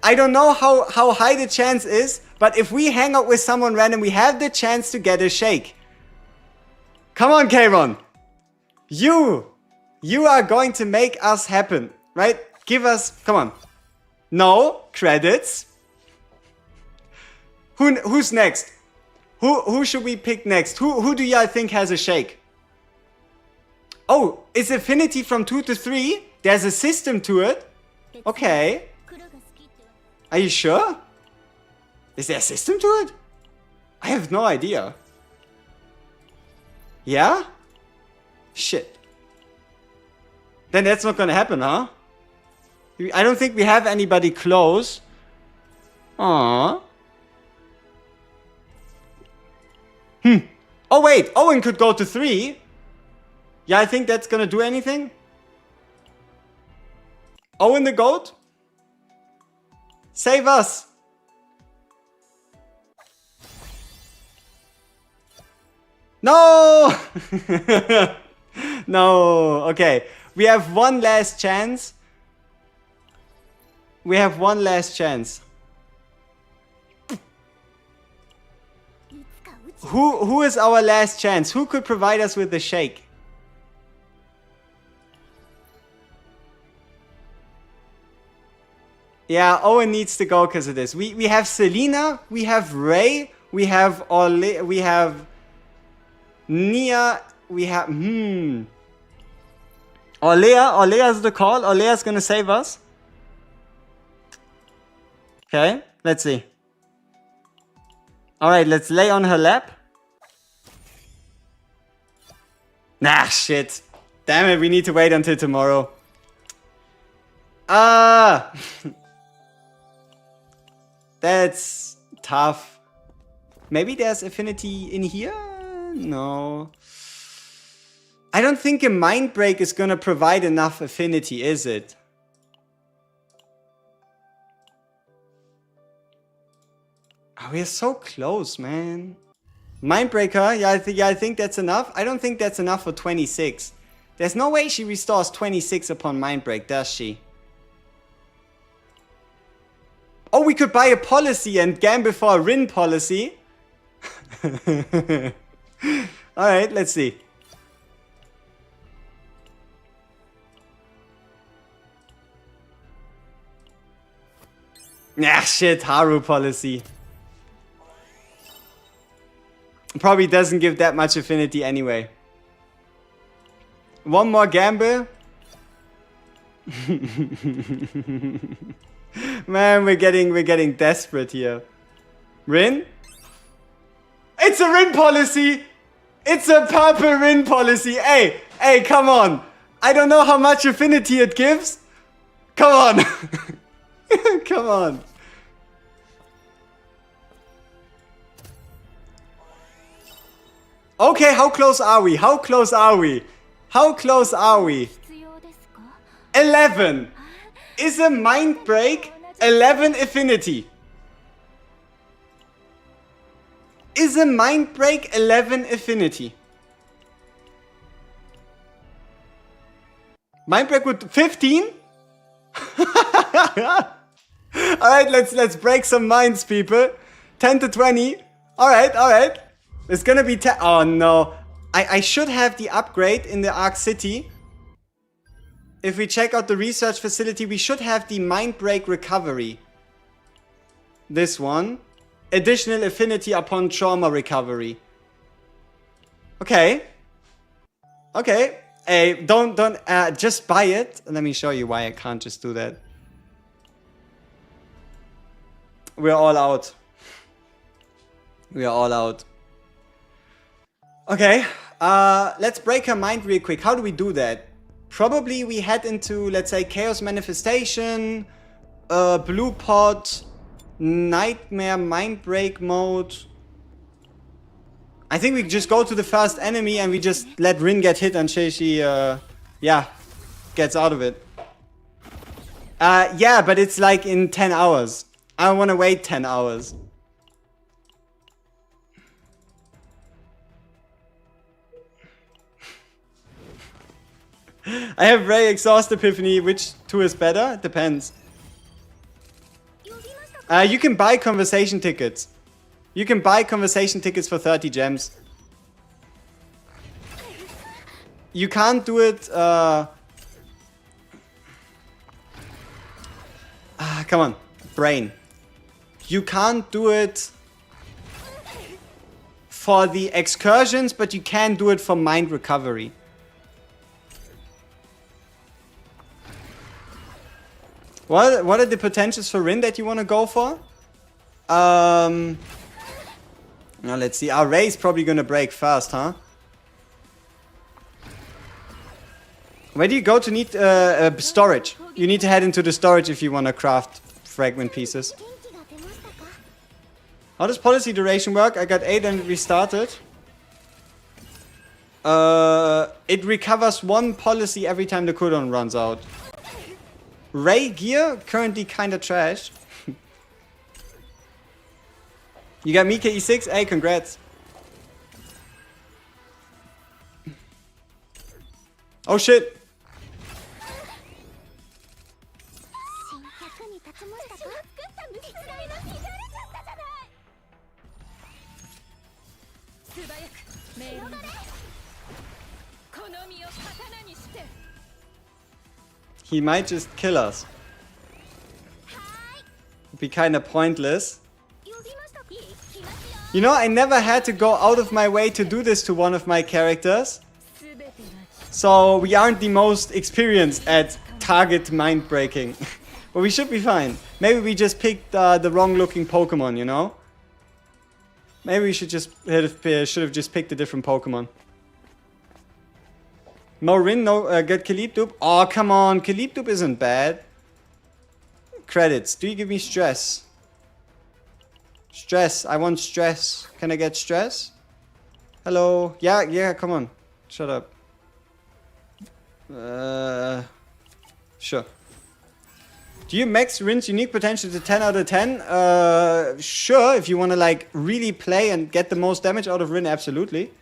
I don't know how high the chance is, but if we hang out with someone random, we have the chance to get a shake. Come on, Kayron. You are going to make us happen, right? Give us, come on. No credits. Who's next? Who should we pick next? Who do y'all think has a shake? Oh, is Affinity from 2 to 3? There's a system to it. Okay. Are you sure? Is there a system to it? I have no idea. Yeah? Shit. Then that's not gonna happen, huh? I don't think we have anybody close. Aww. Oh wait, Owen could go to 3. Yeah, I think that's gonna do anything. Owen the GOAT? Save us! No! No, okay. We have one last chance. We have one last chance. Who is our last chance? Who could provide us with the shake? Yeah, Owen needs to go because of this. We have Selena, we have Ray, we have Orle, we have Nia, we have Orlea's the call. Orlea's gonna save us. Okay, let's see. Alright, let's lay on her lap. Nah, shit. Damn it, we need to wait until tomorrow. That's tough. Maybe there's Affinity in here? No. I don't think a Mind Break is gonna provide enough Affinity, is it? Oh, we're so close, man. Mindbreaker, yeah, I think that's enough. I don't think that's enough for 26. There's no way she restores 26 upon Mindbreak, does she? Oh, we could buy a policy and gamble for a Rin policy. Alright, let's see. Ah, shit, Haru policy. Probably doesn't give that much Affinity anyway. One more gamble. Man, we're getting desperate here. Rin? It's a Rin policy! It's a purple Rin policy! Hey, come on! I don't know how much Affinity it gives. Come on! Come on! Okay, how close are we? How close are we? How close are we? 11! Is a Mind Break 11 Affinity? Is a Mind Break 11 Affinity? Mind Break with 15? Alright, let's break some minds, people. 10 to 20. Alright, alright. It's gonna be oh no. I should have the upgrade in the Arc City. If we check out the research facility, we should have the Mind Break recovery. This one. Additional affinity upon trauma recovery. Okay. Okay. Hey, don't, just buy it. Let me show you why I can't just do that. We're all out. We are all out. Okay. Let's break her mind real quick. How do we do that? Probably we head into, let's say, Chaos Manifestation, Blue Pot, Nightmare Mind Break mode. I think we just go to the first enemy and we just let Rin get hit until she, yeah, gets out of it. Yeah, but it's like in 10 hours. I don't want to wait 10 hours. I have Ray Exhaust Epiphany. Which two is better? It depends. You can buy conversation tickets. You can buy conversation tickets for 30 gems. You can't do it. Come on, brain. You can't do it for the excursions, but you can do it for mind recovery. What are the potentials for Rin that you want to go for? Now let's see. Our Ray's probably gonna break fast, huh? Where do you go to need storage? You need to head into the storage if you want to craft fragment pieces. How does policy duration work? I got 8 and it restarted. It recovers 1 policy every time the cooldown runs out. Ray gear, currently kinda trash. You got Mika E6? Hey, congrats. Oh shit. He might just kill us. It'd be kinda pointless. You know, I never had to go out of my way to do this to one of my characters. So we aren't the most experienced at target mind breaking. But we should be fine. Maybe we just picked the wrong looking Pokemon, you know? Maybe we should have just picked a different Pokemon. No Rin, no get Calyptube. Oh, come on. Calyptube isn't bad. Credits. Do you give me stress? Stress. I want stress. Can I get stress? Hello. Yeah, come on. Shut up. Sure. Do you max Rin's unique potential to 10 out of 10? Sure. If you want to like really play and get the most damage out of Rin, absolutely.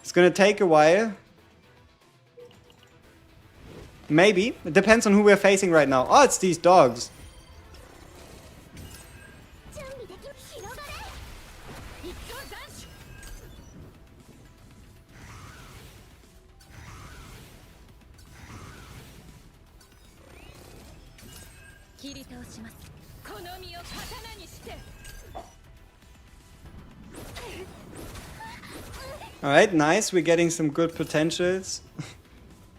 It's gonna take a while. Maybe. It depends on who we're facing right now. Oh, it's these dogs. Alright, nice. We're getting some good potentials.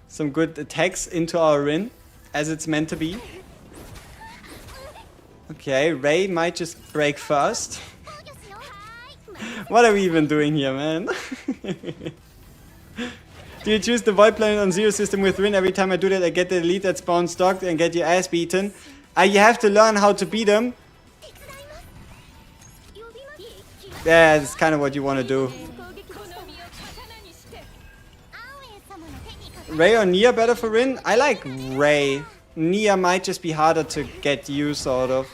Some good attacks into our Rin, as it's meant to be. Okay, Ray might just break first. What are we even doing here, man? Do you choose the Void Planet on Zero system with Rin? Every time I do that, I get the elite that spawns stocked and get your ass beaten. You have to learn how to beat them. Yeah, that's kind of what you want to do. Ray or Nia better for Rin? I like Ray. Nia might just be harder to get used, sort of.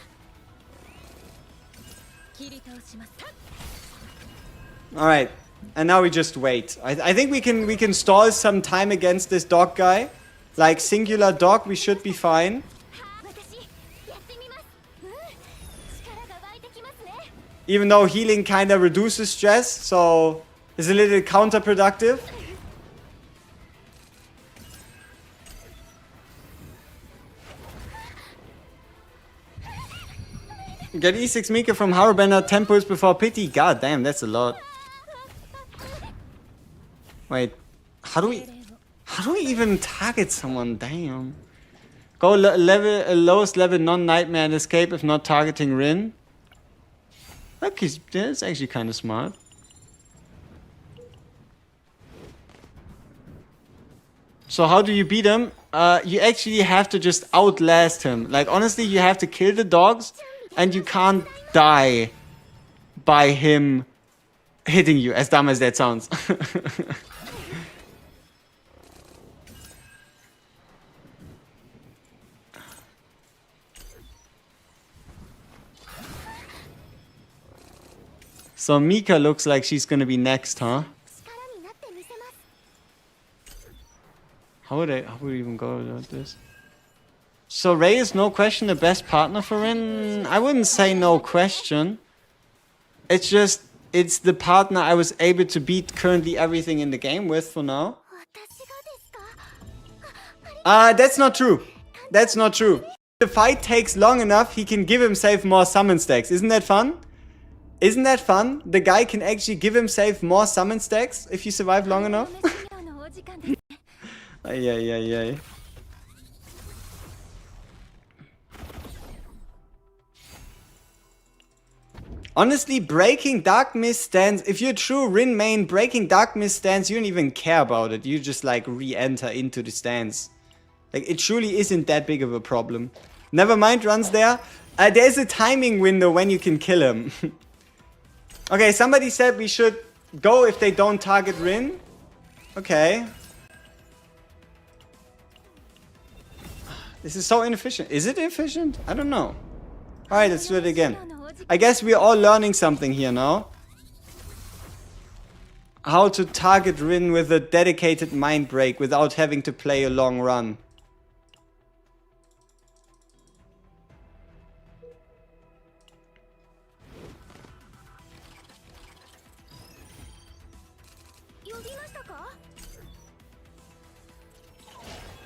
Alright. And now we just wait. I think we can stall some time against this dog guy. Like singular dog, we should be fine. Even though healing kind of reduces stress, so it's a little counterproductive. Get E6 Mika from Harbender 10 pulls before pity. God damn, that's a lot. Wait, how do we even target someone? Damn. Go lowest level non-nightmare and escape if not targeting Rin. Okay, that's actually kind of smart. So how do you beat him? You actually have to just outlast him. Like, honestly, you have to kill the dogs and you can't die by him hitting you, as dumb as that sounds. So Mika looks like she's gonna be next, huh? How would we even go about this? So Ray is no question the best partner for Rin? I wouldn't say no question. It's just, it's the partner I was able to beat currently everything in the game with for now. That's not true. That's not true. If the fight takes long enough, he can give himself more summon stacks. Isn't that fun? Isn't that fun? The guy can actually give himself more summon stacks if you survive long enough. Ay. Honestly, breaking Dark Mist stance, if you're true Rin main, breaking Dark Mist stance, you don't even care about it. You just like re-enter into the stance. Like, it truly isn't that big of a problem. Nevermind runs there. There's a timing window when you can kill him. Okay, somebody said we should go if they don't target Rin. Okay. This is so inefficient. Is it efficient? I don't know. Alright, let's do it again. I guess we're all learning something here now. How to target Rin with a dedicated mind break without having to play a long run.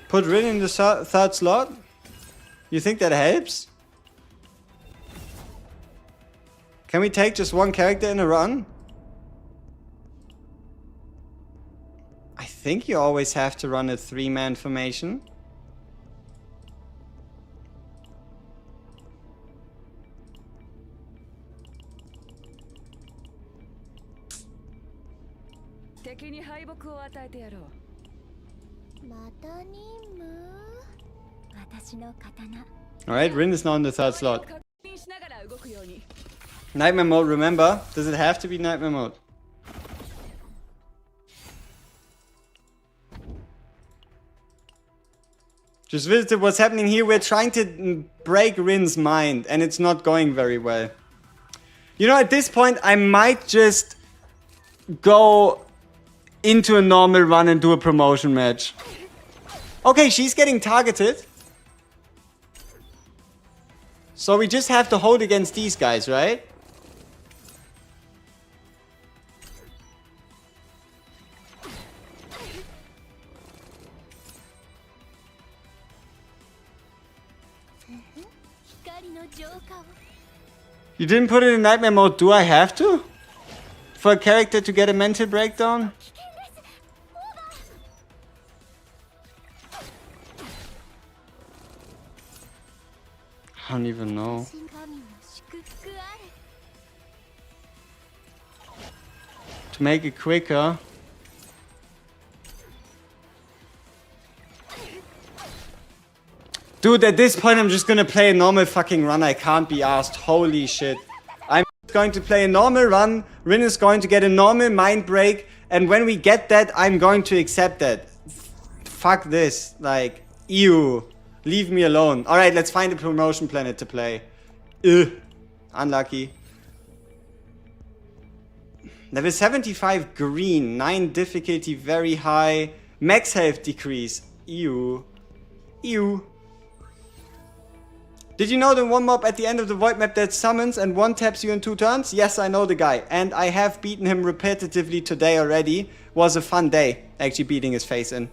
Put Rin in the third slot? You think that helps? Can we take just one character in a run? I think you always have to run a 3-man formation. Alright, Rin is now in the third slot. Nightmare mode, remember? Does it have to be nightmare mode? Just visited what's happening here. We're trying to break Rin's mind and it's not going very well. You know, at this point, I might just go into a normal run and do a promotion match. Okay, she's getting targeted. So we just have to hold against these guys, right? You didn't put it in nightmare mode, do I have to? For a character to get a mental breakdown? I don't even know. To make it quicker. Dude, at this point I'm just gonna play a normal fucking run. I can't be asked. Holy shit. I'm going to play a normal run. Rin is going to get a normal mind break. And when we get that, I'm going to accept that. Fuck this. Like, ew. Leave me alone. Alright, let's find a promotion planet to play. Ugh. Unlucky. Level 75 green. 9 difficulty, very high. Max health decrease. Ew. Ew. Did you know the one mob at the end of the void map that summons and one taps you in 2 turns? Yes, I know the guy. And I have beaten him repetitively today already. Was a fun day, actually beating his face in.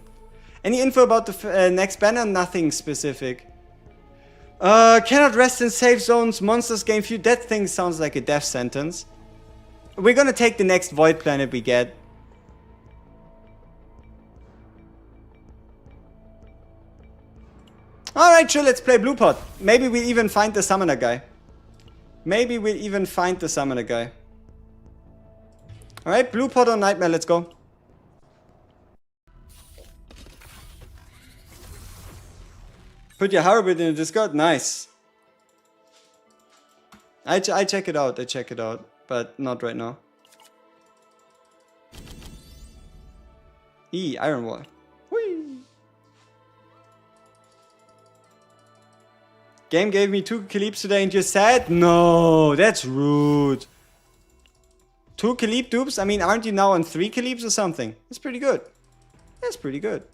Any info about the next banner? Nothing specific. Cannot rest in safe zones. Monsters gain few. That thing sounds like a death sentence. We're gonna take the next void planet we get. Alright, sure, let's play Blue Pot. Maybe we'll even find the summoner guy. Alright, Blue Pot or Nightmare, let's go. Put your Harrowbit in the Discord? Nice. I check it out, but not right now. Iron Wall. Whee! Game gave me 2 Kaleeps today and you're sad? No, that's rude. 2 Kaleep dupes? I mean, aren't you now on 3 Kaleeps or something? That's pretty good. That's pretty good.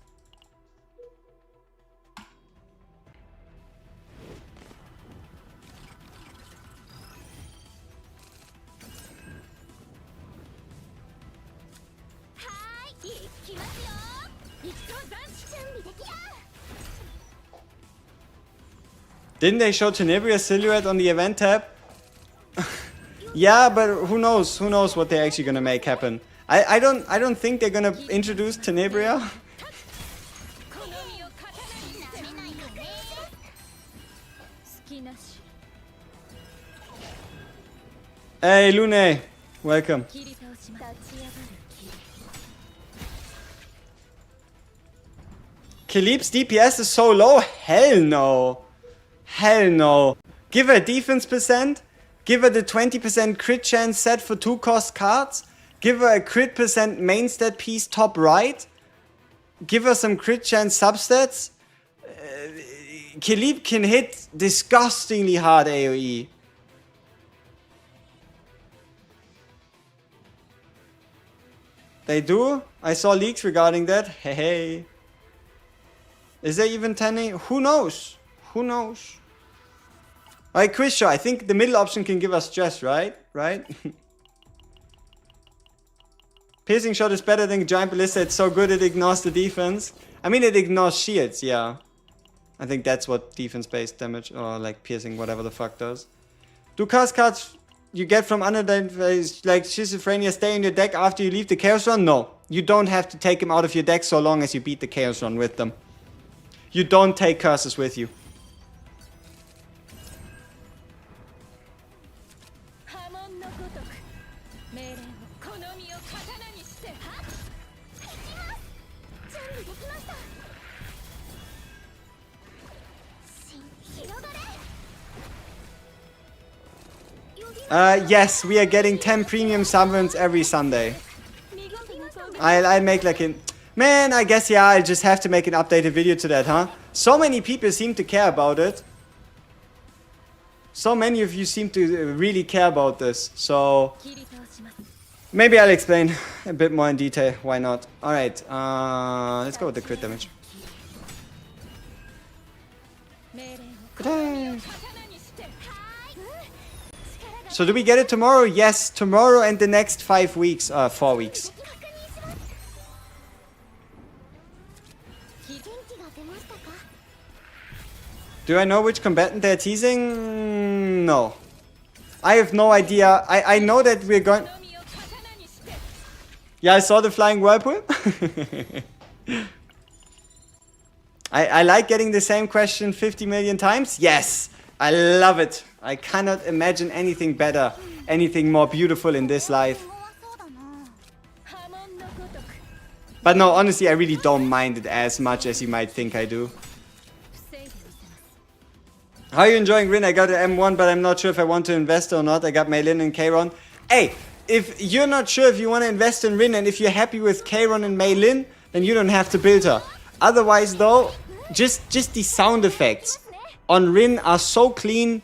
Didn't they show Tenebria's silhouette on the event tab? Yeah, but who knows? Who knows what they're actually gonna make happen? I don't think they're gonna introduce Tenebria. Hey Lune, welcome. Kaleep's DPS is so low? Hell no. Hell no. Give her defense percent. Give her the 20% crit chance set for 2 cost cards. Give her a crit percent main stat piece top right. Give her some crit chance substats. Kaleep can hit disgustingly hard AoE. They do? I saw leaks regarding that. Hey. Is there even 10? Who knows? Who knows? Alright, quiz show. I think the middle option can give us stress, right? Right? Piercing shot is better than Giant Ballista. It's so good it ignores the defense. I mean, it ignores shields, yeah. I think that's what defense-based damage or like piercing, whatever the fuck does. Do cast cards you get from unidentified, like Schizophrenia, stay in your deck after you leave the Chaos Run? No. You don't have to take them out of your deck so long as you beat the Chaos Run with them. You don't take curses with you. Yes, we are getting 10 premium summons every Sunday. I'll make like a... Man, I guess, yeah, I'll just have to make an updated video to that, huh? So many people seem to care about it. So many of you seem to really care about this. So, maybe I'll explain a bit more in detail. Why not? Alright, let's go with the crit damage. So do we get it tomorrow? Yes, tomorrow and the next 5 weeks. 4 weeks. Do I know which combatant they're teasing? No. I have no idea. I know that we're going... Yeah, I saw the flying whirlpool. I like getting the same question 50 million times. Yes, I love it. I cannot imagine anything better, anything more beautiful in this life. But no, honestly, I really don't mind it as much as you might think I do. How are you enjoying Rin? I got an M1, but I'm not sure if I want to invest or not. I got Maylin and Kayron. Hey, if you're not sure if you want to invest in Rin and if you're happy with Kayron and Maylin, then you don't have to build her. Otherwise, though, just the sound effects on Rin are so clean.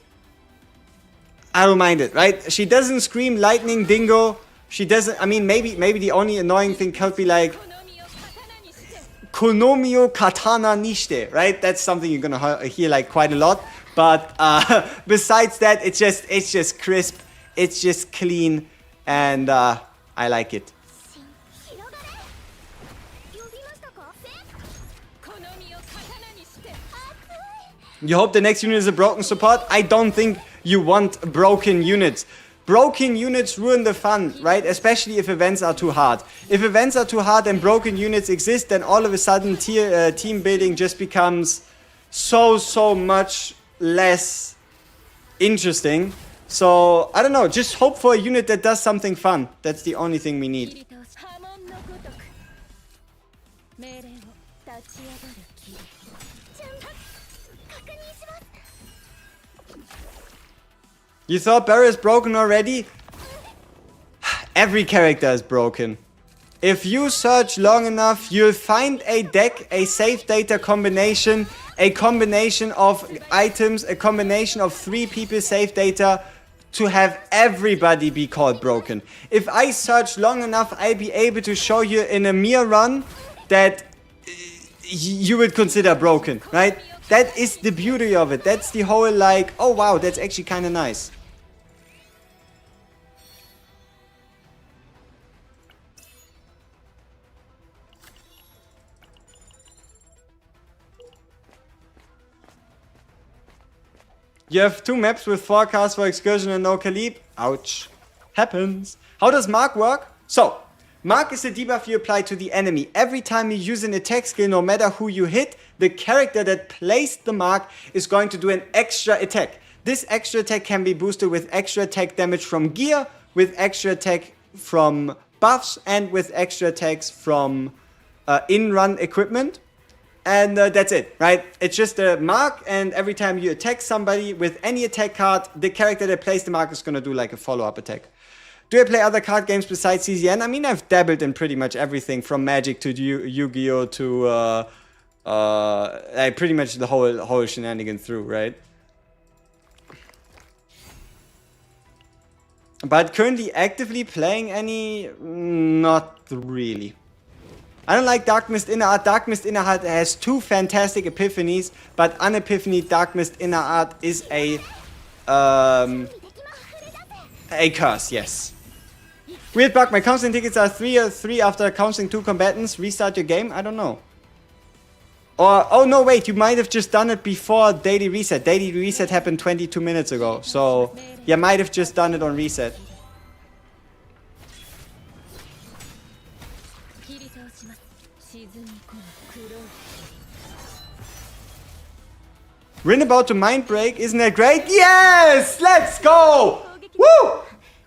I don't mind it, right? She doesn't scream lightning dingo. She doesn't, I mean, maybe the only annoying thing could be like Konomio katana nishite, right? That's something you're gonna hear like quite a lot. But besides that, it's just crisp, it's just clean, and I like it. You hope the next unit is a broken support? I don't think you want broken units. Broken units ruin the fun, right? Especially if events are too hard. If events are too hard and broken units exist, then all of a sudden team building just becomes so much less interesting. So, I don't know, just hope for a unit that does something fun. That's the only thing we need. You thought Barry is broken already? Every character is broken. If you search long enough, you'll find a deck, a safe data combination, a combination of items, a combination of 3 people safe data to have everybody be called broken. If I search long enough, I'll be able to show you in a mere run that you would consider broken, right? That is the beauty of it. That's the whole like, oh wow, that's actually kind of nice. You have 2 maps with forecast for excursion and no Kalib. Ouch. Happens. How does Mark work? So, Mark is a debuff you apply to the enemy. Every time you use an attack skill, no matter who you hit, the character that placed the mark is going to do an extra attack. This extra attack can be boosted with extra attack damage from gear, with extra attack from buffs, and with extra attacks from in-run equipment. And that's it, right? It's just a mark, and every time you attack somebody with any attack card, the character that placed the mark is going to do like a follow-up attack. Do I play other card games besides CZN? I mean, I've dabbled in pretty much everything from Magic to Yu-Gi-Oh! To pretty much the whole shenanigan through, right? But currently actively playing any? Not really. I don't like Dark Mist Inner Art. Dark Mist Inner Art has 2 fantastic epiphanies, but unepiphany Dark Mist Inner Art is a curse, yes. Weird bug, my counseling tickets are 3 or 3 after counseling 2 combatants. Restart your game? I don't know. Or, oh no, wait, you might have just done it before Daily Reset. Daily Reset happened 22 minutes ago, so you might have just done it on Reset. Rin about to mind break, isn't that great? Yes! Let's go! Woo!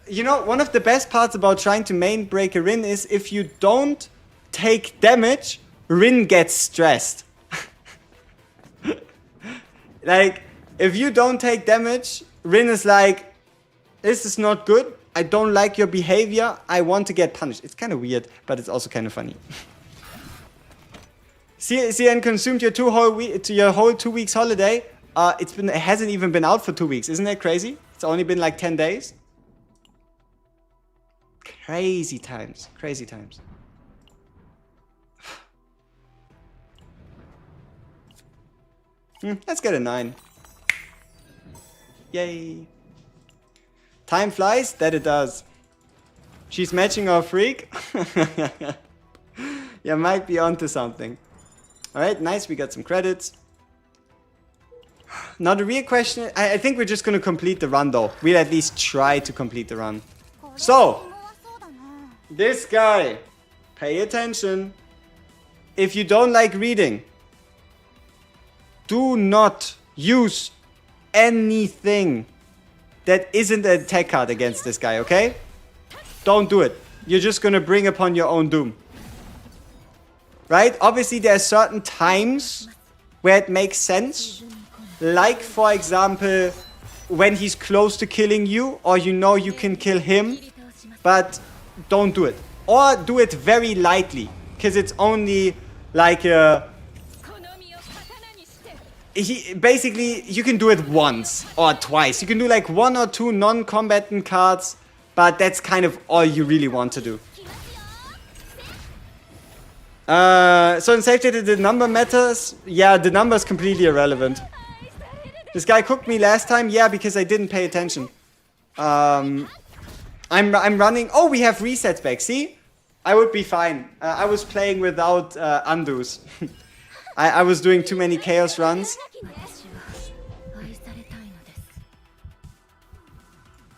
You know, one of the best parts about trying to main break a Rin is if you don't take damage, Rin gets stressed. Like, if you don't take damage, Rin is like, this is not good, I don't like your behavior, I want to get punished. It's kind of weird, but it's also kind of funny. CN consumed your whole 2 weeks holiday. It hasn't even been out for 2 weeks. Isn't that crazy? It's only been like 10 days. Crazy times. Crazy times. Let's get a 9. Yay. Time flies, that it does. She's matching our freak. You might be onto something. Alright, nice, we got some credits. Now the real question, I think we're just gonna complete the run though. We'll at least try to complete the run. So, this guy, pay attention. If you don't like reading, do not use anything that isn't an attack card against this guy, okay? Don't do it. You're just gonna bring upon your own doom. Right? Obviously, there are certain times where it makes sense. Like, for example, when he's close to killing you, or you know you can kill him, but don't do it. Or do it very lightly, because it's only like a... basically, you can do it once or twice. You can do like 1 or 2 non-combatant cards, but that's kind of all you really want to do. So in safe data, the number matters. Yeah, the number is completely irrelevant. This guy cooked me last time. Yeah, because I didn't pay attention. I'm running. Oh, we have resets back. See? I would be fine. I was playing without undos. I was doing too many chaos runs.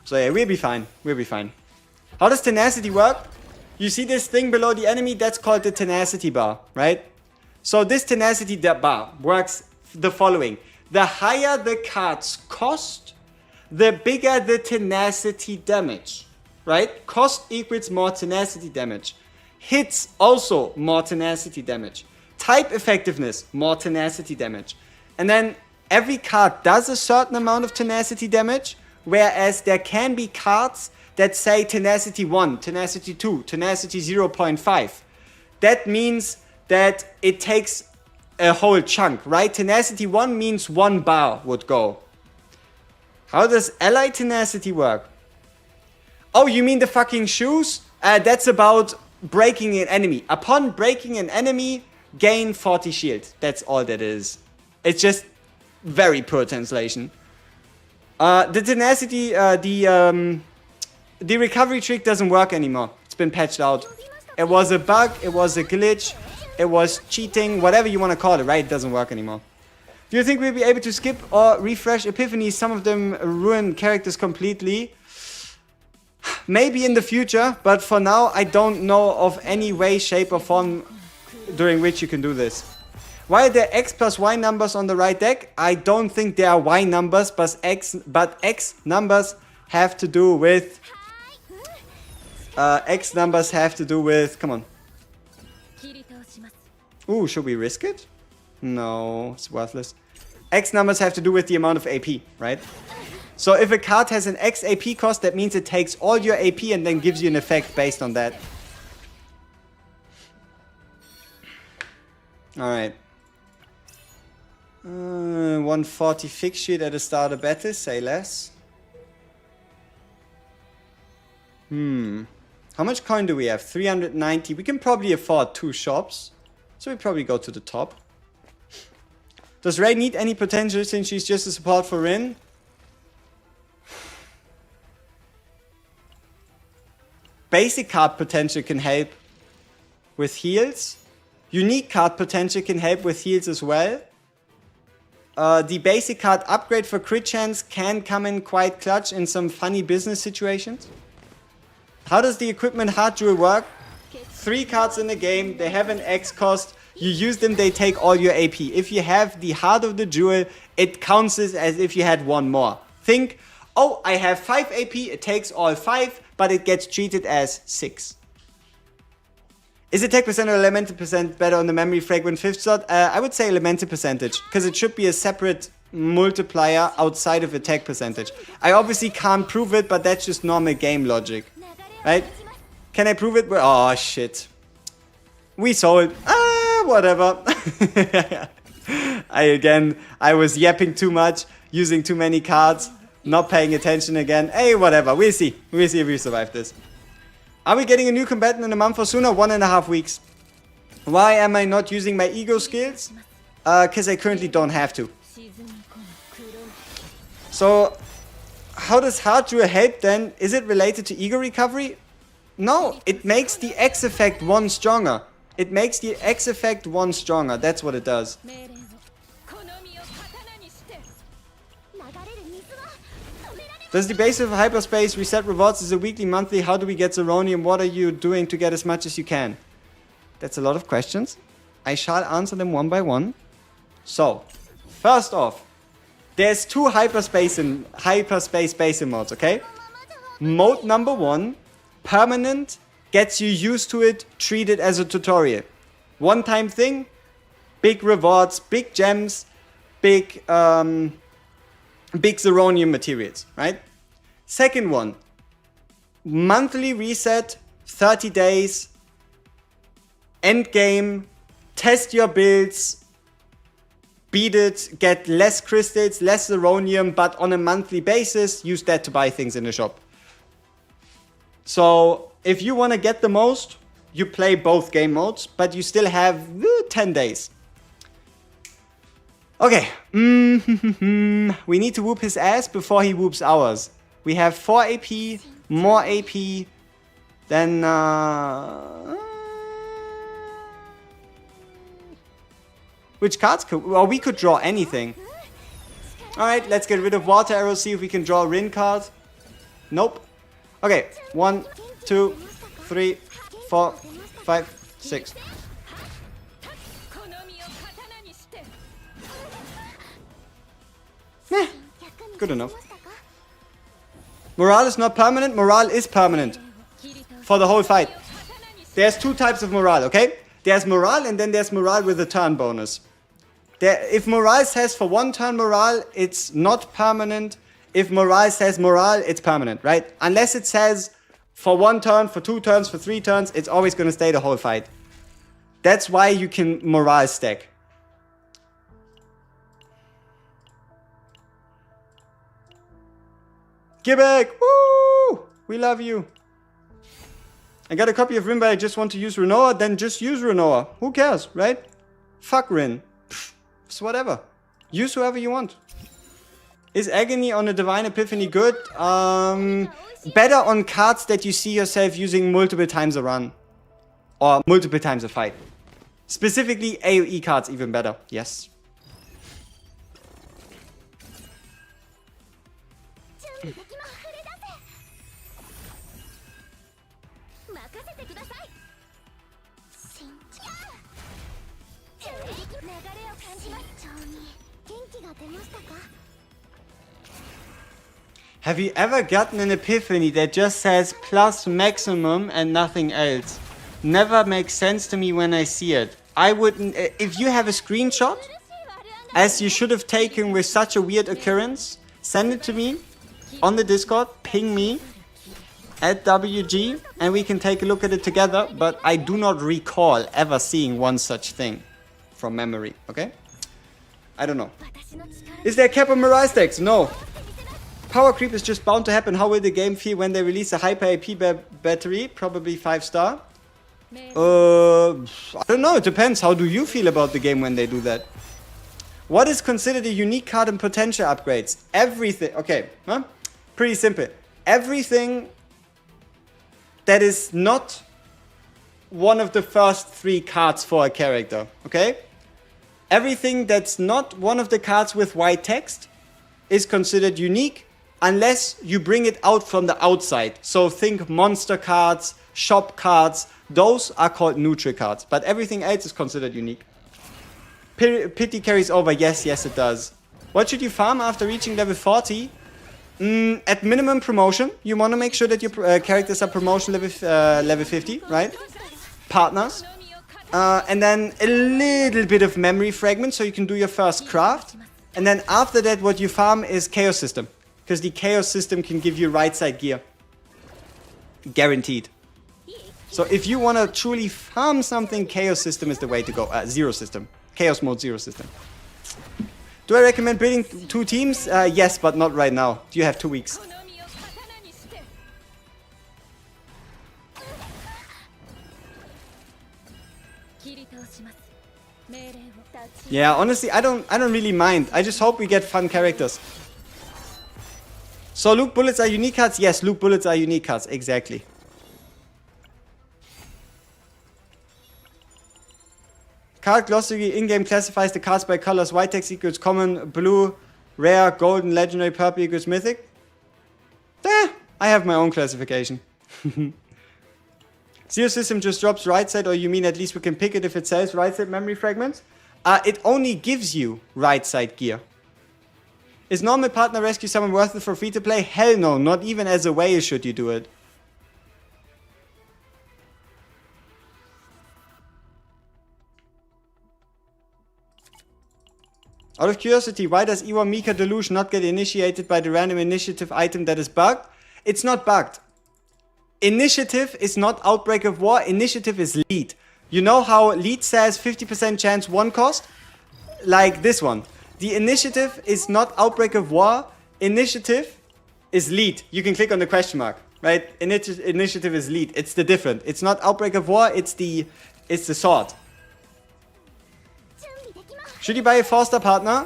So yeah, we'll be fine. We'll be fine. How does tenacity work? You see this thing below the enemy? That's called the tenacity bar, right? So this tenacity bar works the following. The higher the card's cost, the bigger the tenacity damage, right? Cost equals more tenacity damage. Hits also more tenacity damage. Type effectiveness, more tenacity damage. And then every card does a certain amount of tenacity damage, whereas there can be cards that say tenacity 1, tenacity 2, tenacity 0.5. That means that it takes a whole chunk, right? Tenacity 1 means 1 bar would go. How does ally tenacity work? Oh, you mean the fucking shoes? That's about breaking an enemy. Upon breaking an enemy, gain 40 shield. That's all that is. It's just very poor translation. The tenacity, the recovery trick doesn't work anymore. It's been patched out. It was a bug, it was a glitch, it was cheating, whatever you want to call it, right? It doesn't work anymore. Do you think we'll be able to skip or refresh epiphanies? Some of them ruin characters completely. Maybe in the future, but for now I don't know of any way, shape or form during which you can do this. Why are there X plus Y numbers on the right deck? I don't think there are Y numbers, but X numbers have to do with... X numbers have to do with... Come on. Ooh, should we risk it? No, it's worthless. X numbers have to do with the amount of AP, right? So if a card has an X AP cost, that means it takes all your AP and then gives you an effect based on that. Alright. 140 fix sheet at the start of battle, say less. How much coin do we have? 390. We can probably afford 2 shops. So we probably go to the top. Does Rey need any potential since she's just a support for Rin? Basic card potential can help with heals. Unique card potential can help with heals as well. The basic card upgrade for crit chance can come in quite clutch in some funny business situations. How does the equipment hard jewel work? 3 cards in the game, they have an X cost. You use them, they take all your AP. If you have the heart of the jewel, it counts as if you had 1 more. Think, oh, I have 5 AP, it takes all 5, but it gets treated as 6. Is attack percent or elemental percent better on the memory fragment 5th slot? I would say elemental percentage, because it should be a separate multiplier outside of attack percentage. I obviously can't prove it, but that's just normal game logic. Right? Can I prove it? Oh, shit. We sold. Whatever. I was yapping too much, using too many cards, not paying attention again. Hey, whatever. We'll see. We'll see if we survive this. Are we getting a new combatant in a month or sooner? 1.5 weeks. Why am I not using my ego skills? Because I currently don't have to. So, how does hard jewel help then? Is it related to ego recovery? No, it makes the X effect 1 stronger. It makes the X effect 1 stronger. That's what it does. Does the base of hyperspace reset rewards? Is it weekly, monthly? How do we get Zeronium? What are you doing to get as much as you can? That's a lot of questions. I shall answer them one by one. So, first off, there's 2 hyperspace basin modes, okay? Mode number 1, permanent, gets you used to it, treat it as a tutorial. One-time thing, big rewards, big gems, big Zeronium materials, right? Second one, monthly reset, 30 days, endgame, test your builds, beat it, get less crystals, less Zeronium, but on a monthly basis, use that to buy things in the shop. So, if you want to get the most, you play both game modes, but you still have 10 days. Okay. We need to whoop his ass before he whoops ours. We have 4 AP, more AP, then... which cards could... Well, we could draw anything. Alright, let's get rid of Water Arrow, see if we can draw a Rin card. Nope. Okay, 1, 2, 3, 4, 5, 6. Meh. Good enough. Morale is not permanent, morale is permanent. For the whole fight. There's 2 types of morale, okay? There's morale and then there's morale with a turn bonus. If morale says for 1 turn morale, it's not permanent. If morale says morale, it's permanent, right? Unless it says for 1 turn, for 2 turns, for 3 turns, it's always going to stay the whole fight. That's why you can morale stack. Get back! Woo! We love you. I got a copy of Rin, but I just want to use Renoa, then just use Renoa. Who cares, right? Fuck Rin. It's whatever. Use whoever you want. Is Agony on a Divine Epiphany good? Better on cards that you see yourself using multiple times a run. Or multiple times a fight. Specifically AoE cards even better. Yes. Have you ever gotten an epiphany that just says plus maximum and nothing else? Never makes sense to me when I see it. I wouldn't... If you have a screenshot, as you should have taken with such a weird occurrence, send it to me on the Discord, ping me at WG, and we can take a look at it together, but I do not recall ever seeing one such thing from memory, okay? I don't know. Is there a cap on Mirage decks? No. Power creep is just bound to happen. How will the game feel when they release a hyper AP battery? Probably 5-star. I don't know. It depends. How do you feel about the game when they do that? What is considered a unique card in potential upgrades? Everything. Okay. Huh? Pretty simple. Everything that is not one of the first 3 cards for a character. Okay? Everything that's not one of the cards with white text is considered unique unless you bring it out from the outside. So think monster cards, shop cards, those are called neutral cards. But everything else is considered unique. Pity carries over, yes, it does. What should you farm after reaching level 40? At minimum promotion, you want to make sure that your characters are promotion level 50, right? Partners. And then a little bit of memory fragment so you can do your first craft. And then after that, what you farm is Chaos System. Because the Chaos System can give you right side gear. Guaranteed. So if you want to truly farm something, Chaos System is the way to go. Zero System. Chaos Mode Zero System. Do I recommend building 2 teams? Yes, but not right now. You have 2 weeks. Yeah, honestly, I don't really mind. I just hope we get fun characters. So Luke Bullets are unique cards? Yes, Luke Bullets are unique cards. Exactly. Card glossary in-game classifies the cards by colors. White text equals common, blue, rare, golden, legendary, purple equals mythic. I have my own classification. Zero System just drops right side, or you mean at least we can pick it if it says right side memory fragments? It only gives you right side gear. Is normal partner rescue summon worth it for free to play? Hell no, not even as a whale should you do it. Out of curiosity, why does Iwa Mika Deluge not get initiated by the random initiative item that is bugged? It's not bugged. Initiative is not Outbreak of War, initiative is lead. You know how lead says 50% chance 1 cost? Like this one. The initiative is not Outbreak of War, initiative is lead. You can click on the question mark, right? Initiative is lead, it's the different. It's not Outbreak of War, it's the sword. Should you buy a 4-star partner?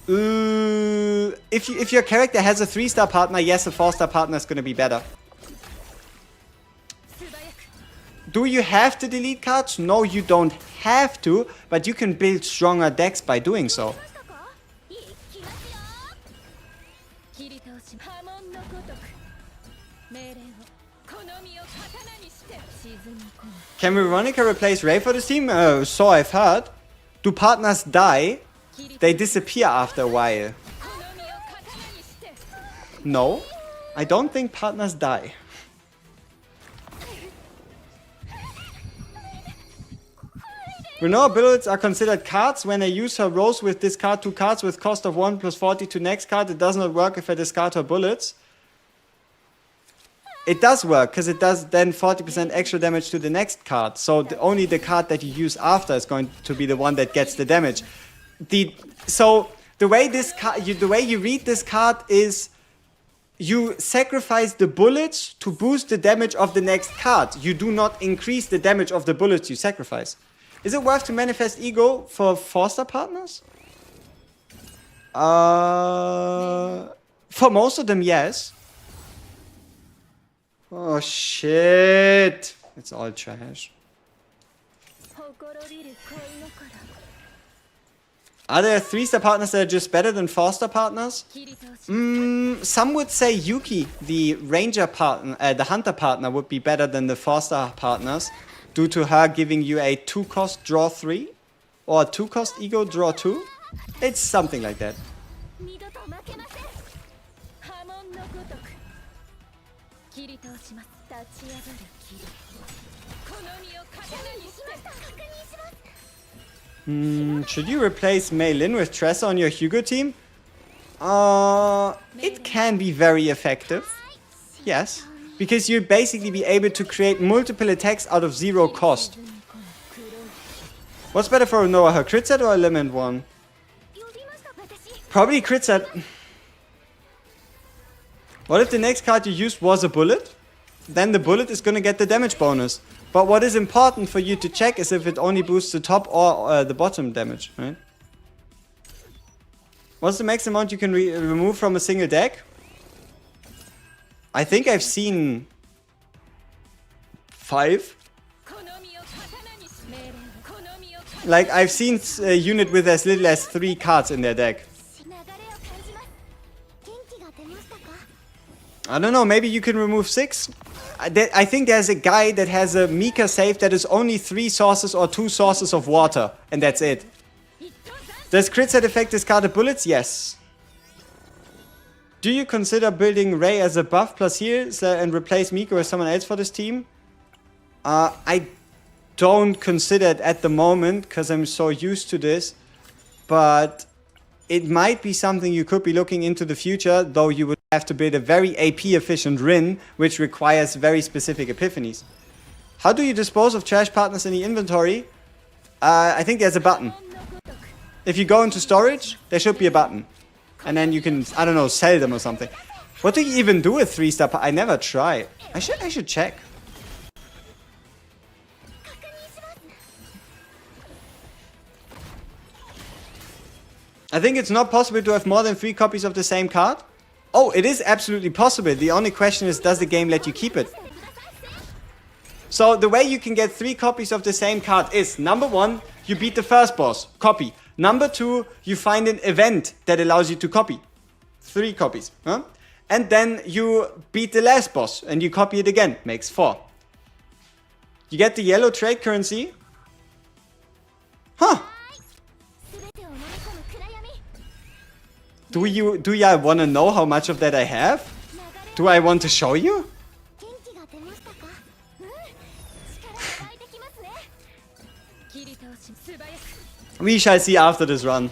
If your character has a 3-star partner, yes, a 4-star partner is going to be better. Do you have to delete cards? No, you don't have to, but you can build stronger decks by doing so. Can Veronica replace Ray for this team? So I've heard. Do partners die? They disappear after a while. No, I don't think partners die. Renoa bullets are considered cards. When a user rolls with discard 2 cards with cost of 1 plus 40 to next card, it does not work if I discard her bullets. It does work, because it does then 40% extra damage to the next card. So only the card that you use after is going to be the one that gets the damage. So the way you read this card is you sacrifice the bullets to boost the damage of the next card. You do not increase the damage of the bullets you sacrifice. Is it worth to manifest ego for 4-star partners? For most of them, yes. Oh shit! It's all trash. Are there 3-star partners that are just better than 4-star partners? Some would say Yuki, the ranger partner, the hunter partner, would be better than the 4-star partners, due to her giving you a 2-cost draw 3 or a 2-cost ego draw 2. It's something like that. Should you replace Mei Lin with Tressa on your Hugo team? It can be very effective. Yes. Because you'll basically be able to create multiple attacks out of 0 cost. What's better for Renoa, her crit set or element 1? Probably crit set. What if the next card you used was a bullet? Then the bullet is going to get the damage bonus. But what is important for you to check is if it only boosts the top or the bottom damage, right? What's the max amount you can remove from a single deck? I think I've seen 5. Like, I've seen a unit with as little as 3 cards in their deck. I don't know, maybe you can remove 6? I think there's a guy that has a Mika save that is only 3 sources or 2 sources of water, and that's it. Does crit set effect discarded bullets? Yes. Do you consider building Ray as a buff plus heal and replace Miko with someone else for this team? I don't consider it at the moment because I'm so used to this. But it might be something you could be looking into the future, though you would have to build a very AP efficient Rin, which requires very specific epiphanies. How do you dispose of trash partners in the inventory? I think there's a button. If you go into storage, there should be a button. And then you can, I don't know, sell them or something. What do you even do with 3-star? I never try. I should check. I think it's not possible to have more than 3 copies of the same card. Oh, it is absolutely possible. The only question is, does the game let you keep it? So the way you can get 3 copies of the same card is, number 1, you beat the first boss, copy. Number 2, you find an event that allows you to copy. 3 copies. Huh? And then you beat the last boss and you copy it again. Makes 4. You get the yellow trade currency. Huh. Do you want to know how much of that I have? Do I want to show you? We shall see after this run.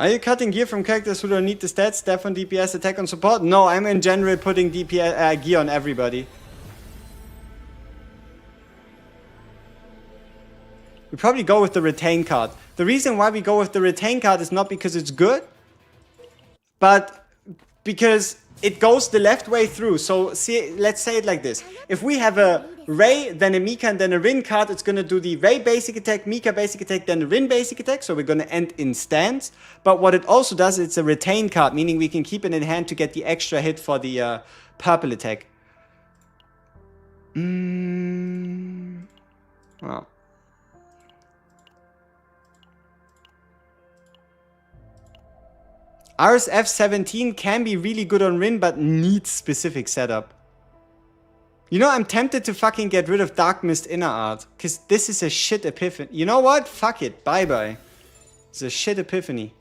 Are you cutting gear from characters who don't need the stats? Staff on DPS, attack on support? No, I'm in general putting DPS gear on everybody. We probably go with the retain card. The reason why we go with the retain card is not because it's good, but because it goes the left way through. So see, let's say it like this. If we have a Ray, then a Mika, and then a Rin card, it's going to do the Ray basic attack, Mika basic attack, then the Rin basic attack. So we're going to end in stance. But what it also does, it's a retain card, meaning we can keep it in hand to get the extra hit for the purple attack. Wow. RSF 17 can be really good on Rin, but needs specific setup. You know, I'm tempted to fucking get rid of Dark Mist Inner Art, because this is a shit epiphany. You know what? Fuck it. Bye-bye. It's a shit epiphany.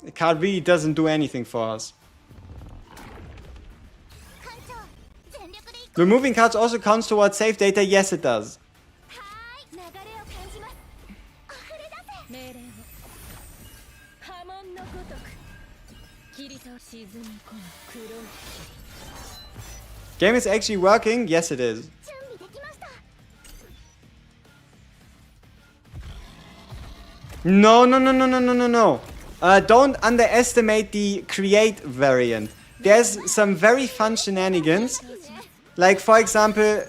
The card really doesn't do anything for us. Removing cards also counts towards save data. Yes, it does. Game is actually working? Yes, it is. No. Don't underestimate the create variant. There's some very fun shenanigans. Like, for example,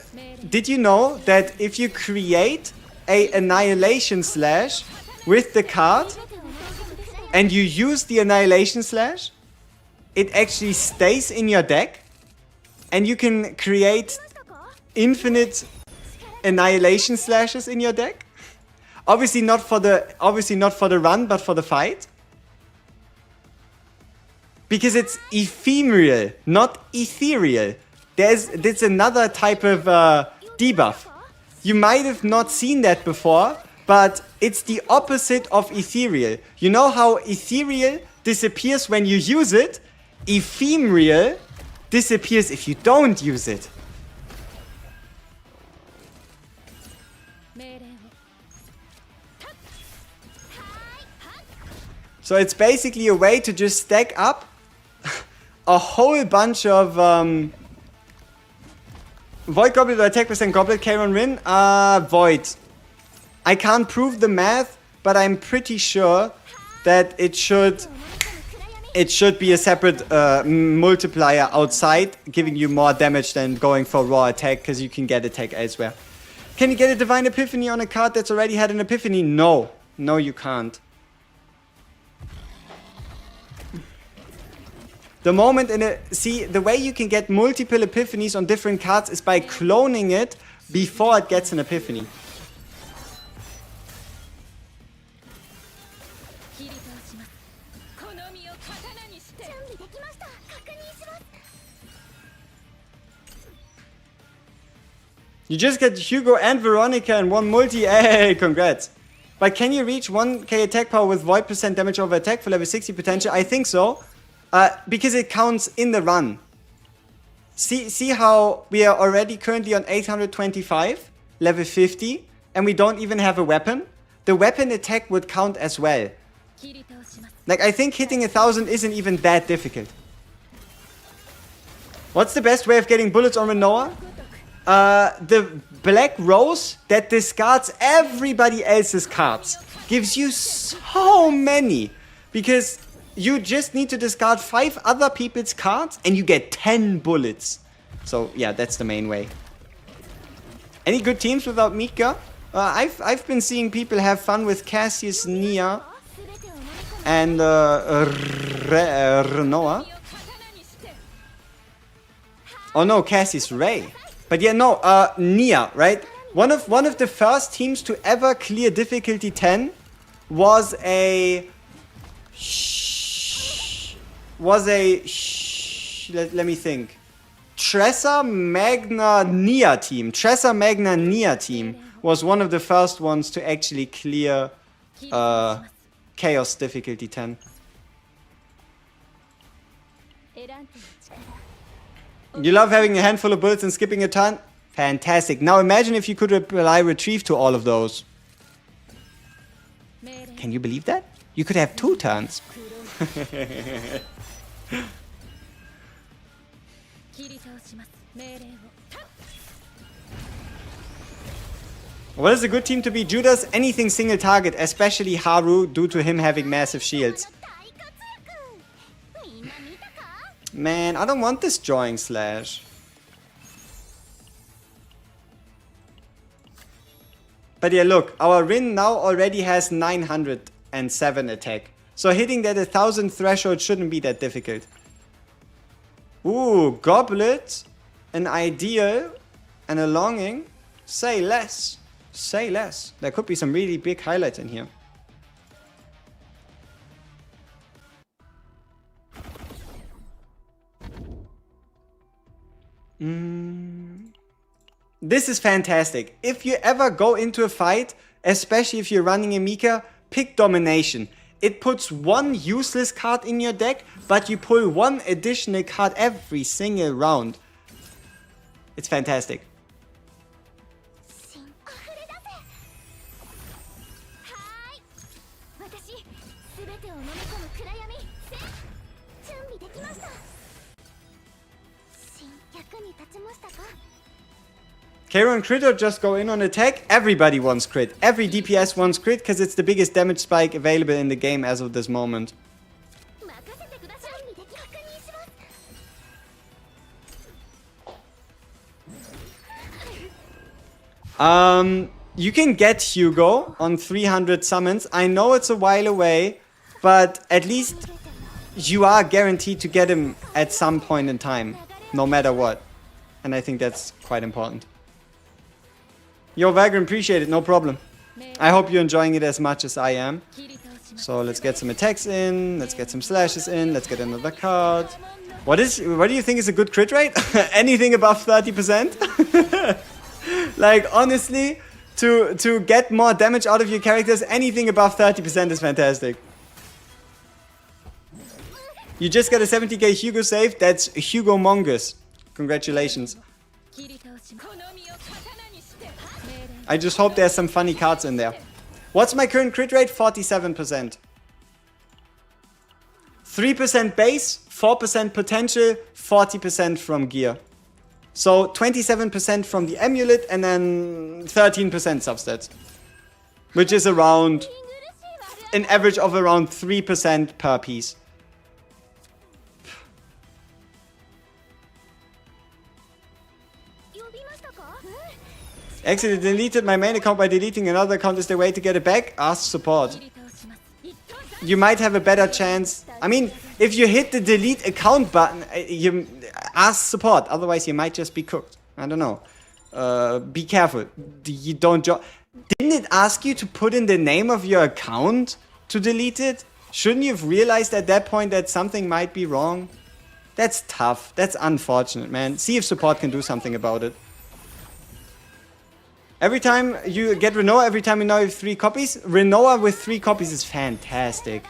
did you know that if you create a Annihilation Slash with the card and you use the Annihilation Slash, it actually stays in your deck and you can create infinite Annihilation Slashes in your deck? Obviously not for the run, but for the fight. Because it's ephemeral, not ethereal. There's another type of debuff. You might have not seen that before, but it's the opposite of ethereal. You know how ethereal disappears when you use it? Ephemeral disappears if you don't use it. So it's basically a way to just stack up a whole bunch of Void Goblet or Attack % Goblet, Charon Rin? Void. I can't prove the math, but I'm pretty sure that it should be a separate multiplier outside, giving you more damage than going for raw attack, because you can get attack elsewhere. Can you get a Divine Epiphany on a card that's already had an Epiphany? No. No, you can't. The moment see, the way you can get multiple epiphanies on different cards is by cloning it before it gets an epiphany. You just get Hugo and Veronica in one multi. Hey, congrats. But can you reach 1k attack power with Void % damage over attack for level 60 potential? I think so. Because it counts in the run. See how we are already currently on 825, level 50, and we don't even have a weapon? The weapon attack would count as well. Like, I think hitting 1000 isn't even that difficult. What's the best way of getting bullets on Renoa? The Black Rose that discards everybody else's cards. Gives you so many. Because you just need to discard 5 other people's cards and you get 10 bullets. So yeah, that's the main way. Any good teams without Mika? I've been seeing people have fun with Cassius, Nia, and Renoa. Oh no, Cassius Ray. But yeah, no, Nia, right? One of the first teams to ever clear difficulty 10 was a let me think. Tressa Magna Nia team. Tressa Magna Nia team was one of the first ones to actually clear Chaos difficulty 10. You love having a handful of bullets and skipping a turn? Fantastic. Now imagine if you could apply retrieve to all of those. Can you believe that? You could have 2 turns. What is a good team to beat Judas? Anything single target, especially Haru, due to him having massive shields. Man, I don't want this drawing slash. But yeah, look, our Rin now already has 907 attack. So hitting that 1000 threshold shouldn't be that difficult. Ooh, Goblet, an Ideal, and a Longing. Say less. Say less. There could be some really big highlights in here. This is fantastic. If you ever go into a fight, especially if you're running a Mika, pick Domination. It puts 1 useless card in your deck, but you pull 1 additional card every single round. It's fantastic. Kero and Crit or just go in on attack? Everybody wants crit. Every DPS wants crit because it's the biggest damage spike available in the game as of this moment. You can get Hugo on 300 summons. I know it's a while away, but at least you are guaranteed to get him at some point in time, no matter what. And I think that's quite important. Yo, Vagrant, appreciate it, no problem. I hope you're enjoying it as much as I am. So let's get some attacks in, let's get some slashes in, let's get another card. What do you think is a good crit rate? Anything above 30%? Like, honestly, to get more damage out of your characters, anything above 30% is fantastic. You just got a 70k Hugo save, that's Hugo Mongus. Congratulations. I just hope there's some funny cards in there. What's my current crit rate? 47%. 3% base, 4% potential, 40% from gear. So 27% from the amulet and then 13% substats. Which is around an average of around 3% per piece. Accidentally deleted my main account by deleting another account. Is the way to get it back? Ask support. You might have a better chance. I mean, if you hit the delete account button, you ask support. Otherwise, you might just be cooked. I don't know. Be careful. You don't Didn't it ask you to put in the name of your account to delete it? Shouldn't you have realized at that point that something might be wrong? That's tough. That's unfortunate, man. See if support can do something about it. Every time you get Renoa, every time you know you have 3 copies, Renoa with 3 copies is fantastic.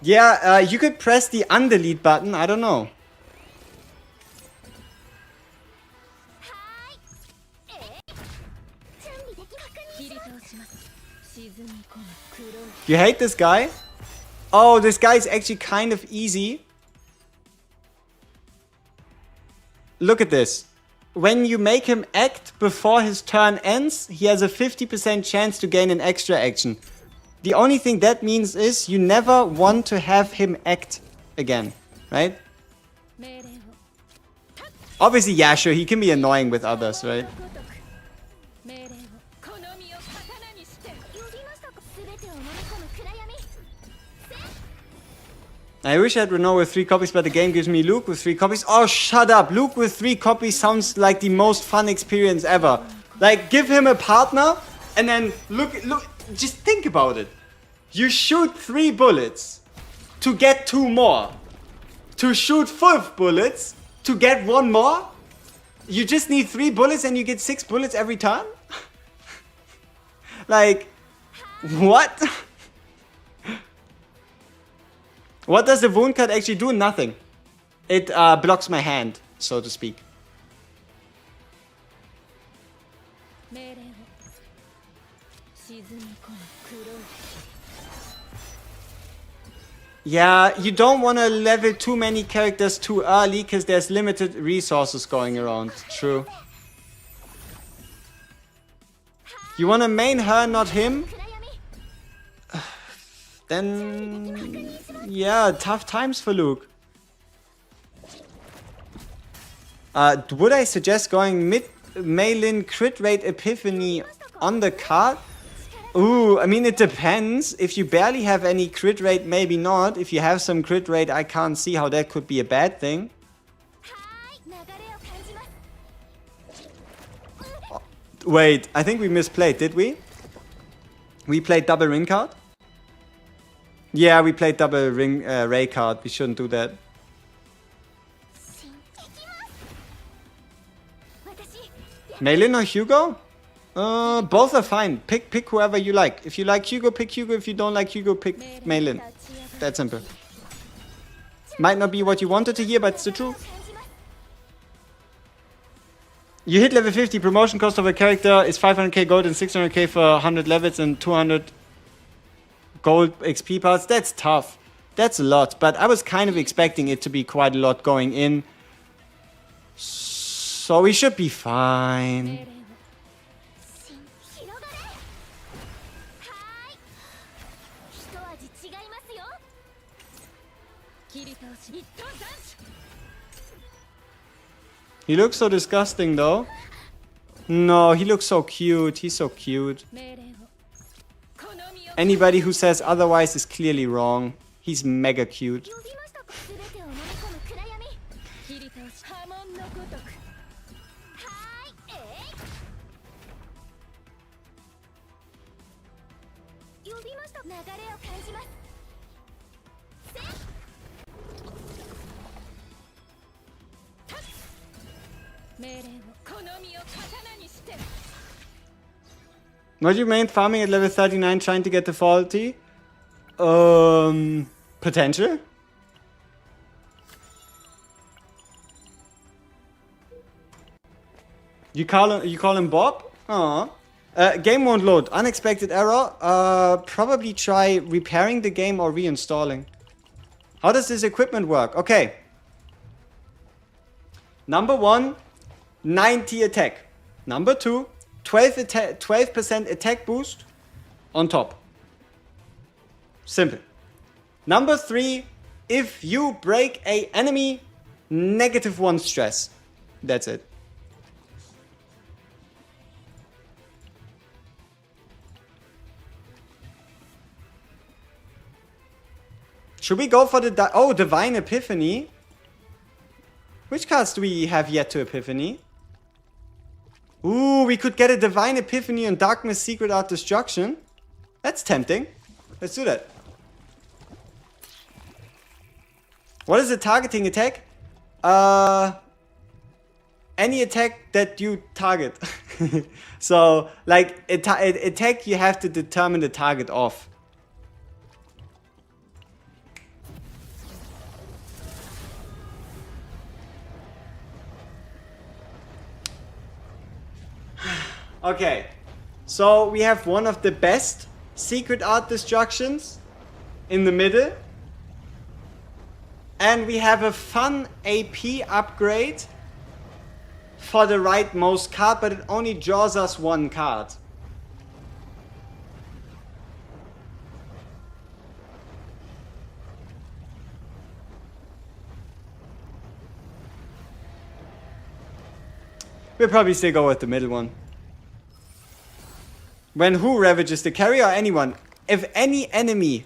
Yeah, you could press the undelete button, I don't know. You hate this guy? Oh, this guy is actually kind of easy. Look at this. When you make him act before his turn ends, he has a 50% chance to gain an extra action. The only thing that means is you never want to have him act again, right? Obviously, yeah, sure, he can be annoying with others, right? I wish I had Renault with 3 copies, but the game gives me Luke with 3 copies. Oh, shut up. Luke with 3 copies sounds like the most fun experience ever. Like, give him a partner, and then look, just think about it. You shoot 3 bullets to get 2 more. To shoot 5 bullets to get 1 more. You just need 3 bullets and you get 6 bullets every turn? Like, what? What does the wound card actually do? Nothing. It blocks my hand. so to speak. Yeah, you don't want to level too many characters too early because there's limited resources going around. True. You want to main her, not him? Then, yeah, tough times for Luke. Would I suggest going mid Maylin crit rate epiphany on the card? Ooh, I mean, it depends. If you barely have any crit rate, maybe not. If you have some crit rate, I can't see how that could be a bad thing. Wait, I think we misplayed, did we? We played double ring card? Yeah, we played double ring Ray card. We shouldn't do that. Maylin or Hugo? Both are fine. Pick whoever you like. If you like Hugo, pick Hugo. If you don't like Hugo, pick Maylin. That's simple. Might not be what you wanted to hear, but it's the truth. You hit level 50. Promotion cost of a character is 500k gold and 600k for 100 levels and 200 gold XP parts. That's tough. That's a lot. But I was kind of expecting it to be quite a lot going in. So we should be fine. He looks so disgusting though. No, he looks so cute. He's so cute. Anybody who says otherwise is clearly wrong. He's mega cute. What do you mean farming at level 39 trying to get the faulty? Potential? You call him Bob? Aww. Game won't load. Unexpected error. Probably try repairing the game or reinstalling. How does this equipment work? Okay. Number 1, 90 attack. Number 2, 12% attack boost on top. Simple. Number 3, if you break a enemy, -1 stress. That's it. Should we go for the Divine Epiphany? Which cards do we have yet to Epiphany? Ooh, we could get a Divine Epiphany and Darkness Secret Art Destruction. That's tempting. Let's do that. What is the targeting attack? Any attack that you target. So, like, attack you have to determine the target of. Okay, so we have one of the best secret art destructions in the middle. And we have a fun AP upgrade for the rightmost card, but it only draws us 1 card. We'll probably still go with the middle one. When who ravages the carrier or anyone? If any enemy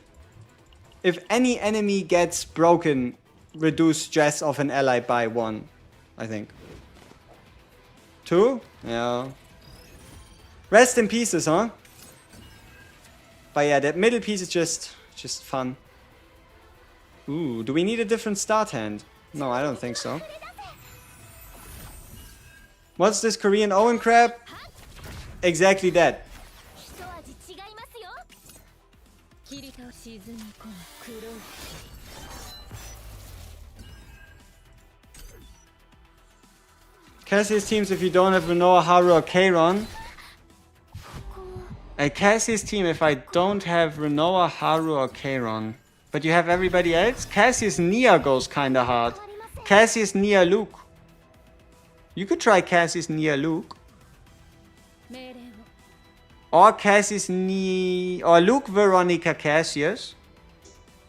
gets broken, reduce stress of an ally by 1, I think. 2? Yeah. Rest in pieces, huh? But yeah, that middle piece is just fun. Ooh, do we need a different start hand? No, I don't think so. What's this Korean Owen crab? Exactly that. Cassie's teams if you don't have Renoa, Haru, or Keiron. Cassie's team if I don't have Renoa, Haru, or Keiron. But you have everybody else? Cassie's Nia goes kinda hard. Cassie's Nia Luke. You could try Cassie's Nia Luke. Or Cassie's Nia... Or Luke, Veronica, Cassius.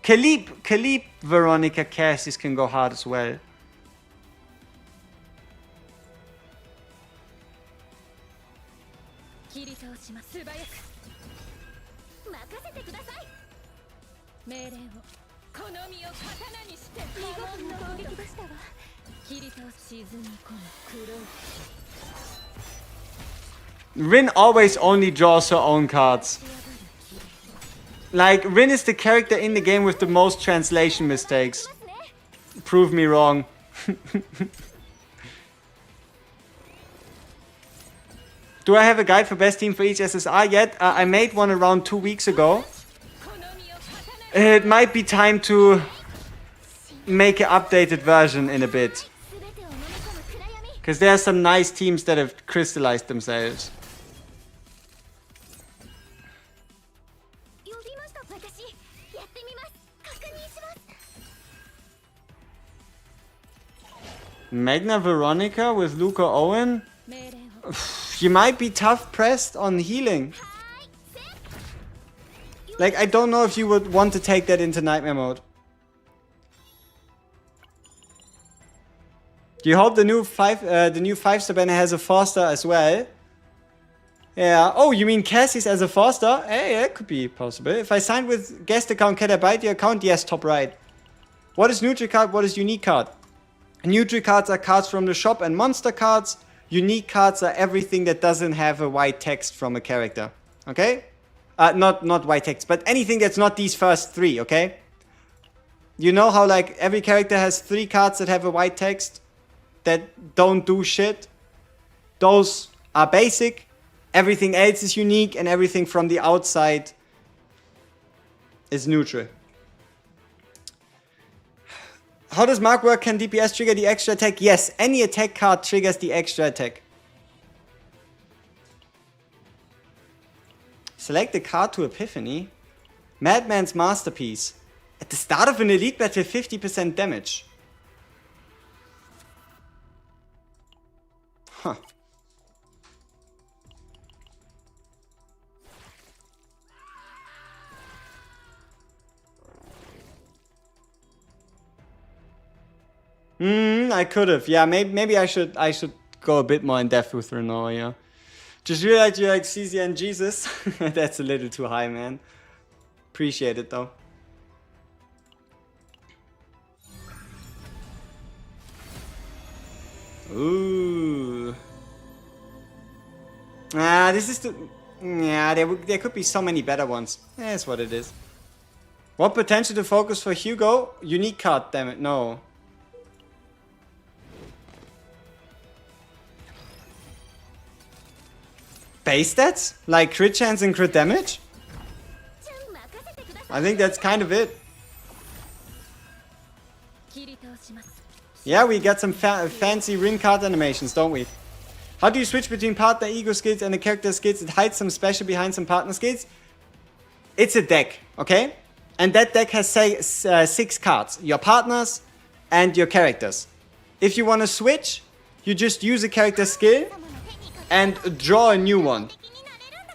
Kalib, Veronica, Cassius can go hard as well. Rin always only draws her own cards. Like, Rin is the character in the game with the most translation mistakes. Prove me wrong. Do I have a guide for best team for each SSR yet? I made one around 2 weeks ago. It might be time to make an updated version in a bit. Because there are some nice teams that have crystallized themselves. Magna Veronica with Luca Owen? You might be tough pressed on healing. Like, I don't know if you would want to take that into Nightmare mode. Do you hope the new 5-star banner has a 4-star as well? Yeah. Oh, you mean Cassie's as a 4-star? Hey, that could be possible. If I signed with guest account, can I buy your account? Yes, top right. What is neutral card? What is unique card? Neutral cards are cards from the shop and monster cards. Unique cards are everything that doesn't have a white text from a character. Okay? Not white text, but anything that's not these first three, okay? You know how like every character has 3 cards that have a white text that don't do shit? Those are basic. Everything else is unique and everything from the outside is neutral. How does Mark work? Can DPS trigger the extra attack? Yes, any attack card triggers the extra attack. Select the card to Epiphany. Madman's Masterpiece. At the start of an elite battle, 50% damage. Huh. I could have. Yeah, maybe I should go a bit more in depth with Renault, yeah. Just realized you're like CZ and Jesus. That's a little too high, man. Appreciate it though. Ooh. This is the... Yeah, there could be so many better ones. That's what it is. What potential to focus for Hugo? Unique card, damn it. No. Base stats? Like crit chance and crit damage? I think that's kind of it. Yeah, we got some fancy ring card animations, don't we? How do you switch between partner ego skills and the character skills? It hides some special behind some partner skills. It's a deck, okay? And that deck has, say, 6 cards. Your partners and your characters. If you want to switch, you just use a character skill and draw a new one.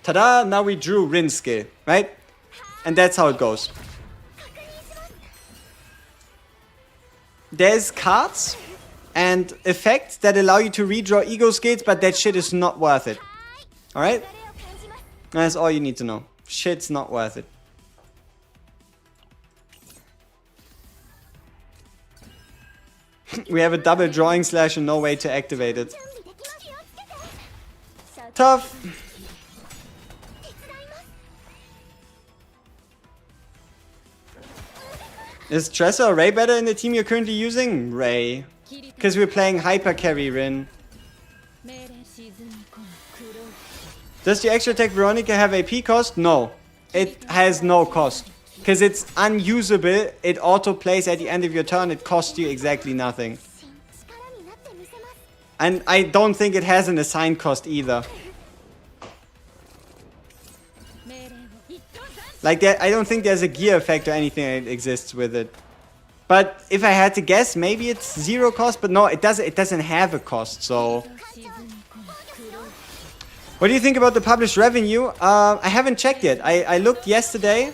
Ta-da! Now we drew Rin's skill, right? And that's how it goes. There's cards and effects that allow you to redraw ego skills, but that shit is not worth it. Alright? That's all you need to know. Shit's not worth it. We have a double drawing slash and no way to activate it. Tough. Is Tressa or Ray better in the team you're currently using? Ray. Because we're playing hyper carry Rin. Does the extra attack Veronica have AP cost? No. It has no cost. Because it's unusable. It auto plays at the end of your turn. It costs you exactly nothing. And I don't think it has an assigned cost either. Like, I don't think there's a gear effect or anything that exists with it. But if I had to guess, maybe it's 0 cost, but no, it doesn't have a cost, so... What do you think about the published revenue? I haven't checked yet. I looked yesterday.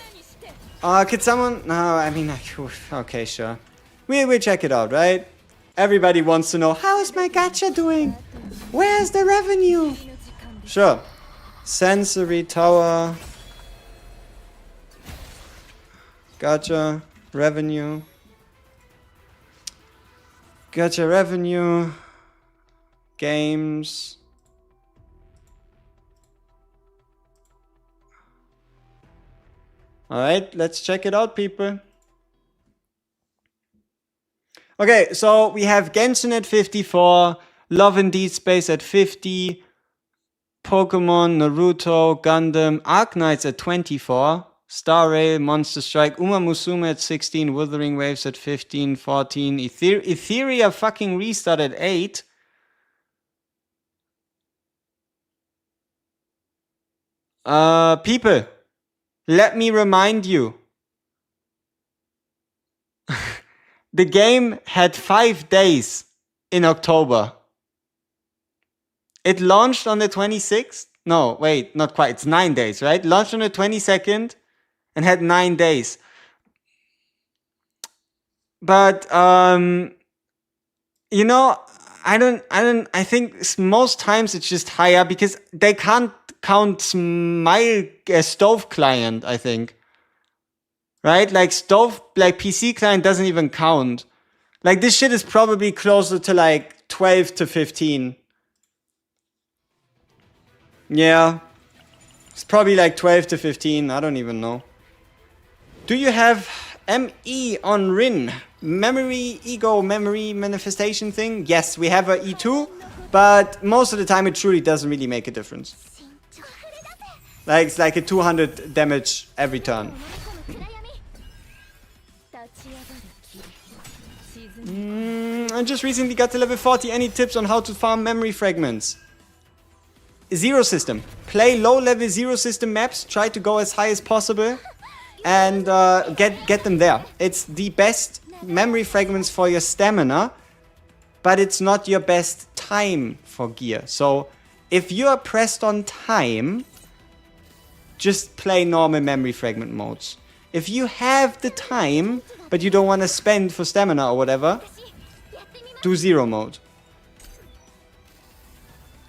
Could someone... No, I mean... Okay, sure. We'll check it out, right? Everybody wants to know, how is my gacha doing? Where's the revenue? Sure. Sensory tower. Gacha. Revenue. Gacha revenue. Games. Alright, let's check it out, people. Okay, so we have Genshin at 54, Love and Deed Space at 50, Pokemon, Naruto, Gundam, Arknights at 24, Star Rail, Monster Strike, Uma Musume at 16, Wuthering Waves at 15, 14, Etheria fucking Restart at 8. People, let me remind you. The game had 5 days in October. It launched on the 26th. No, wait, not quite. It's 9 days, right? Launched on the 22nd and had 9 days. But, you know, I think most times it's just higher because they can't count my Stove client, I think. Right? Like Stove, like PC client doesn't even count. Like this shit is probably closer to like 12 to 15. Yeah. It's probably like 12 to 15. I don't even know. Do you have ME on Rin? Memory, ego, memory manifestation thing? Yes, we have a E2. But most of the time it truly doesn't really make a difference. Like it's like a 200 damage every turn. I just recently got to level 40. Any tips on how to farm memory fragments? Zero system. Play low level zero system maps. Try to go as high as possible. And get them there. It's the best memory fragments for your stamina. But it's not your best time for gear. So if you are pressed on time, just play normal memory fragment modes. If you have the time, but you don't want to spend for stamina or whatever, do zero mode.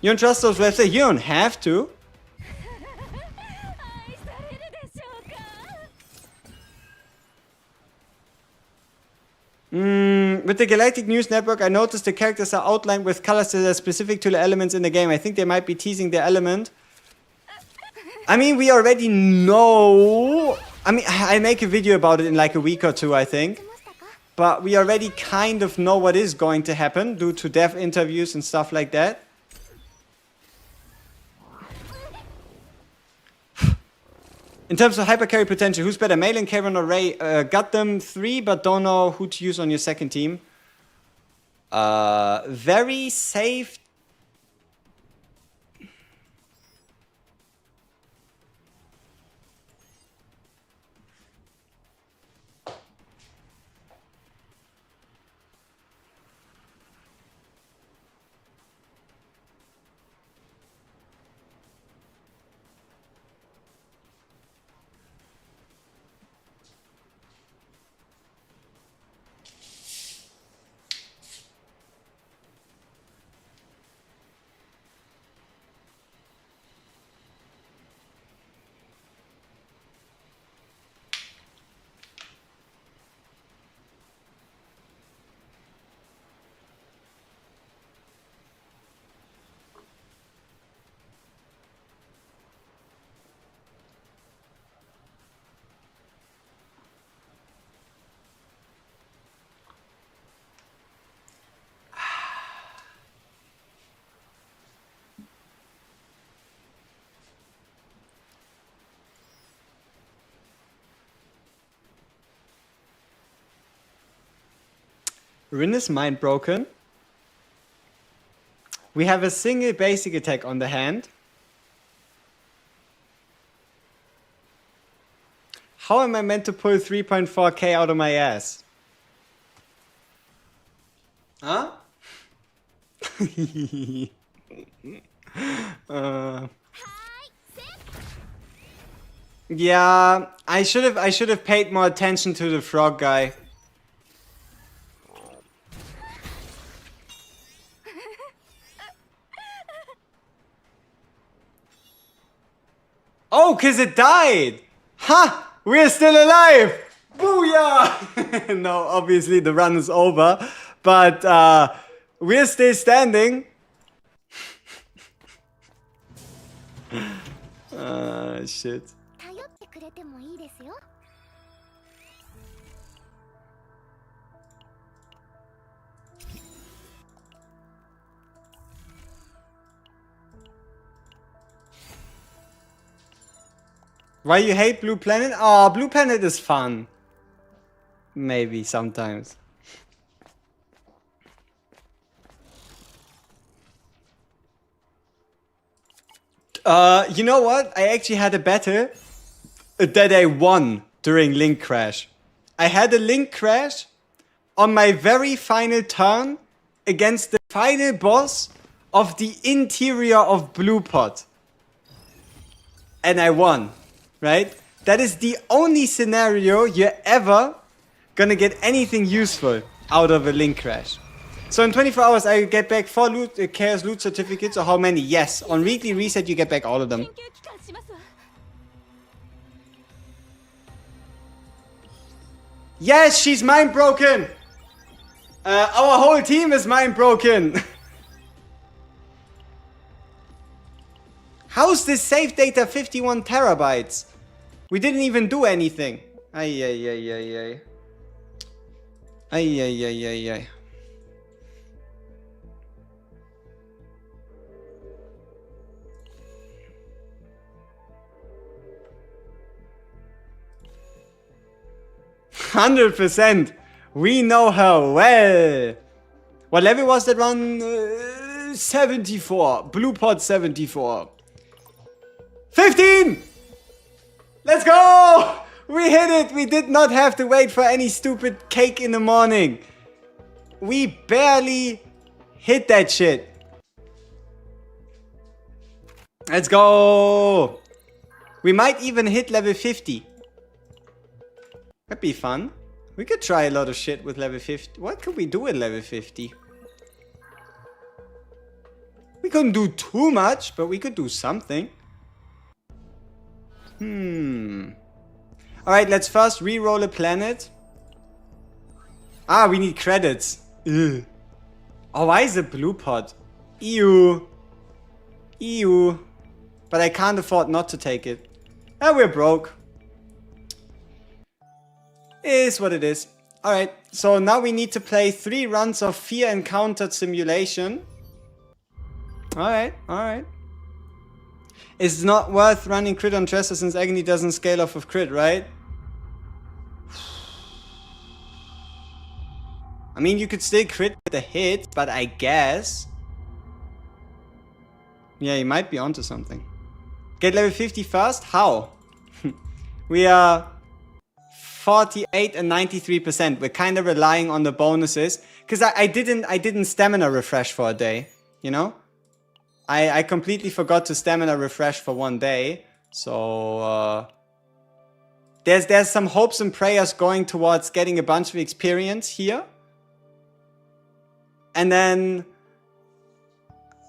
You don't trust those websites? You don't have to. With the Galactic News Network, I noticed the characters are outlined with colors that are specific to the elements in the game. I think they might be teasing their element. I mean, we already know... I mean, I'll make a video about it in like a week or two, I think. But we already kind of know what is going to happen due to dev interviews and stuff like that. In terms of hypercarry potential, who's better, Malin, Karen, or Ray? Got them 3, but don't know who to use on your second team. Very safe. Rin is mind broken. We have a single basic attack on the hand. How am I meant to pull 3.4k out of my ass? Huh? Yeah, I should have paid more attention to the frog guy. Oh, 'cause it died! Ha! We're still alive! Booyah! No, obviously the run is over, but we're still standing. Shit. Why you hate Blue Planet? Oh, Blue Planet is fun. Maybe sometimes. You know what? I actually had a battle that I won during Link Crash. I had a Link Crash on my very final turn against the final boss of the interior of Blue Pot. And I won, right? That is the only scenario you're ever gonna get anything useful out of a Link Crash. So in 24 hours I get back 4 Chaos Loot Certificates, or how many? Yes, on weekly reset you get back all of them. Yes, she's mind broken! Our whole team is mind broken! How's this save data 51 terabytes? We didn't even do anything. Ay, ay, ay, ay, ay. Ay, ay, ay, ay, ay. %. We know her well. What level was that run? 74. Blue Pot 74. 15! Let's go! We hit it! We did not have to wait for any stupid cake in the morning. We barely hit that shit. Let's go! We might even hit level 50. That'd be fun. We could try a lot of shit with level 50. What could we do at level 50? We couldn't do too much, but we could do something. Alright, let's first re-roll a planet. Ah, we need credits. Ugh. Oh, why is it Blue Pot? Ew. Ew. But I can't afford not to take it. Ah, we're broke. Is what it is. Alright, so now we need to play 3 runs of Fear Encountered Simulation. Alright, alright. It's not worth running crit on Tresor since Agony doesn't scale off of crit, right? I mean, you could still crit with a hit, but I guess... Yeah, you might be onto something. Get level 50 first? How? We are 48 and 93%. We're kind of relying on the bonuses. Because I didn't stamina refresh for a day, you know? I completely forgot to stamina refresh for 1 day. So, there's some hopes and prayers going towards getting a bunch of experience here. And then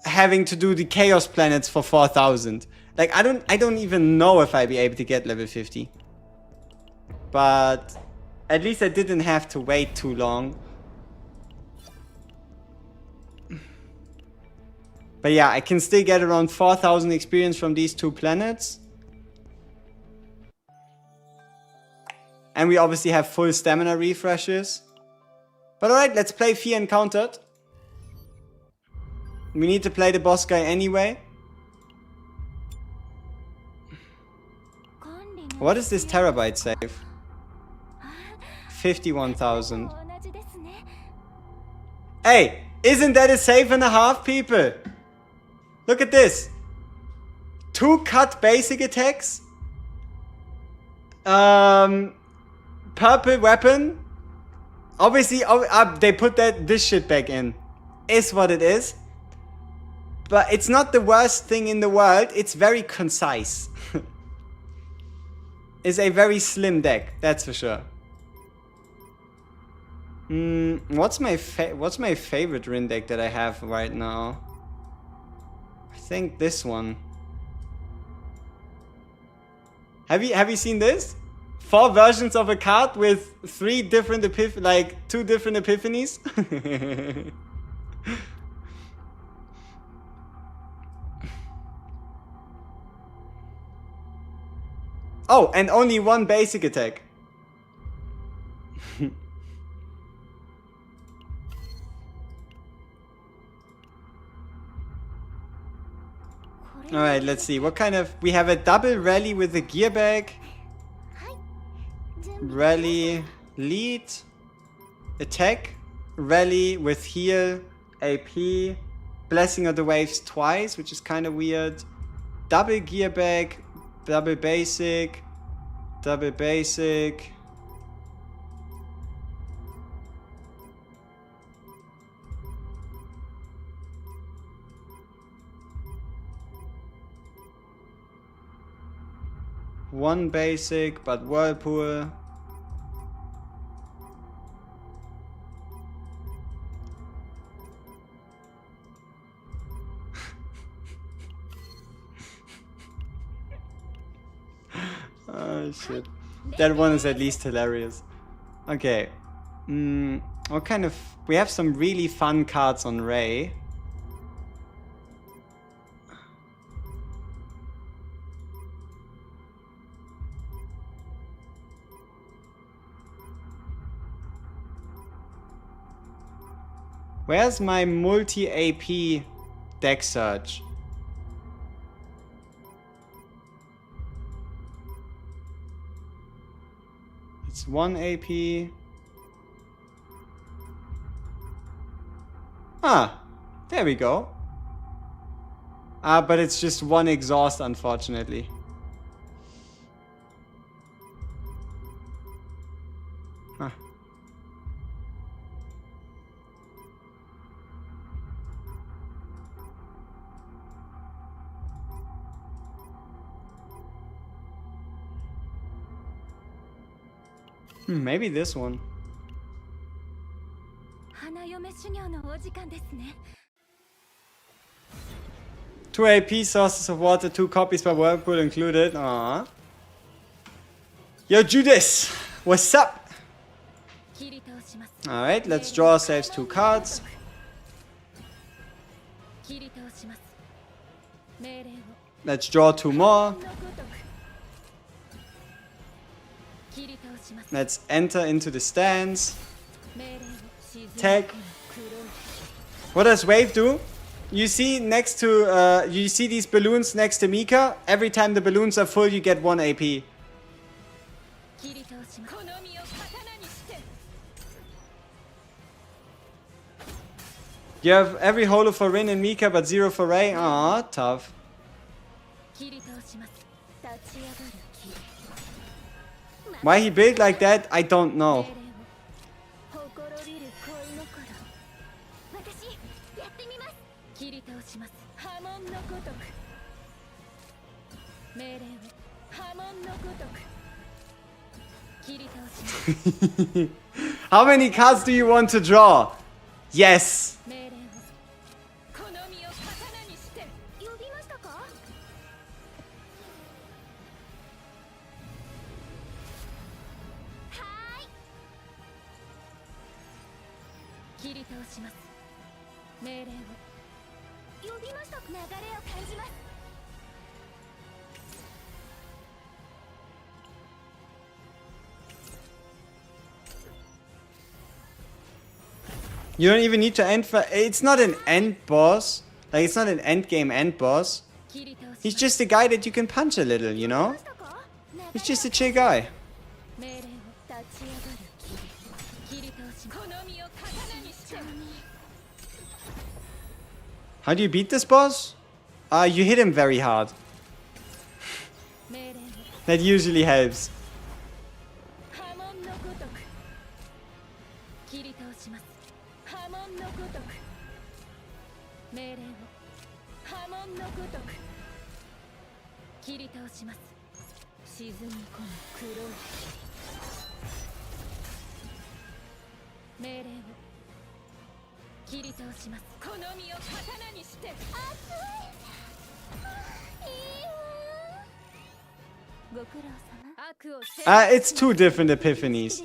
having to do the Chaos Planets for 4,000. Like, I don't even know if I'll be able to get level 50. But at least I didn't have to wait too long. But yeah, I can still get around 4,000 experience from these 2 planets. And we obviously have full stamina refreshes. But alright, let's play Fear Encountered. We need to play the boss guy anyway. What is this terabyte save? 51,000. Hey, isn't that a save and a half, people? Look at this. 2 cut basic attacks. Purple weapon. Obviously, they put this shit back in. Is what it is. But it's not the worst thing in the world. It's very concise. It's a very slim deck, that's for sure. What's my favorite Rin deck that I have right now? I think this one. Have you seen this? 4 versions of a card with 3 different 2 different epiphanies. Oh, and only 1 basic attack. Alright, let's see. What kind of... We have a double rally with a gear bag. Rally, lead, attack, rally with heal, AP, blessing of the waves twice, which is kind of weird. Double gear bag, double basic, double basic. One basic, but whirlpool. Oh shit. That one is at least hilarious. Okay. What kind of... We have some really fun cards on Ray. Where's my multi-AP deck search? It's 1 AP. Ah, there we go. But it's just 1 exhaust, unfortunately. Huh. Maybe this one. 2 AP sources of water, 2 copies per whirlpool included. Aww. Yo, Judas! What's up? Alright, let's draw ourselves 2 cards. Let's draw 2 more. Let's enter into the stance. Tag. What does wave do? You see next to you see these balloons next to Mika? Every time the balloons are full, you get 1 AP. You have every holo for Rin and Mika, but 0 for Ray. Aw, tough. Why he built like that, I don't know. How many cards do you want to draw? Yes. You don't even need to end for... It's not an end boss. Like, it's not an endgame end boss. He's just a guy that you can punch a little, you know? He's just a chill guy. How do you beat this boss? You hit him very hard. That usually helps. It's two different epiphanies.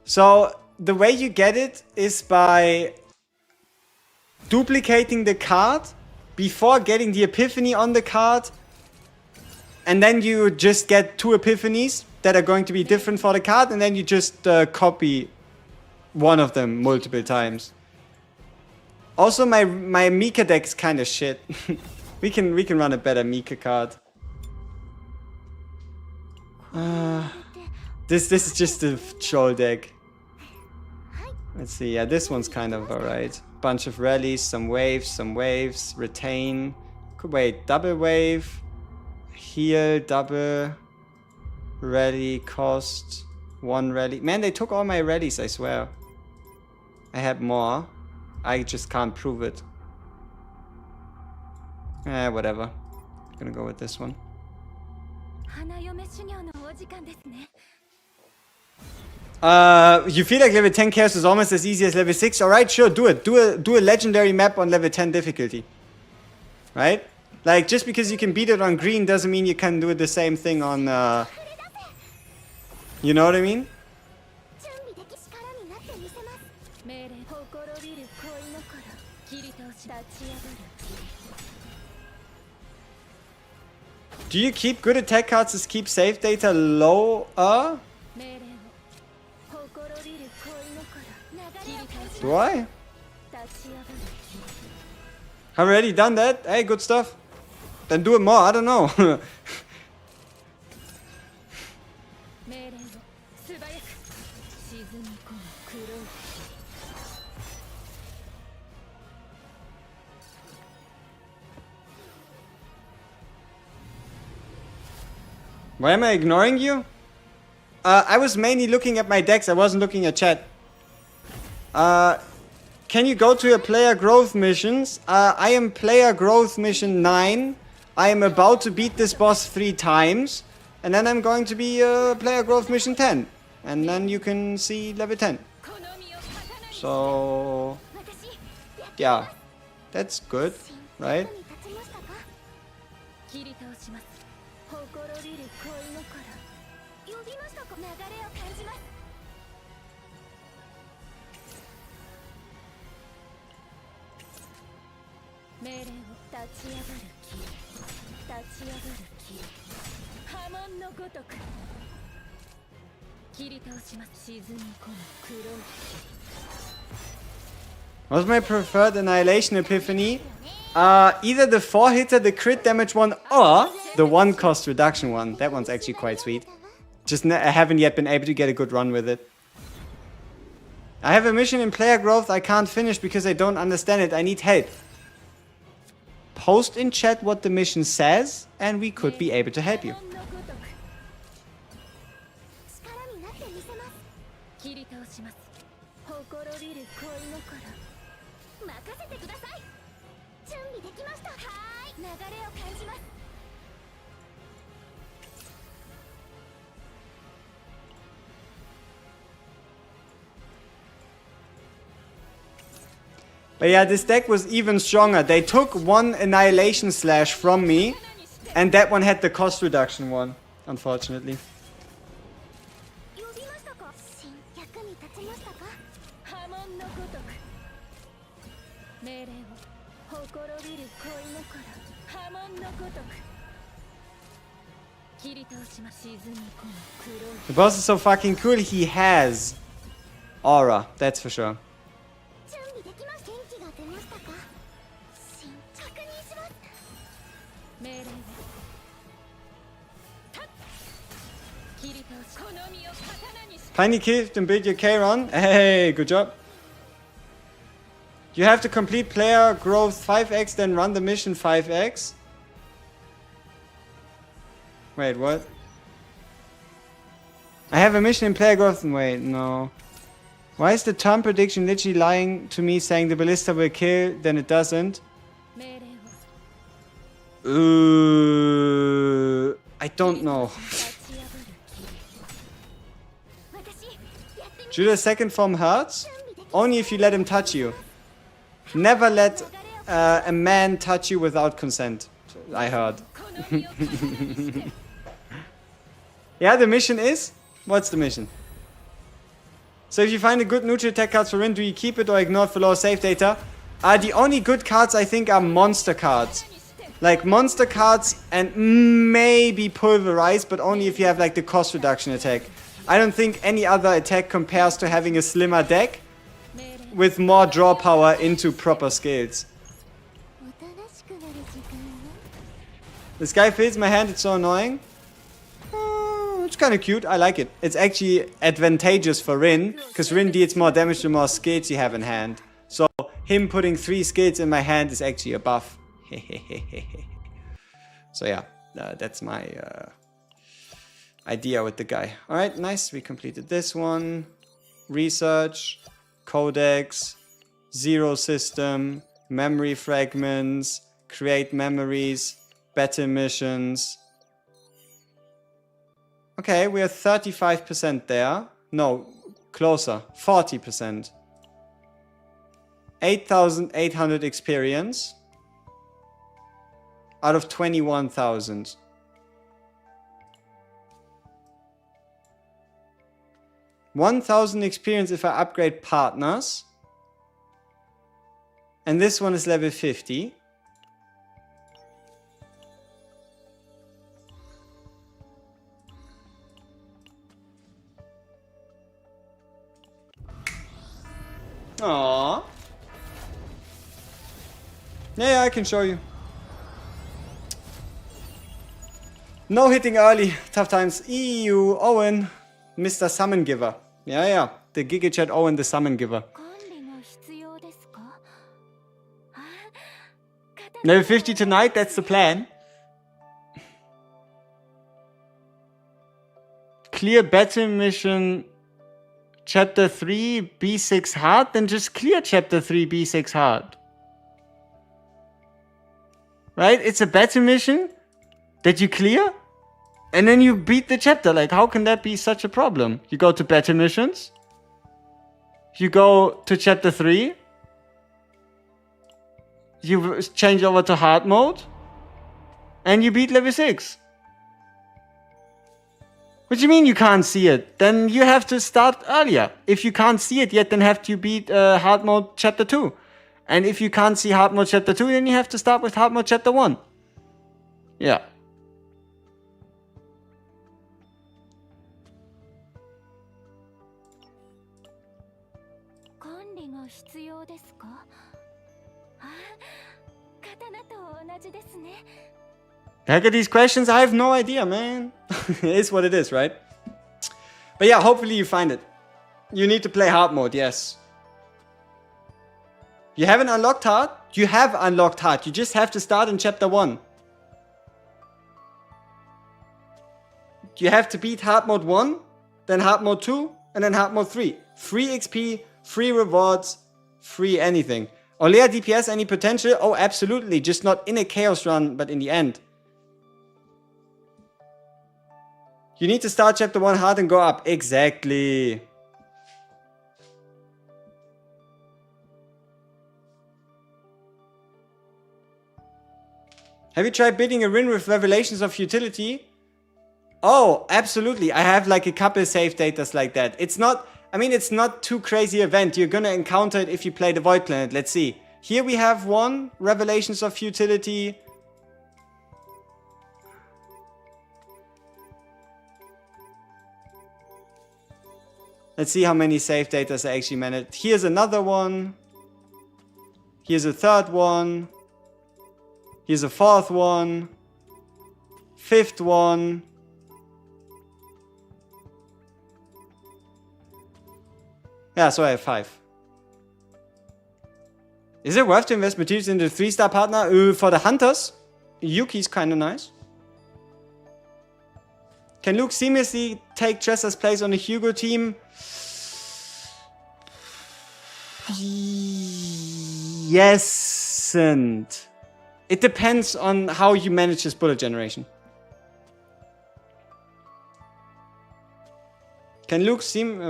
So the way you get it is by duplicating the card before getting the epiphany on the card, and then you just get two epiphanies that are going to be different for the card, and then you just copy one of them multiple times. Also, my Mika deck's kind of shit. we can run a better Mika card. This is just a troll deck. Let's see. Yeah, this one's kind of alright. Bunch of rallies, some waves, retain. Wait, double wave, heal, double rally, cost, one rally. Man, they took all my rallies, I swear. I had more. I just can't prove it. Whatever. I'm gonna go with this one. You feel like level 10 chaos is almost as easy as level 6? Alright, sure, do it. Do a legendary map on level 10 difficulty. Right? Like, just because you can beat it on green doesn't mean you can do the same thing on, you know what I mean? Do you keep good attack cards to keep save data lower? Do I? Have already done that? Hey, good stuff. Then do it more, I don't know. Why am I ignoring you? I was mainly looking at my decks, I wasn't looking at chat. Can you go to your player growth missions? I am player growth mission 9. I am about to beat this boss 3 times. And then I'm going to be player growth mission 10. And then you can see level 10. So... yeah. That's good, right? What's my preferred annihilation epiphany? Either the 4-hitter, the crit damage one, or the 1 cost reduction one. That one's actually quite sweet. Just I haven't yet been able to get a good run with it. I have a mission in player growth I can't finish because I don't understand it. I need help. Post in chat what the mission says, and we could be able to help you. But yeah, this deck was even stronger. They took 1 annihilation slash from me, and that one had the cost reduction one, unfortunately. The boss is so fucking cool, he has aura, that's for sure. Tiny killed and build your Kairon. Hey, good job. You have to complete player growth 5x, then run the mission 5x. Wait, what? I have a mission in player growth. Wait, no. Why is the turn prediction literally lying to me saying the ballista will kill, then it doesn't? I don't know. Judas' second form hurts? Only if you let him touch you. Never let a man touch you without consent, I heard. Yeah, the mission is? What's the mission? So if you find a good neutral attack cards for Rin, do you keep it or ignore it for lower save data? The only good cards I think are monster cards. Like monster cards and maybe pulverize, but only if you have like the cost reduction attack. I don't think any other attack compares to having a slimmer deck with more draw power into proper skills. This guy fills my hand, it's so annoying. It's kind of cute, I like it. It's actually advantageous for Rin, because Rin deals more damage the more skills you have in hand. So him putting 3 skills in my hand is actually a buff. So yeah, that's my idea with the guy. Alright, nice, we completed this one. Research, codex, zero system, memory fragments, create memories, battle missions. Okay, we are 35% there. No, closer, 40%. 8,800 experience out of 21,000. $1,000 experience if I upgrade partners. And this one is level 50. Aww. Yeah, I can show you. No hitting early. Tough times. EU, Owen, Mr. Summon Giver. Yeah. The GigaChat Owen, the Summon Giver. Level 50 tonight, that's the plan. Clear battle mission chapter 3 B6 hard, then just clear chapter 3 B6 hard. Right? It's a battle mission that you clear and then you beat the chapter. Like, how can that be such a problem? You go to battle missions, you go to chapter 3, you change over to hard mode, and you beat level 6. What do you mean you can't see it? Then you have to start earlier. If you can't see it yet, then have to beat hard mode chapter 2. And if you can't see hard mode chapter 2, then you have to start with hard mode chapter 1. Yeah. Heck at these questions, I have no idea, man. It is what it is, right? But yeah, hopefully you find it. You need to play hard mode, yes. You haven't unlocked hard? You have unlocked hard. You just have to start in chapter 1. You have to beat hard mode 1, then hard mode 2, and then hard mode 3. Free XP, free rewards, free anything. Olea DPS, any potential? Oh, absolutely. Just not in a chaos run, but in the end. You need to start chapter 1 hard and go up. Exactly. Have you tried bidding a Rin with Revelations of Futility? Oh, absolutely. I have like a couple save datas like that. It's not, I mean, it's not too crazy event. You're gonna encounter it if you play the Void Planet. Let's see. Here we have one, Revelations of Futility. Let's see how many save datas I actually managed. Here's another one. Here's a third one. Here's a fourth one. Fifth one. Yeah, so I have 5. Is it worth to invest materials into 3-star partner? For the hunters, Yuki's kind of nice. Can Luke seamlessly take Tresser's place on the Hugo team? Yes, and it depends on how you manage his bullet generation. Can Luke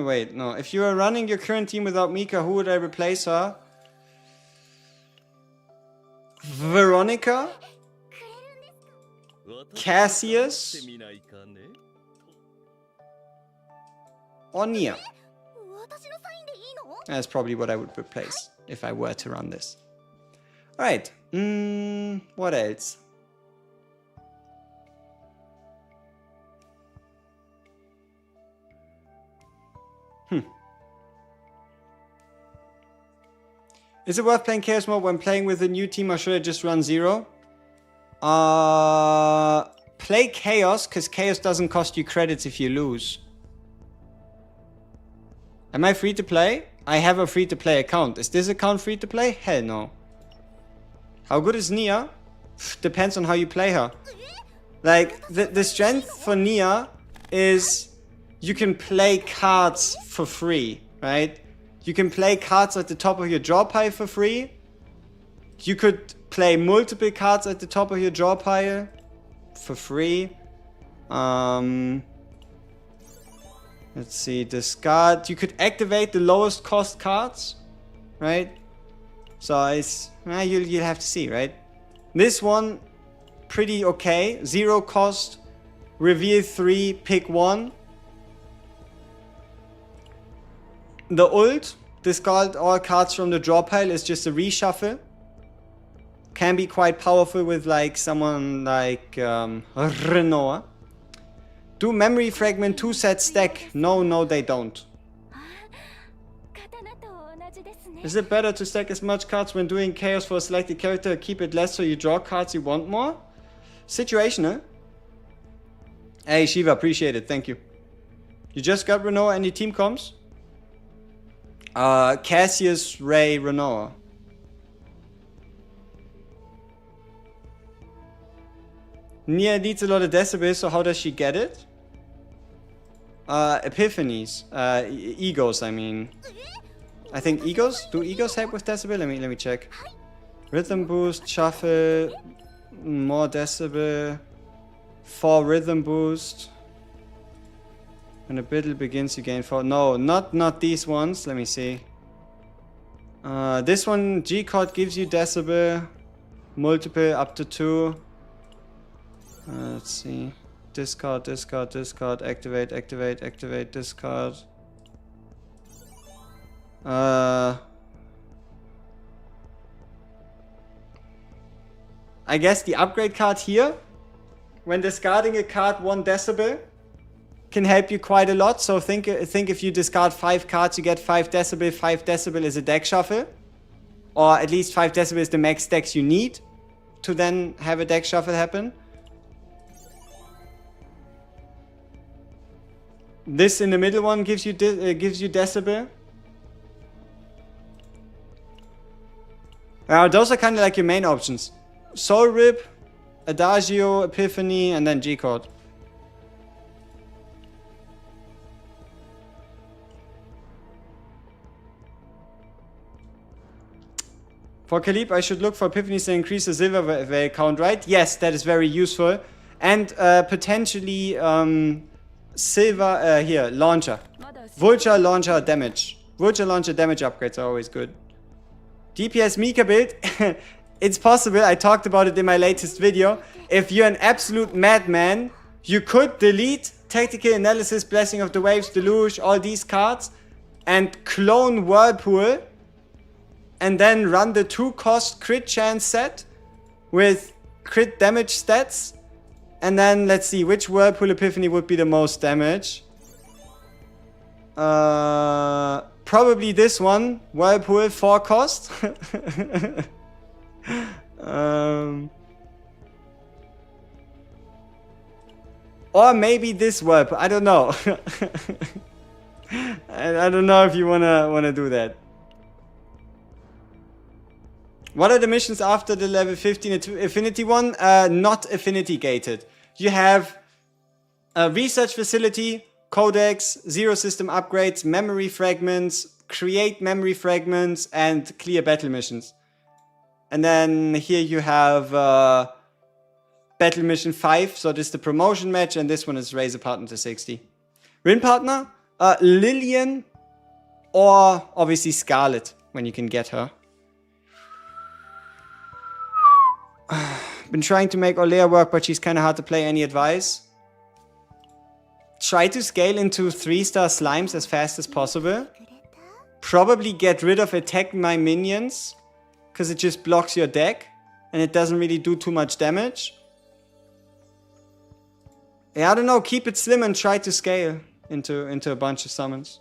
wait, no. If you are running your current team without Mika, who would I replace her? Veronica? Cassius? Or Nia? That's probably what I would replace if I were to run this. Alright. What else? Is it worth playing Chaos Mode when playing with a new team, or should I just run Zero? Play Chaos, because Chaos doesn't cost you credits if you lose. Am I free to play? I have a free to play account. Is this account free to play? Hell no. How good is Nia? Depends on how you play her. Like, the strength for Nia is you can play cards for free, right? You can play cards at the top of your draw pile for free. You could play multiple cards at the top of your draw pile for free. Let's see, discard. You could activate the lowest cost cards, right? So it's, you'll have to see, right? This one, pretty okay. 0 cost, reveal 3, pick 1. The ult, discard all cards from the draw pile, is just a reshuffle. Can be quite powerful with like someone like Renoir. Do memory fragment 2 set stack? No, they don't. Is it better to stack as much cards when doing chaos for a selected character, or keep it less so you draw cards you want more? Situational. Hey Shiva, appreciate it, thank you. You just got Renault, any team comms? Cassius, Ray, Renault. Nia needs a lot of decibels, so how does she get it? Epiphanies. Egos, I mean. I think egos? Do egos help with decibel? Let me check. Rhythm boost, shuffle, more decibel, 4 rhythm boost. When a battle begins, you gain 4. No, not these ones. Let me see. This one, G-Code gives you decibel. Multiple, up to 2. Let's see. Discard, activate, discard. I guess the upgrade card here, when discarding a card 1 decibel, can help you quite a lot. So think if you discard 5 cards, you get 5 decibel. 5 decibel is a deck shuffle. Or at least 5 decibel is the max decks you need to then have a deck shuffle happen. This in the middle one gives you decibel. Those are kind of like your main options. Soul Rip, Adagio, Epiphany, and then G-Code. For Khalib, I should look for epiphanies to increase the silver veil count, right? Yes, that is very useful. And potentially silver, here, launcher. Vulture launcher damage. Vulture launcher damage upgrades are always good. DPS Mika build. It's possible, I talked about it in my latest video. If you're an absolute madman, you could delete Tactical Analysis, Blessing of the Waves, Deluge, all these cards, and clone Whirlpool, and then run the 2-cost crit chance set with crit damage stats. And then let's see which Whirlpool Epiphany would be the most damage. Probably this one, Whirlpool 4 cost. Or maybe this Whirlpool, I don't know. I don't know if you wanna do that. What are the missions after the level 15 Affinity one? Not Affinity gated. You have a research facility, codex, zero system upgrades, memory fragments, create memory fragments, and clear battle missions. And then here you have battle mission 5, so this is the promotion match, and this one is raise a partner to 60. Win partner, Lillian, or obviously Scarlet, when you can get her. Been trying to make Olea work, but she's kind of hard to play. Any advice? Try to scale into 3-star slimes as fast as possible. Probably get rid of attack my minions, because it just blocks your deck, and it doesn't really do too much damage. Yeah, I don't know, keep it slim and try to scale into a bunch of summons.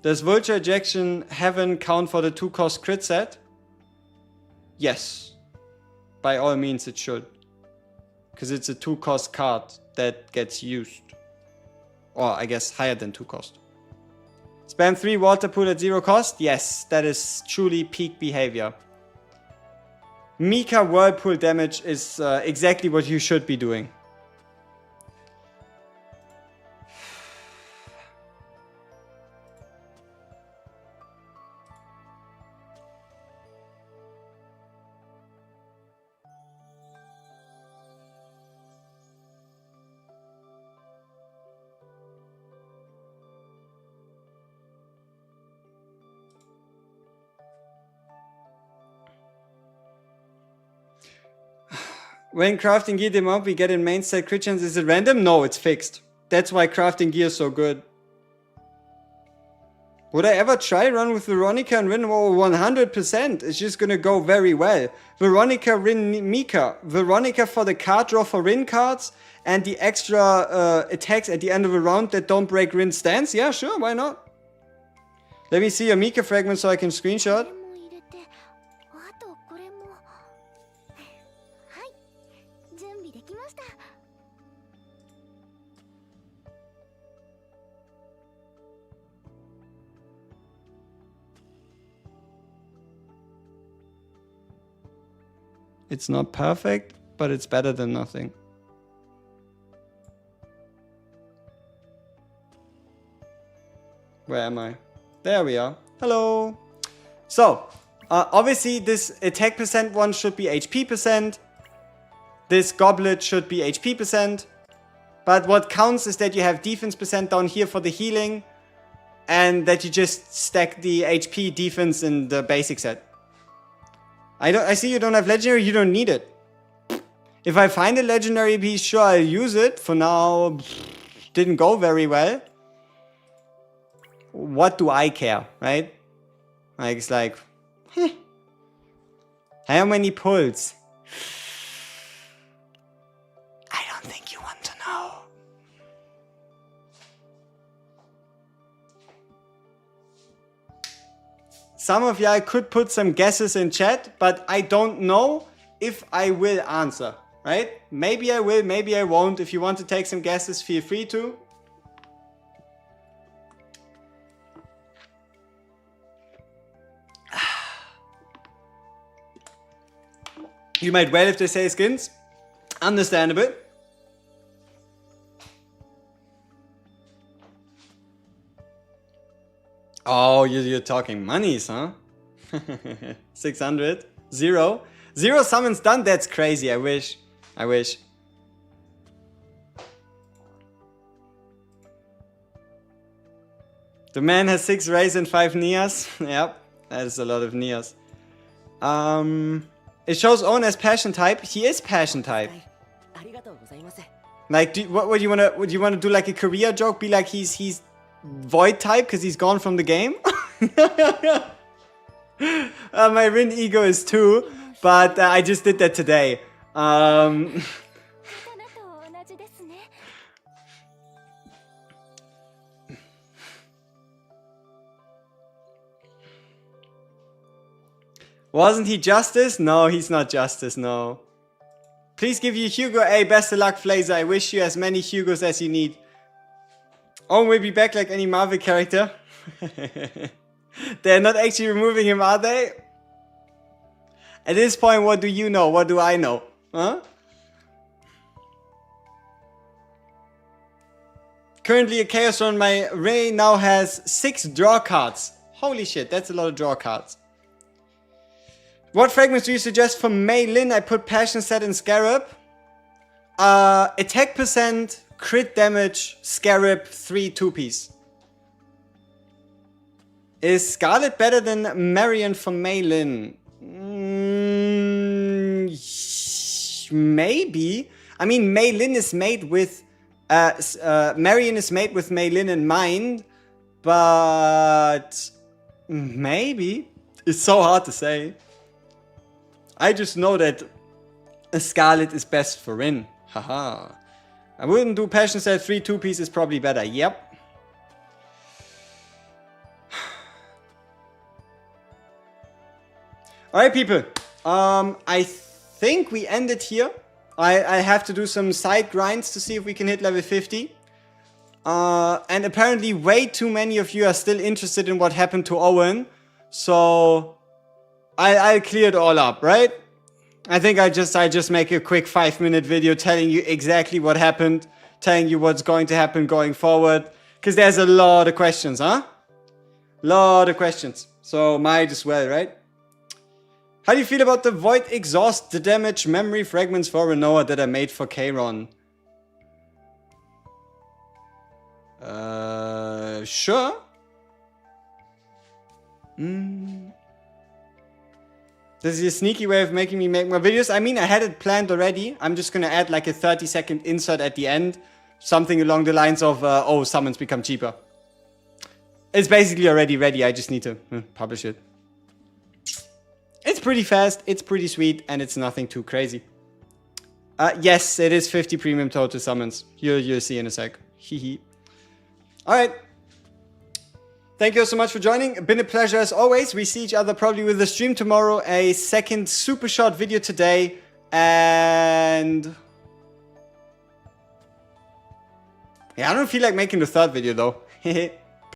Does Vulture Ejection Heaven count for the 2-cost crit set? Yes. By all means it should. Because it's a 2-cost card that gets used. Or I guess higher than 2 cost. Spam 3 water pool at 0 cost? Yes, that is truly peak behavior. Mika whirlpool damage is exactly what you should be doing. When crafting gear them up, we get in main set crit chance. Is it random? No, it's fixed. That's why crafting gear is so good. Would I ever try run with Veronica and win? Oh, 100%. It's just gonna go very well. Veronica, Rin, Mika. Veronica for the card draw for Rin cards and the extra attacks at the end of a round that don't break Rin's stance. Yeah, sure, why not? Let me see your Mika fragment so I can screenshot. It's not perfect, but it's better than nothing. Where am I? There we are. Hello. So, obviously this attack percent one should be HP percent. This goblet should be HP percent. But what counts is that you have defense percent down here for the healing. And that you just stack the HP defense in the basic set. I see you don't have legendary, you don't need it. If I find a legendary piece, sure, I'll use it. For now, didn't go very well. What do I care, right? Like, it's like, how many pulls? I don't think you want to know. Some of y'all could put some guesses in chat, but I don't know if I will answer, right? Maybe I will, maybe I won't. If you want to take some guesses, feel free to. You might well if they say skins. Understandable. Oh, you're talking monies, huh? 600. 0. 0 summons done? That's crazy. I wish. I wish. The man has 6 Rays and 5 Nias. Yep, that is a lot of Nias. It shows Owen as passion type. He is passion type. Like, what do you wanna? Would you wanna do like a career joke? Be like he's void type because he's gone from the game. My Rin ego is 2, but I just did that today. Wasn't he Justice? No, he's not Justice, no. Please give you Hugo A. Best of luck, Flazer. I wish you as many Hugos as you need. Owen will be back like any Marvel character. They're not actually removing him, are they? At this point, what do you know? What do I know? Huh? Currently a Chaos Run, my Ray now has 6 draw cards. Holy shit, that's a lot of draw cards. What fragments do you suggest for Mei Lin? I put Passion Set and Scarab. Attack percent, crit damage, Scarab, 3 2-piece. Is Scarlet better than Marion for Mei Lin? Maybe. I mean, Mei Lin is made with... Marion is made with Mei Lin in mind. But... maybe. It's so hard to say. I just know that a Scarlet is best for Rin. Haha. I wouldn't do Passion Set 3 2-piece is probably better. Yep. Alright, people. I think we ended here. I have to do some side grinds to see if we can hit level 50. And apparently way too many of you are still interested in what happened to Owen. So I'll clear it all up, right? I think I just make a quick 5-minute video telling you exactly what happened, telling you what's going to happen going forward. Because there's a lot of questions, huh? Lot of questions. So might as well, right? How do you feel about the Void Exhaust, the damage memory fragments for Renoa that I made for Kayron? Sure. This is a sneaky way of making me make more videos. I mean, I had it planned already. I'm just gonna add like a 30-second insert at the end. Something along the lines of, oh, summons become cheaper. It's basically already ready. I just need to publish it. It's pretty fast, it's pretty sweet, and it's nothing too crazy. Yes, it is 50 premium total summons. You'll see in a sec. Hehe. Alright. Thank you so much for joining. Been a pleasure as always. We see each other probably with the stream tomorrow. A second super short video today. And... yeah, I don't feel like making the third video though.